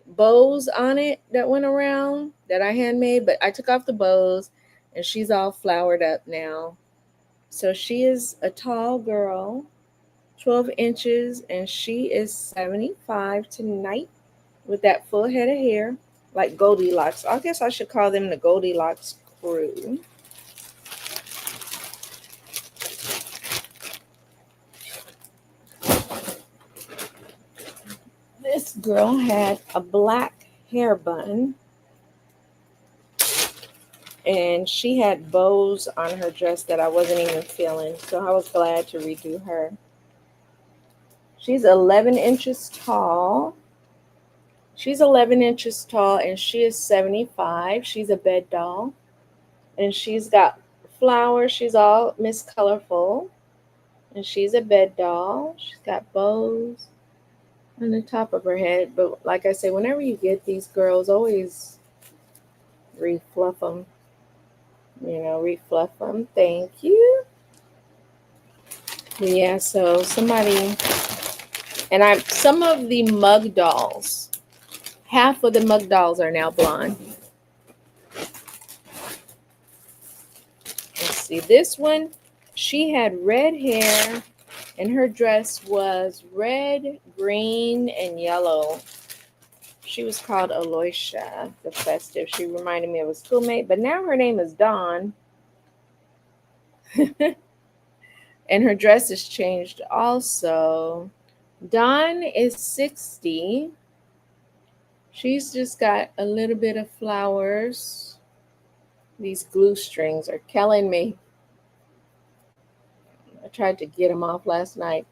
bows on it that went around that I handmade, but I took off the bows and she's all flowered up now. So she is a tall girl, 12 inches, and she is 75 tonight with that full head of hair, like Goldilocks. I guess I should call them the Goldilocks crew. This girl had a black hair bun and she had bows on her dress that I wasn't even feeling, so I was glad to redo her. She's 11 inches tall. She's 11 inches tall and she is 75. She's a bed doll and she's got flowers. She's all Miss Colorful and she's a bed doll. She's got bows on the top of her head. But like I say, whenever you get these girls, always refluff them. Refluff them. Thank you. Yeah, so somebody, and some of the mug dolls, half of the mug dolls are now blonde. Let's see, this one, she had red hair and her dress was red, green, and yellow. She was called Aloysia the Festive. She reminded me of a schoolmate, but now her name is Dawn. And her dress is changed also. Dawn is 60. She's just got a little bit of flowers. These glue strings are killing me. I tried to get them off last night.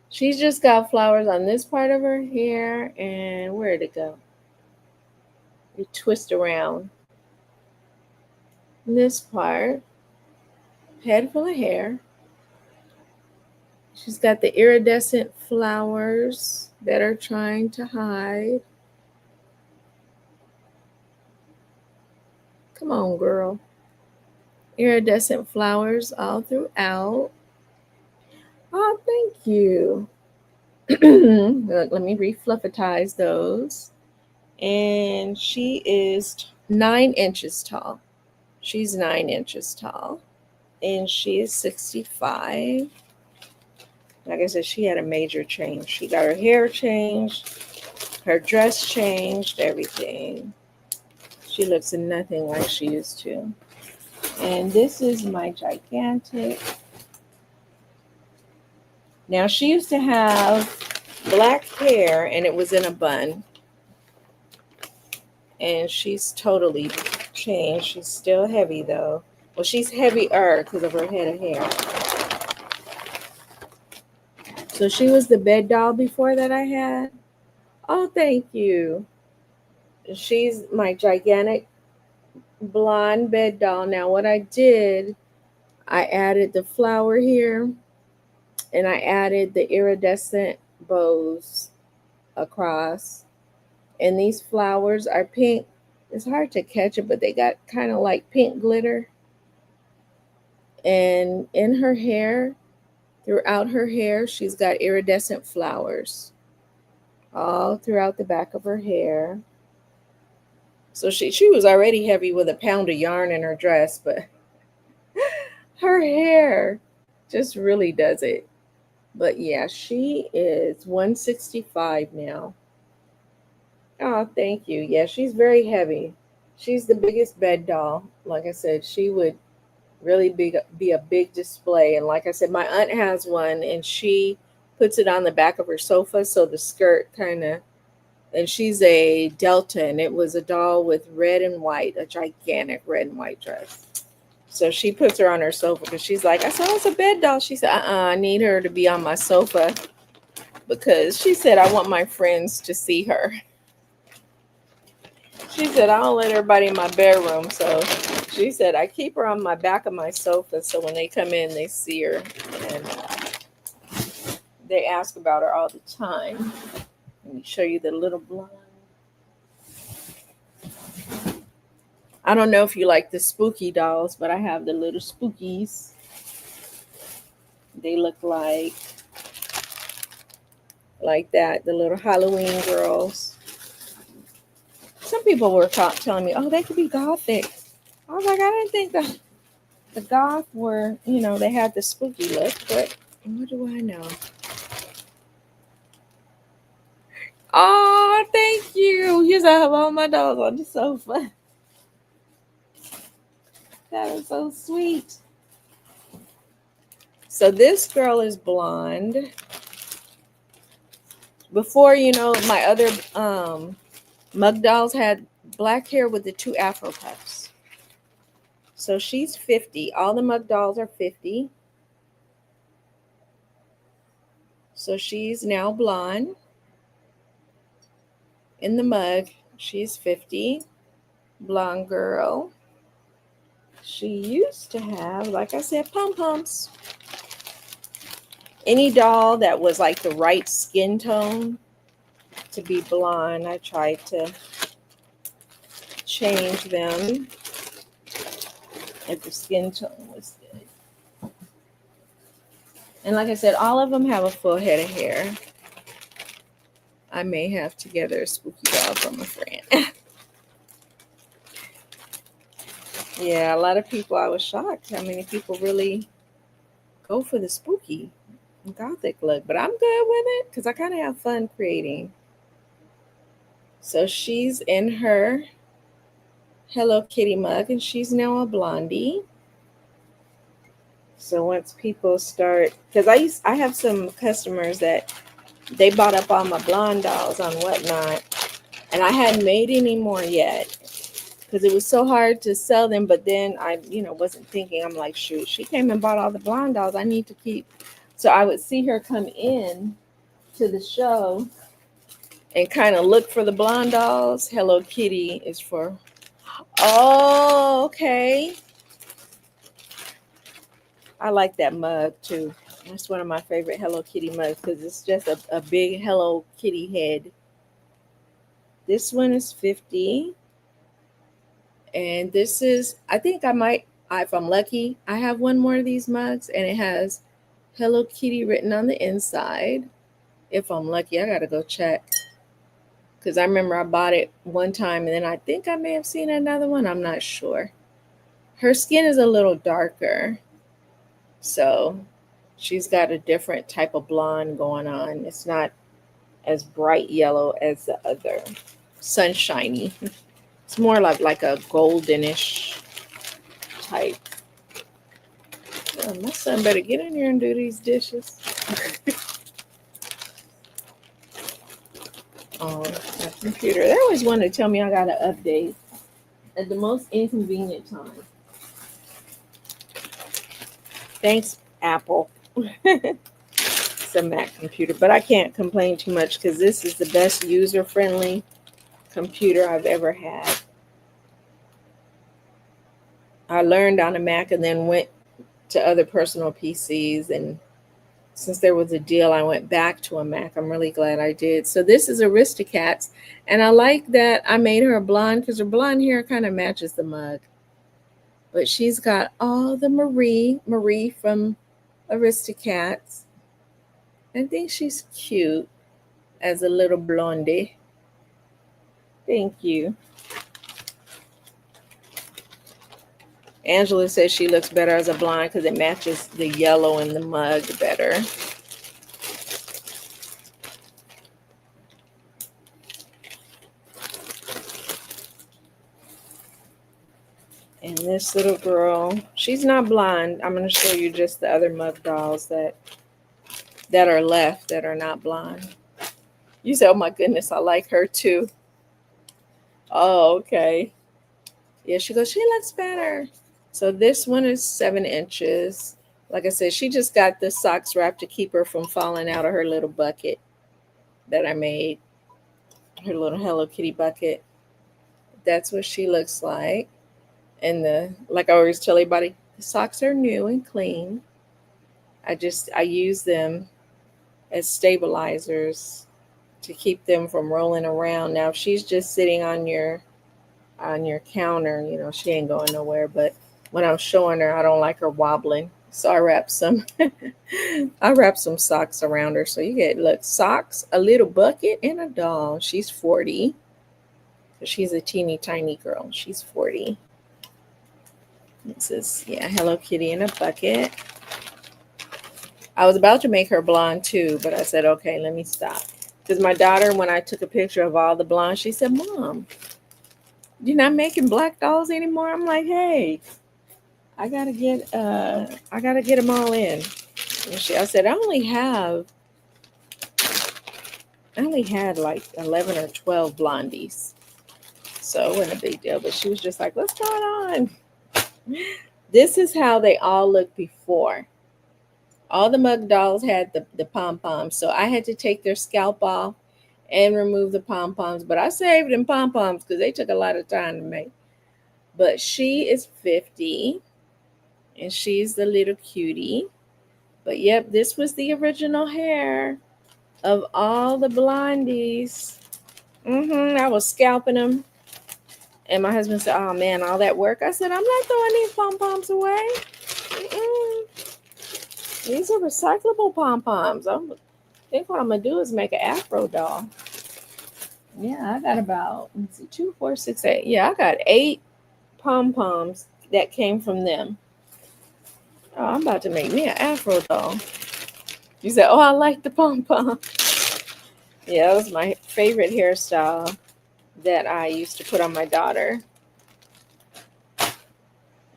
She's just got flowers on this part of her hair. And where'd it go? You twist around. This part, head full of hair. She's got the iridescent flowers that are trying to hide. Come on, girl. Iridescent flowers all throughout. Oh, thank you. Look, let me refluffatize those. And she is 9 inches tall. She's 9 inches tall. And she is 65. Like I said, she had a major change. She got her hair changed, her dress changed, everything. She looks nothing like she used to. And this is my gigantic. Now, she used to have black hair and it was in a bun. And she's totally changed. She's still heavy though. Well, she's heavier because of her head of hair. So she was the bed doll before that I had. Oh, thank you. She's my gigantic blonde bed doll. Now, what I did, I added the flower here and I added the iridescent bows across. And these flowers are pink. It's hard to catch it, but they got kind of like pink glitter. And in her hair, throughout her hair, she's got iridescent flowers all throughout the back of her hair. So she was already heavy with a pound of yarn in her dress, but her hair just really does it. But yeah, she is 165 now. Oh, thank you. Yeah, she's very heavy. She's the biggest bed doll. Like I said, she would really be a big display. And like I said, my aunt has one and she puts it on the back of her sofa. So the skirt kind of, and she's a Delta and it was a doll with red and white, a gigantic red and white dress. So she puts her on her sofa because she's like, I saw it's a bed doll. She said, I need her to be on my sofa because she said, I want my friends to see her. She said, I don't let everybody in my bedroom. So she said, I keep her on my back of my sofa. So when they come in, they see her and they ask about her all the time. Let me show you the little blonde. I don't know if you like the spooky dolls, but I have the little spookies. They look like that, the little Halloween girls. Some people were telling me, oh, they could be gothic. I was like, I didn't think that the goth were, they had the spooky look, but what do I know? Oh, thank you. You said hello, my dog on the sofa. That is so sweet. So this girl is blonde. Before, my other mug dolls had black hair with the 2 afro puffs. So she's 50. All the mug dolls are 50. So she's now blonde. In the mug, she's 50. Blonde girl. She used to have, like I said, pom-poms. Any doll that was like the right skin tone to be blonde, I tried to change them if the skin tone was good. And like I said, all of them have a full head of hair. I may have to get a spooky doll from a friend. Yeah, a lot of people, I was shocked how many people really go for the spooky gothic look. But I'm good with it because I kind of have fun creating. So she's in her Hello Kitty mug and she's now a blondie. So once people start, because I have some customers that they bought up all my blonde dolls on Whatnot, and I hadn't made any more yet because it was so hard to sell them. But then I, wasn't thinking. I'm like, shoot, she came and bought all the blonde dolls. I need to keep. So I would see her come in to the show and kind of look for the blonde dolls. Hello Kitty is for. Oh, okay. I like that mug too. That's one of my favorite Hello Kitty mugs because it's just a big Hello Kitty head. This one is 50. And this is, I think I might, if I'm lucky, I have one more of these mugs and it has Hello Kitty written on the inside. If I'm lucky, I gotta go check. Because I remember I bought it one time and then I think I may have seen another one. I'm not sure. Her skin is a little darker. So she's got a different type of blonde going on. It's not as bright yellow as the other sunshiny. It's more like a goldenish type. Oh, my son better get in here and do these dishes. Oh, my computer. They always want to tell me I got to update at the most inconvenient time. Thanks, Apple. It's a Mac computer, but I can't complain too much because this is the best user-friendly computer I've ever had. I learned on a Mac and then went to other personal PCs, and since there was a deal, I went back to a Mac. I'm really glad I did. So this is Aristocats, and I like that I made her a blonde because her blonde hair kind of matches the mug. But she's got all the Marie from Aristocats. I think she's cute as a little blondie. Thank you. Angela says she looks better as a blonde because it matches the yellow in the mug better. And this little girl, she's not blonde. I'm going to show you just the other mug dolls that are left that are not blonde. You say, oh my goodness, I like her too. Oh, okay. Yeah, she goes, she looks better. So this one is 7 inches. Like I said, she just got the socks wrapped to keep her from falling out of her little bucket that I made. Her little Hello Kitty bucket. That's what she looks like. And like I always tell everybody, the socks are new and clean. I use them as stabilizers to keep them from rolling around. Now if she's just sitting on your counter, she ain't going nowhere. But when I'm showing her, I don't like her wobbling. So I wrap some socks around her. So you get socks, a little bucket, and a doll. She's 40. She's a teeny tiny girl. She's 40. This is Hello Kitty in a bucket. I was about to make her blonde too, but I said, okay, let me stop. Because my daughter, when I took a picture of all the blondes, she said, Mom, you're not making black dolls anymore? I'm like, hey, I gotta get them all in. I said, I only had like 11 or 12 blondies. So it wasn't a big deal. But she was just like, what's going on? This is how they all looked before. All the mug dolls had the pom-poms. So I had to take their scalp off and remove the pom-poms. But I saved them pom-poms because they took a lot of time to make. But she is 50. And she's the little cutie. But yep, this was the original hair of all the blondies. I was scalping them. And my husband said, oh man, all that work. I said, I'm not throwing these pom-poms away. These are recyclable pom-poms. I think what I'm going to do is make an Afro doll. Yeah, I got about, 2, 4, 6, 8. Yeah, I got 8 pom-poms that came from them. Oh, I'm about to make me an Afro doll. You said, oh, I like the pom-pom. Yeah, that was my favorite hairstyle that I used to put on my daughter.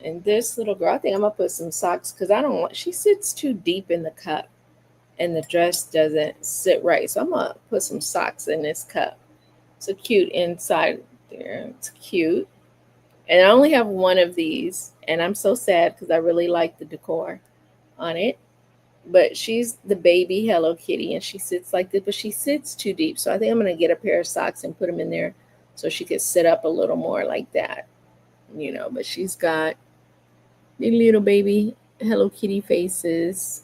And this little girl, I think I'm going to put some socks because she sits too deep in the cup and the dress doesn't sit right. So I'm going to put some socks in this cup. It's a cute inside there. It's cute. And I only have one of these. And I'm so sad because I really like the decor on it. But she's the baby Hello Kitty and she sits like this, but she sits too deep. So I think I'm going to get a pair of socks and put them in there so she could sit up a little more like that. But she's got the little baby Hello Kitty faces.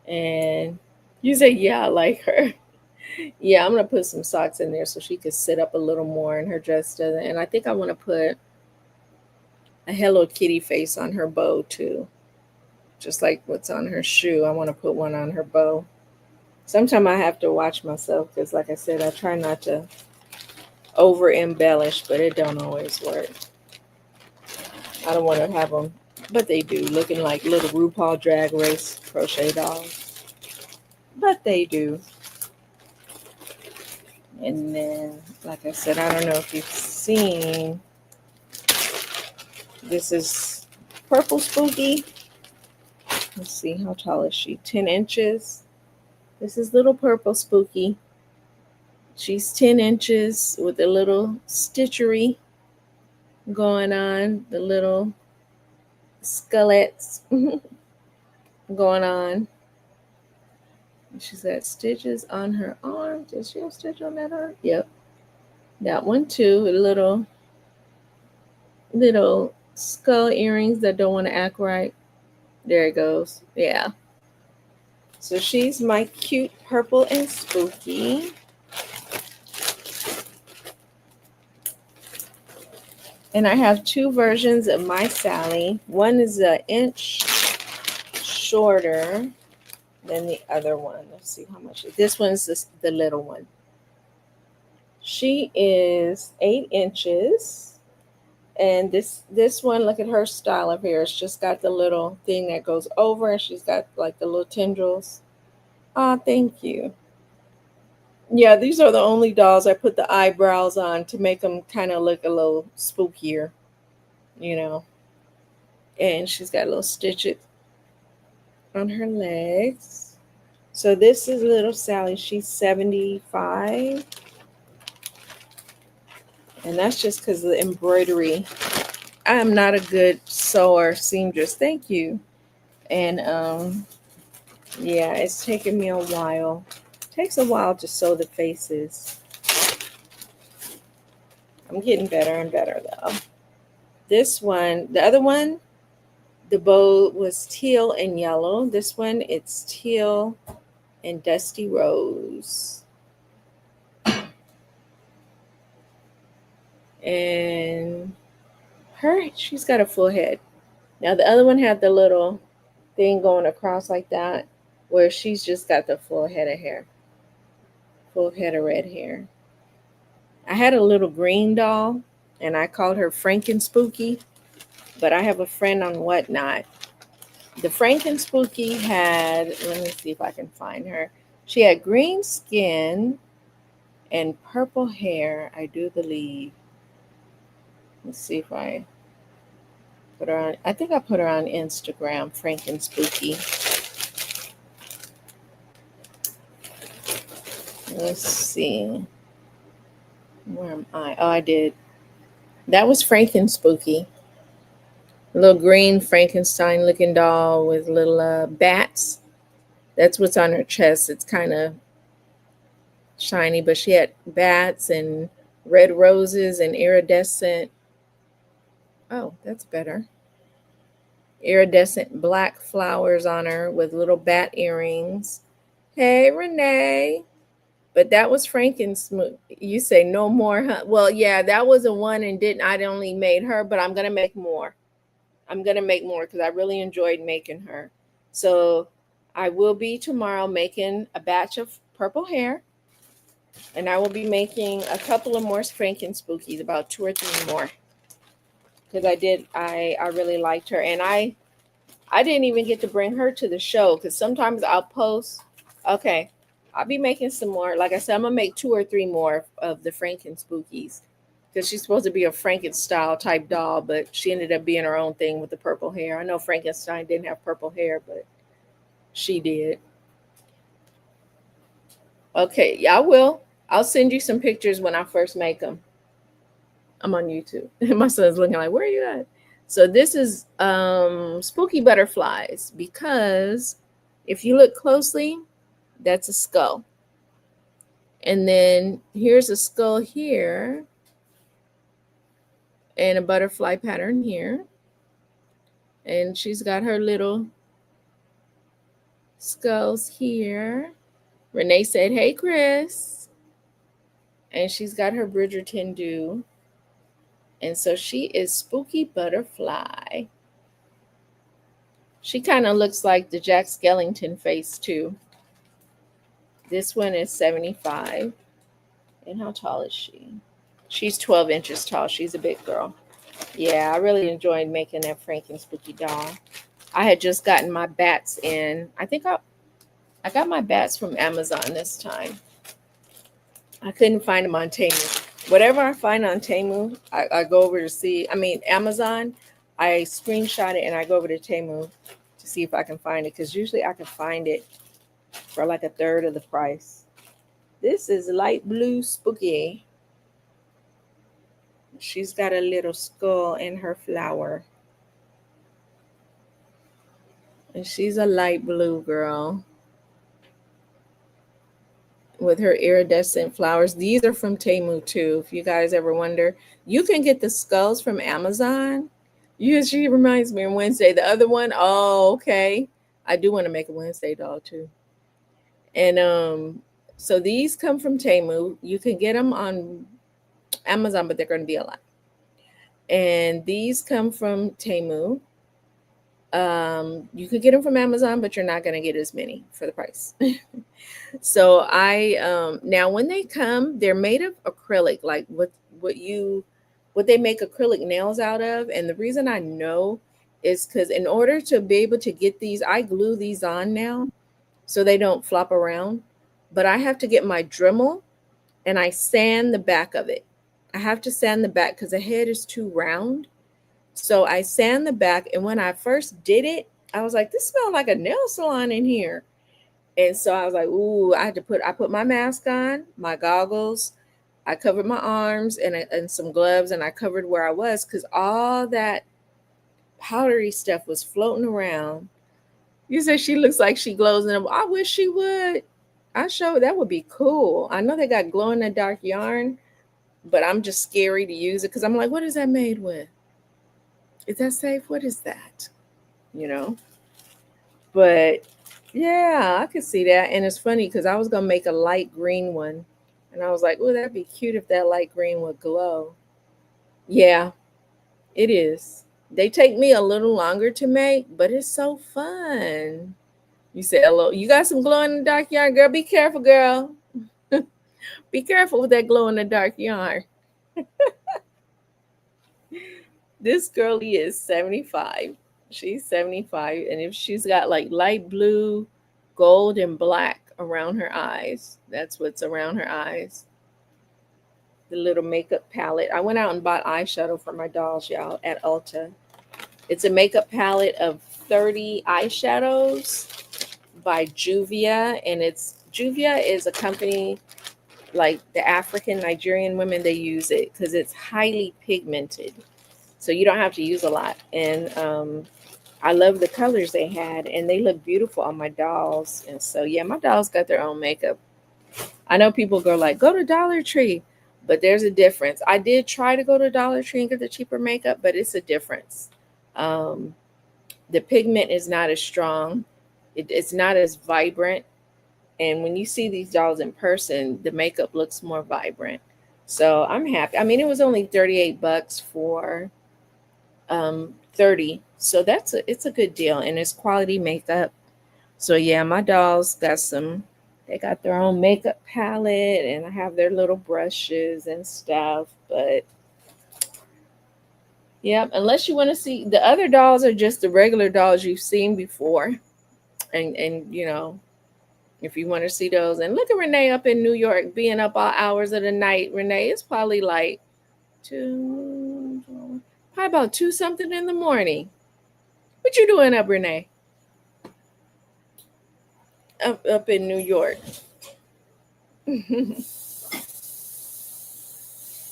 And you say, yeah, I like her. Yeah, I'm gonna put some socks in there so she could sit up a little more and her dress doesn't. And I think I want to put a Hello Kitty face on her bow too, just like what's on her shoe. I want to put one on her bow. Sometimes I have to watch myself because, like I said, I try not to over embellish, but it don't always work. I don't want to have them, but they do, looking like little RuPaul Drag Race crochet dolls. But they do. And then, like I said, I don't know if you've seen, this is Purple Spooky. Let's see, how tall is she? 10 inches. This is little Purple Spooky. She's 10 inches with a little stitchery going on, the little skeletts going on. She's got stitches on her arm. Does she have stitch on that arm? Yep. That one too. A little skull earrings that don't want to act right. There it goes. Yeah. So she's my cute purple and spooky. And I have two versions of my Sally. One is an inch shorter than the other one. Let's see how much. This one's the little one. She is 8 inches. And this one, look at her style of hair. It's just got the little thing that goes over, and she's got like the little tendrils. Ah, thank you. Yeah, these are the only dolls I put the eyebrows on to make them kind of look a little spookier, you know. And she's got little stitches on her legs. So this is little Sally. She's 75. And that's just because of the embroidery. I am not a good sewer seamstress. Thank you. And yeah, it's taken me a while. It takes a while to sew the faces. I'm getting better and better though. This one, the other one, the bow was teal and yellow. This one, it's teal and dusty rose. And she's got a full head. Now the other one had the little thing going across like that, where she's just got the full head of hair. Full head of red hair. I had a little green doll, and I called her Frankenspooky, but I have a friend on Whatnot. The Frankenspooky had, let me see if I can find her. She had green skin and purple hair, I do believe. Let's see if I put her on. I think I put her on Instagram, Frankenspooky. Let's see. Where am I? Oh, I did. That was Frankenspooky. A little green Frankenstein looking doll with little bats. That's what's on her chest. It's kind of shiny, but she had bats and red roses and iridescent. Oh, that's better. Iridescent black flowers on her with little bat earrings. Hey, Renee. But that was Frankenstein. You say no more, huh? Well, yeah, that was a one and didn't. I only made her, but I'm gonna make more. I'm gonna make more because I really enjoyed making her. So I will be tomorrow making a batch of purple hair, and I will be making a couple of more Frankenspookies, about 2 or 3 more, because I really liked her, and I didn't even get to bring her to the show because sometimes I'll post. Okay, I'll be making some more. Like I said, I'm gonna make 2 or 3 more of the Frankenspookies because she's supposed to be a Frankenstein type doll, but she ended up being her own thing with the purple hair. I know Frankenstein didn't have purple hair, but she did. Okay, yeah, I will. I'll send you some pictures when I first make them. I'm on YouTube. My son's looking like, where are you at? So this is spooky butterflies, because if you look closely, that's a skull. And then here's a skull here and a butterfly pattern here. And she's got her little skulls here. Renee said, "Hey, Chris." And she's got her Bridgerton do. And so she is Spooky Butterfly. She kind of looks like the Jack Skellington face, too. This one is 75. And how tall is she? She's 12 inches tall. She's a big girl. Yeah, I really enjoyed making that Franken Spooky doll. I had just gotten my bats in. I got my bats from Amazon this time. I couldn't find them on Temu. Whatever I find on Temu, I go over to see. I mean, Amazon, I screenshot it and I go over to Temu to see if I can find it, because usually I can find it for like a third of the price. This is light blue Spooky. She's got a little skull in her flower. And she's a light blue girl with her iridescent flowers. These are from Temu too, if you guys ever wonder. You can get the skulls from Amazon. She reminds me of Wednesday. The other one, oh, okay. I do want to make a Wednesday doll too. And so these come from Temu. You can get them on Amazon, but they're going to be a lot. And these come from Temu. You could get them from Amazon, but you're not going to get as many for the price. So now when they come, they're made of acrylic, like what they make acrylic nails out of. And the reason I know is because in order to be able to get these, I glue these on now so they don't flop around. But I have to get my Dremel and I sand the back of it. I have to sand the back because the head is too round. So I sand the back, and when I first did it, I was like, this smells like a nail salon in here. And so I was like, ooh, I put my mask on, my goggles, I covered my arms and some gloves, and I covered where I was because all that powdery stuff was floating around. You said she looks like she glows in them. I wish she would. That would be cool. I know they got glow in the dark yarn, but I'm just scary to use it because I'm like, what is that made with? Is that safe? What is that? You know? But yeah, I could see that. And it's funny because I was going to make a light green one. And I was like, oh, that'd be cute if that light green would glow. Yeah, it is. They take me a little longer to make, but it's so fun. You said, hello, you got some glow in the dark yarn, girl. Be careful, girl. Be careful with that glow in the dark yarn. This girlie is 75. She's 75. And if she's got like light blue, gold, and black around her eyes, that's what's around her eyes. The little makeup palette. I went out and bought eyeshadow for my dolls, y'all, at Ulta. It's a makeup palette of 30 eyeshadows by Juvia. And Juvia is a company like the African Nigerian women, they use it because it's highly pigmented. So you don't have to use a lot. And I love the colors they had, and they look beautiful on my dolls. And so, yeah, my dolls got their own makeup. I know people go like, go to Dollar Tree, but there's a difference. I did try to go to Dollar Tree and get the cheaper makeup, but it's a difference. Um, the pigment is not as strong. It's not as vibrant. And when you see these dolls in person, the makeup looks more vibrant. So I'm happy. I mean, it was only $38 for 30. So it's a good deal, and it's quality makeup. So yeah, my dolls they got their own makeup palette, and I have their little brushes and stuff. But yeah, unless you want to see the other dolls, are just the regular dolls you've seen before. And if you want to see those, and look at Renee up in New York being up all hours of the night. Renee, it's probably like probably about 2 something in the morning. What you doing up, Renee? Up in New York. And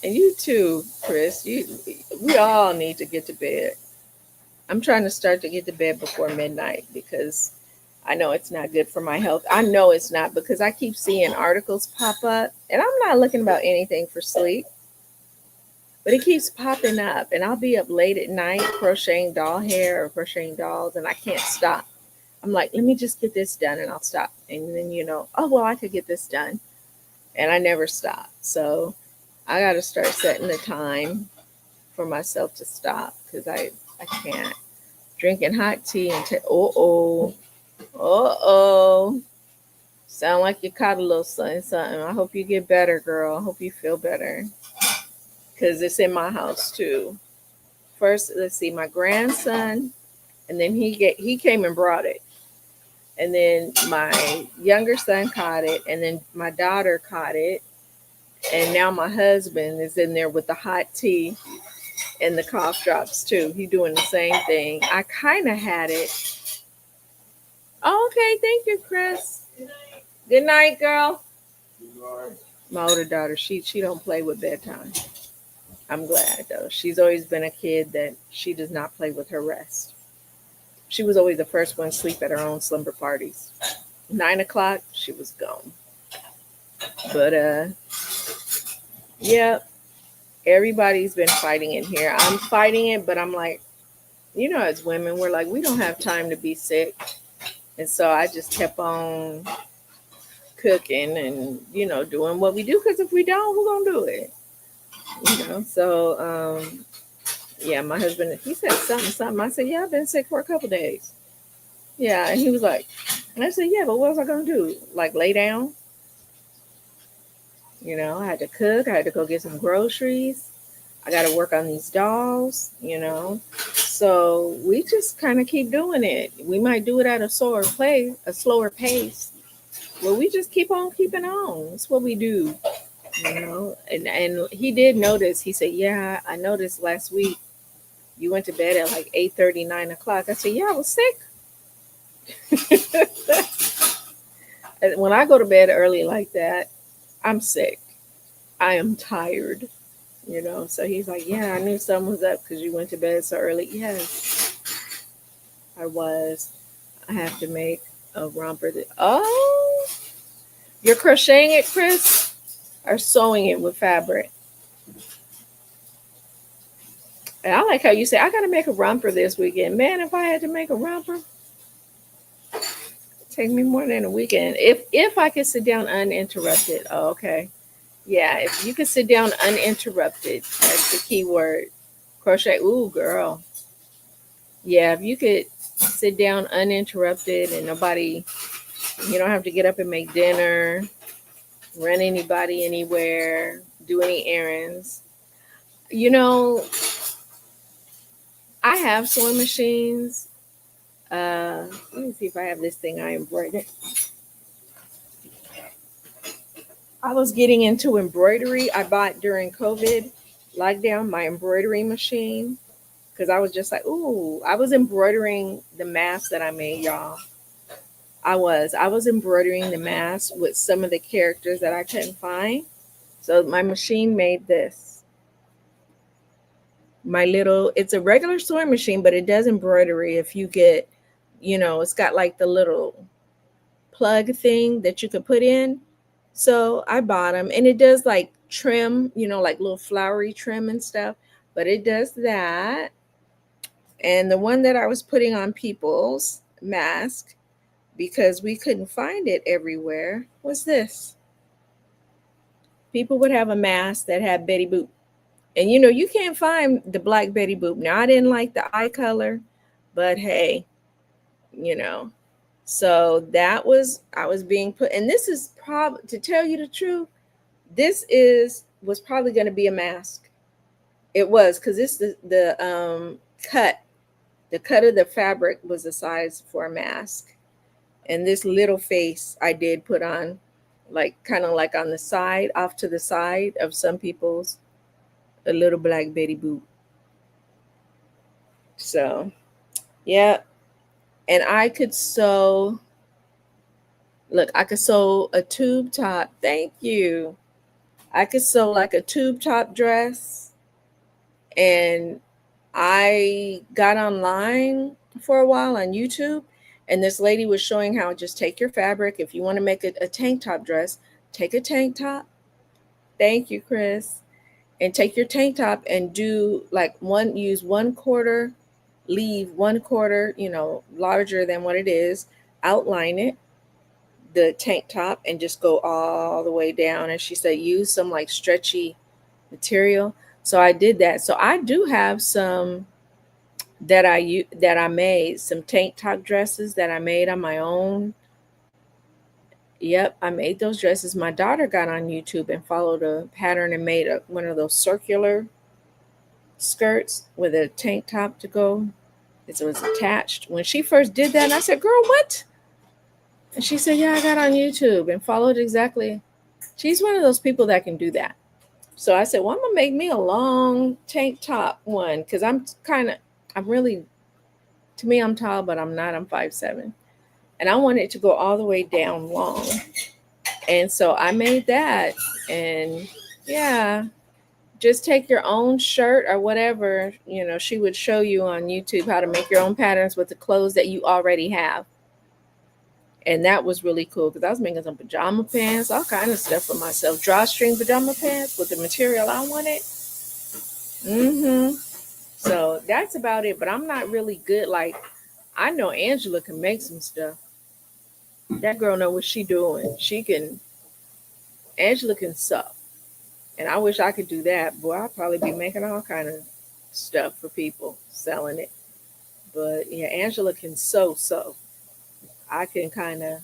you too, Chris. We all need to get to bed. I'm trying to start to get to bed before midnight because I know it's not good for my health. I know it's not because I keep seeing articles pop up, and I'm not looking about anything for sleep, but it keeps popping up, and I'll be up late at night crocheting doll hair or crocheting dolls, and I can't stop. I'm like, let me just get this done and I'll stop. And then, oh, well, I could get this done. And I never stop. So I got to start setting the time for myself to stop because I can't. Drinking hot tea and uh-oh. Sound like you caught a little something. I hope you get better, girl. I hope you feel better because it's in my house too. First, let's see, my grandson, and then he came and brought it. And then my younger son caught it, and then my daughter caught it, and now my husband is in there with the hot tea and the cough drops too. He doing the same thing. I kind of had it. Oh, okay, thank you, Chris. Good night, girl. My older daughter, she don't play with bedtime. I'm glad though. She's always been a kid that she does not play with her rest. She was always the first one to sleep at her own slumber parties. 9 o'clock, she was gone. But yeah, everybody's been fighting in here. I'm fighting it, but I'm like, as women, we're like, we don't have time to be sick. And so I just kept on cooking and, doing what we do. Because if we don't, who's going to do it? So, yeah, my husband, he said something. I said, yeah, I've been sick for a couple days. Yeah, and he was like, and I said, yeah, but what was I going to do? Like lay down? I had to cook. I had to go get some groceries. I got to work on these dolls, So we just kind of keep doing it. We might do it at a slower pace, but we just keep on keeping on. That's what we do, And he did notice. He said, "Yeah, I noticed last week you went to bed at like 8:30, 9 o'clock." I said, "Yeah, I was sick." And when I go to bed early like that, I'm sick. I am tired. So he's like, yeah, I knew something was up because you went to bed so early. Yes, I was. I have to make a romper. Oh, you're crocheting it, Chris, or sewing it with fabric? And I like how you say, I got to make a romper this weekend. Man, if I had to make a romper, it'd take me more than a weekend. If I could sit down uninterrupted. Oh, okay. Yeah, if you could sit down uninterrupted, that's the key word. Crochet. Ooh, girl. Yeah, if you could sit down uninterrupted and you don't have to get up and make dinner, run anybody anywhere, do any errands. I have sewing machines. Let me see if I have this thing I embroidered. I was getting into embroidery. I bought during COVID lockdown my embroidery machine because I was just like, ooh, I was embroidering the mask that I made, y'all. I was embroidering the mask with some of the characters that I couldn't find. So my machine made this. It's a regular sewing machine, but it does embroidery if you get, it's got like the little plug thing that you could put in. So I bought them and it does like trim, like little flowery trim and stuff, but it does that. And the one that I was putting on people's mask because we couldn't find it everywhere was this. People would have a mask that had Betty Boop. And you can't find the black Betty Boop. Now I didn't like the eye color, but hey, you know. So that was I was being put, and this is probably, to tell you the truth, was probably going to be a mask. It was because this the cut, the cut of the fabric was the size for a mask, and this little face I did put on, like kind of like on the side, off to the side of some people's, a little black Betty Boop. So yeah, and I could sew. Look, I could sew a tube top. Thank you. I could sew like a tube top dress. And I got online for a while on YouTube, and this lady was showing how just take your fabric. If you want to make a tank top dress, take a tank top. Thank you, Chris. And take your tank top and do like use 1/4. leave 1/4, larger than what it is, outline it, the tank top, and just go all the way down. And she said, use some like stretchy material. So I did that. So I do have some that I made, some tank top dresses that I made on my own. Yep, I made those dresses. My daughter got on YouTube and followed a pattern and made one of those circular skirts with a tank top to go. It was attached. When she first did that, and I said, "Girl, what?" And she said, "Yeah, I got on YouTube and followed exactly." She's one of those people that can do that. So I said, "Well, I'm gonna make me a long tank top one because I'm really, to me, I'm tall, but I'm not. I'm 5'7", and I want it to go all the way down long." And so I made that, and yeah, just take your own shirt or whatever. She would show you on YouTube how to make your own patterns with the clothes that you already have. And that was really cool because I was making some pajama pants, all kind of stuff for myself. Drawstring pajama pants with the material I wanted. So that's about it. But I'm not really good. Like, I know Angela can make some stuff. That girl know what she doing. Angela can sew. And I wish I could do that. Boy, I'd probably be making all kind of stuff for people, selling it. But yeah, Angela can sew. I can kind of,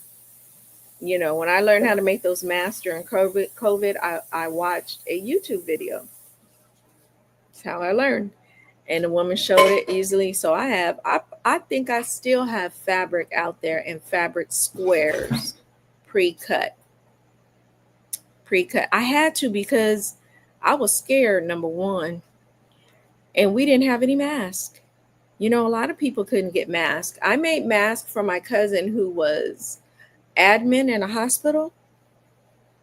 when I learned how to make those masks during COVID, I watched a YouTube video. That's how I learned. And the woman showed it easily. So I think I still have fabric out there in fabric squares, pre-cut. I had to because I was scared, number one, and we didn't have any masks. A lot of people couldn't get masks. I made masks for my cousin who was admin in a hospital.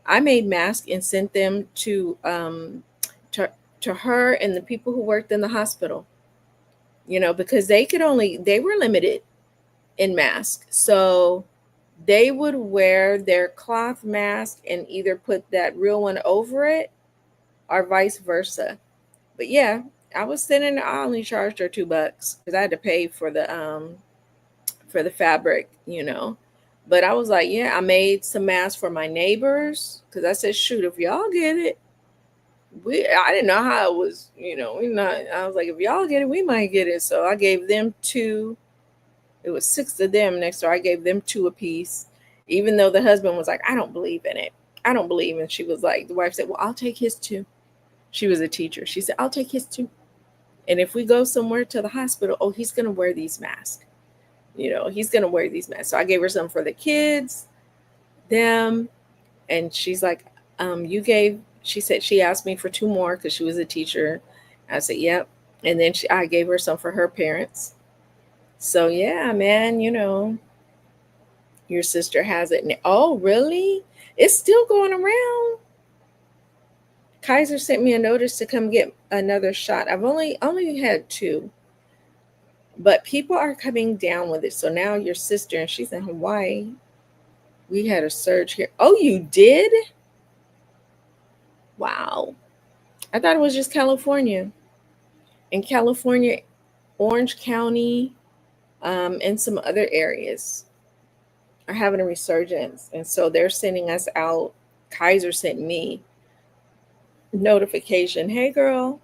I made masks and sent them to her and the people who worked in the hospital. Because they were limited in masks. So they would wear their cloth mask and either put that real one over it or vice versa. But yeah, I was sending. I only charged her $2 because I had to pay for the fabric. But I was like, yeah, I made some masks for my neighbors because I said, shoot, if y'all get it, I didn't know how it was. We not. I was like, if y'all get it, we might get it. So I gave them two. It was 6 of them next door. I gave them 2 apiece, even though the husband was like, I don't believe in it. I don't believe. And she was like, the wife said, well, I'll take his too. She was a teacher. She said, I'll take his too. And if we go somewhere to the hospital, oh, he's going to wear these masks. He's going to wear these masks. So I gave her some for the kids, them. And she's like, she said, she asked me for 2 more because she was a teacher. I said, yep. And then I gave her some for her parents. So yeah, man, your sister has it. Oh, really? It's still going around. Kaiser sent me a notice to come get another shot. I've only had 2. But people are coming down with it. So now your sister, and she's in Hawaii. We had a surge here. Oh, you did? Wow. I thought it was just California. In California, Orange County, and some other areas are having a resurgence. And so they're sending us out. Kaiser sent me notification. Hey, girl,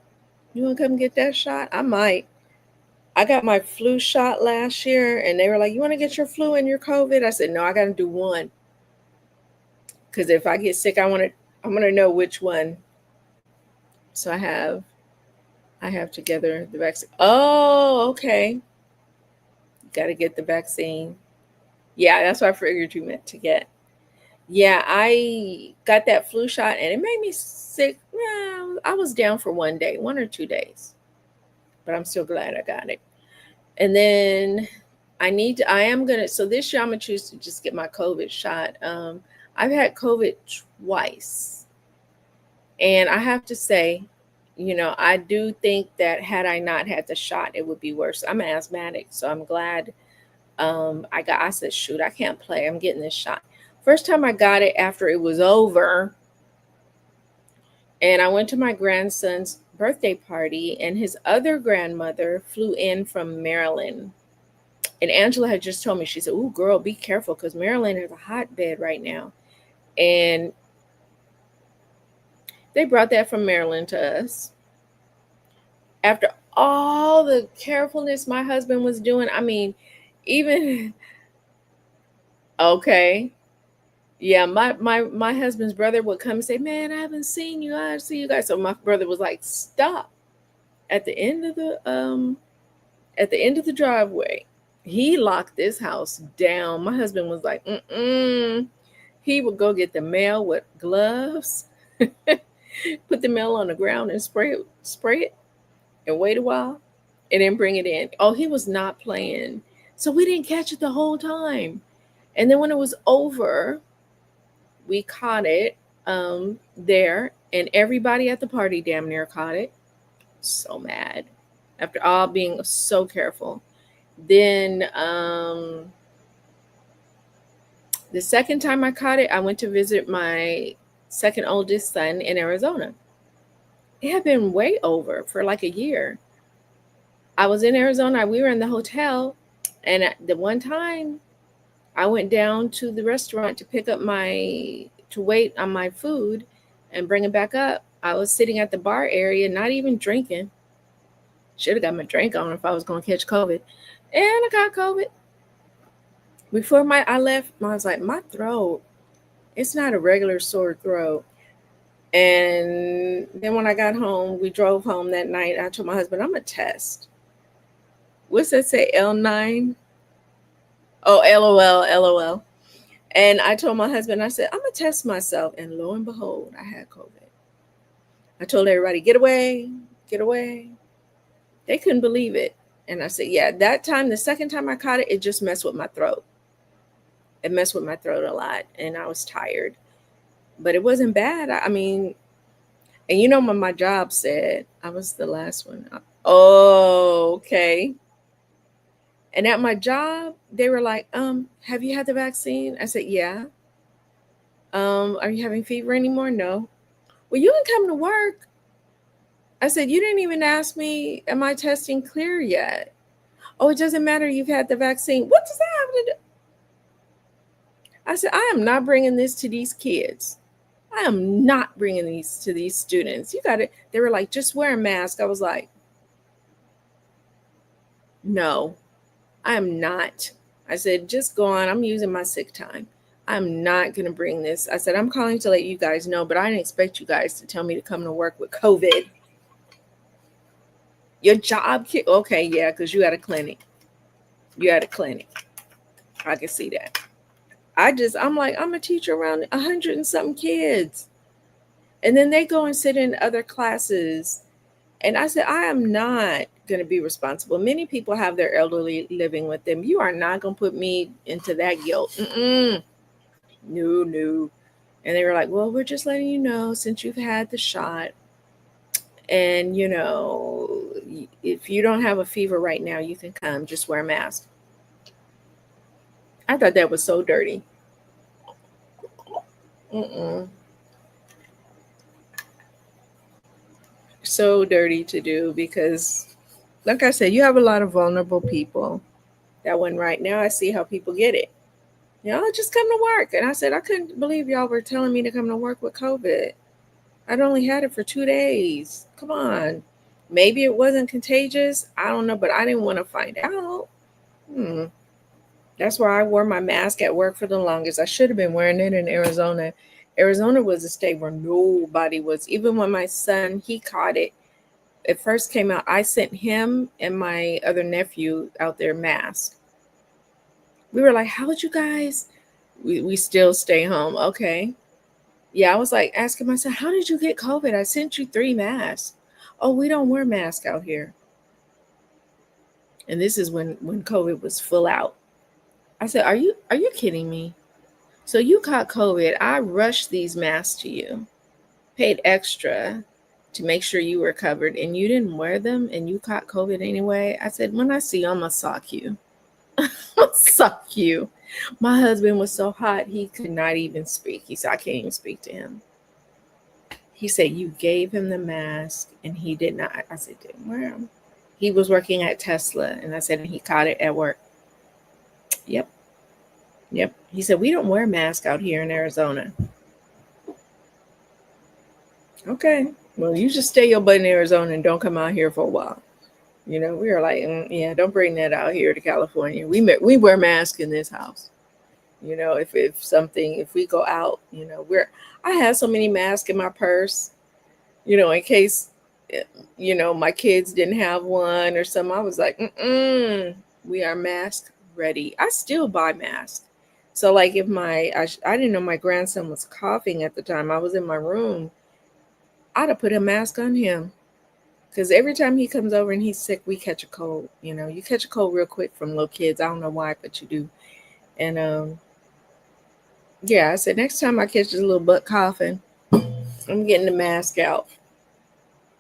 you want to come get that shot? I might. I got my flu shot last year, and they were like, you want to get your flu and your COVID? I said, no, I got to do one. Because if I get sick, I'm going to know which one. So I have together the vaccine. Oh, okay. Got to get the vaccine. Yeah, that's what I figured you meant to get. Yeah, I got that flu shot, and it made me sick. Yeah, I was down for 1 day, 1 or 2 days. But I'm still glad I got it. And then so this year I'm going to choose to just get my COVID shot. I've had COVID twice. And I have to say, I do think that had I not had the shot, it would be worse. I'm asthmatic, so I'm glad I said, shoot, I can't play. I'm getting this shot. First time I got it after it was over. And I went to my grandson's birthday party, and his other grandmother flew in from Maryland. And Angela had just told me, she said, "Ooh, girl, be careful because Maryland is a hotbed right now." And they brought that from Maryland to us. After all the carefulness my husband was doing, I mean, even okay. Yeah, my husband's brother would come and say, "Man, I haven't seen you. I see you guys." So my brother was like, "Stop." At the end of the driveway, he locked this house down. My husband was like, "Mm-mm." He would go get the mail with gloves, put the mail on the ground and spray it, and wait a while, and then bring it in. Oh, he was not playing. So we didn't catch it the whole time. And then when it was over, we caught it there, and everybody at the party damn near caught it. So mad after all being so careful. Then the second time I caught it, I went to visit my second oldest son in Arizona. It had been way over for like a year. I was in Arizona. We were in the hotel, and at the one time I went down to the restaurant to pick up to wait on my food and bring it back up. I was sitting at the bar area, not even drinking. Should have got my drink on if I was going to catch COVID. And I got COVID. Before I left, I was like, my throat, it's not a regular sore throat. And then when I got home, we drove home that night. I told my husband, I'm going to test. What's that say? L9? Oh, LOL, LOL. And I told my husband, I said, I'm going to test myself. And lo and behold, I had COVID. I told everybody, get away, get away. They couldn't believe it. And I said, yeah, that time, the second time I caught it, it just messed with my throat. It messed with my throat a lot. And I was tired. But it wasn't bad. I mean, and you know what my job said? I was the last one. Oh, okay. And at my job, they were like, have you had the vaccine? I said, yeah. Are you having fever anymore? No. Well, you can come to work. I said, you didn't even ask me, am I testing clear yet? Oh, it doesn't matter. You've had the vaccine. What does that have to do? I said, I am not bringing this to these kids. I am not bringing these to these students. You got it. They were like, just wear a mask. I was like, no, I am not. I said, just go on. I'm using my sick time. I'm not going to bring this. I said, I'm calling to let you guys know, but I didn't expect you guys to tell me to come to work with COVID. Your job, okay, yeah, because you had a clinic. You had a clinic. I can see that. I'm like, I'm a teacher around 100 and something kids. And then they go and sit in other classes. And I said, I am not going to be responsible. Many people have their elderly living with them. You are not going to put me into that guilt. No, no. And they were like, well, we're just letting you know since you've had the shot. And, if you don't have a fever right now, you can come. Just wear a mask. I thought that was so dirty. So dirty to do because, like I said, you have a lot of vulnerable people. That one right now, I see how people get it. Just come to work. And I said, I couldn't believe y'all were telling me to come to work with COVID. I'd only had it for 2 days. Come on. Maybe it wasn't contagious. I don't know, but I didn't want to find out. That's why I wore my mask at work for the longest. I should have been wearing it in Arizona. Arizona was a state where nobody was. Even when my son, he caught it. It first came out, I sent him and my other nephew out there masked. We were like, how would you guys? We still stay home. Okay. Yeah, I was like asking myself, how did you get COVID? I sent you 3 masks. Oh, we don't wear masks out here. And this is when COVID was full out. I said, are you kidding me? So you caught COVID. I rushed these masks to you, paid extra to make sure you were covered, and you didn't wear them and you caught COVID anyway. I said, when I see you, I'm going to sock you. I'm going to sock you. My husband was so hot, he could not even speak. He said, I can't even speak to him. He said, you gave him the mask and he did not. I said, didn't wear them. He was working at Tesla. And I said, and he caught it at work. Yep. Yep. He said, we don't wear masks out here in Arizona. Okay. Well, you just stay your butt in Arizona and don't come out here for a while. We were like, yeah, don't bring that out here to California. We wear masks in this house. If we go out, I have so many masks in my purse, in case, my kids didn't have one or something. I was like, we are mask ready. I still buy masks. So like if I didn't know my grandson was coughing at the time. I was in my room. I'd have put a mask on him. Because every time he comes over and he's sick, we catch a cold. You catch a cold real quick from little kids. I don't know why, but you do. And yeah, I said, next time I catch this little butt coughing, I'm getting the mask out.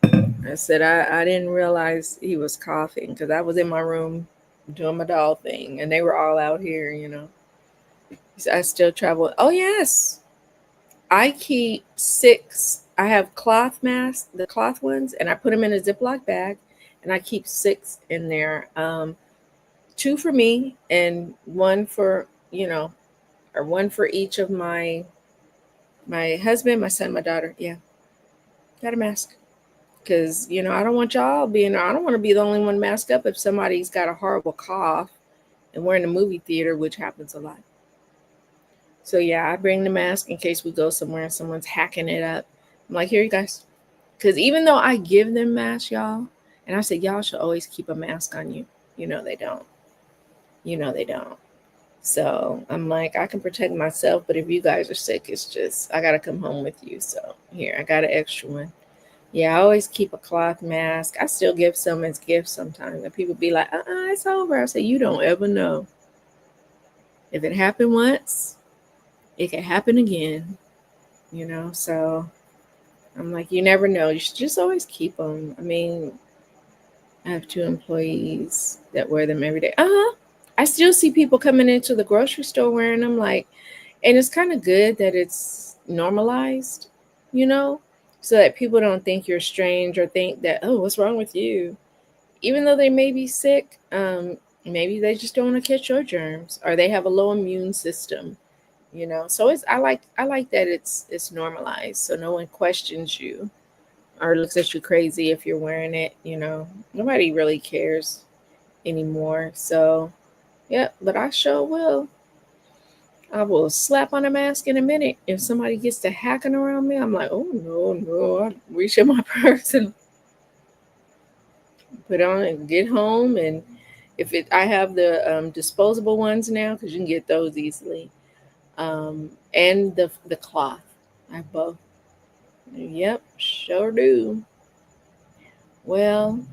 I said, I didn't realize he was coughing because I was in my room doing my doll thing and they were all out here, I still travel. Oh, yes. I keep 6. I have cloth masks, the cloth ones, and I put them in a Ziploc bag and I keep 6 in there. 2 for me and 1 for, or 1 for each of my husband, my son, my daughter. Yeah. Got a mask. Because, I don't want y'all being, I don't want to be the only one masked up if somebody's got a horrible cough and we're in a movie theater, which happens a lot. So, yeah, I bring the mask in case we go somewhere and someone's hacking it up. I'm like, here you guys. Because even though I give them masks, y'all, and I said, y'all should always keep a mask on you. They don't. They don't. So I'm like, I can protect myself, but if you guys are sick, it's just, I got to come home with you. So here, I got an extra one. Yeah, I always keep a cloth mask. I still give some as gifts sometimes. And people be like, it's over. I say, you don't ever know. If it happened once, it can happen again. So I'm like, you never know. You should just always keep them. I mean, I have 2 employees that wear them every day. I still see people coming into the grocery store wearing them, and it's kind of good that it's normalized, so that people don't think you're strange or think that, oh, what's wrong with you? Even though they may be sick, maybe they just don't want to catch your germs or they have a low immune system, So I like that it's normalized, so no one questions you or looks at you crazy if you're wearing it. Nobody really cares anymore. So yeah, but I sure will. I will slap on a mask in a minute. If somebody gets to hacking around me, I'm like, oh no. I reach in my purse and put on and get home. And I have the disposable ones now because you can get those easily. And the cloth. I have both. Yep, sure do. Well,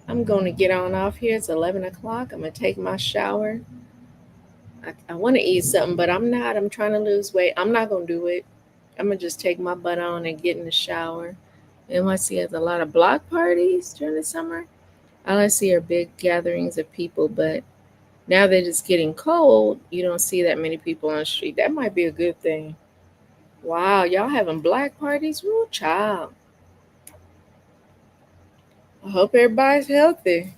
I'm going to get on off here. It's 11 o'clock. I'm going to take my shower. I want to eat something, but I'm not. I'm trying to lose weight. I'm not going to do it. I'm going to just take my butt on and get in the shower. NYC has a lot of block parties during the summer. All I see are big gatherings of people, but now that it's getting cold, you don't see that many people on the street. That might be a good thing. Wow, y'all having black parties? Woo, child. I hope everybody's healthy.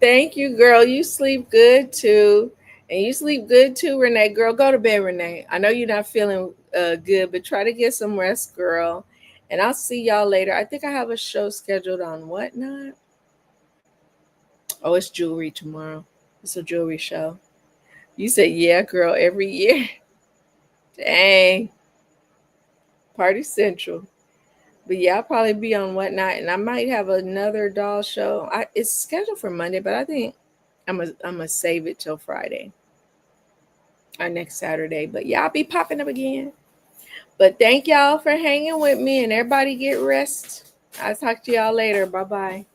Thank you, girl. You sleep good too. And you sleep good too, Renee. Girl, go to bed, Renee. I know you're not feeling good, but try to get some rest, girl. And I'll see y'all later. I think I have a show scheduled on whatnot. Oh, it's jewelry tomorrow. It's a jewelry show. You said, yeah, girl, every year. Dang. Party Central. But yeah, I'll probably be on whatnot, and I might have another doll show. It's scheduled for Monday, but I think I'm gonna save it till Friday or next Saturday. But yeah, I'll be popping up again. But thank y'all for hanging with me, and everybody get rest. I'll talk to y'all later. Bye bye.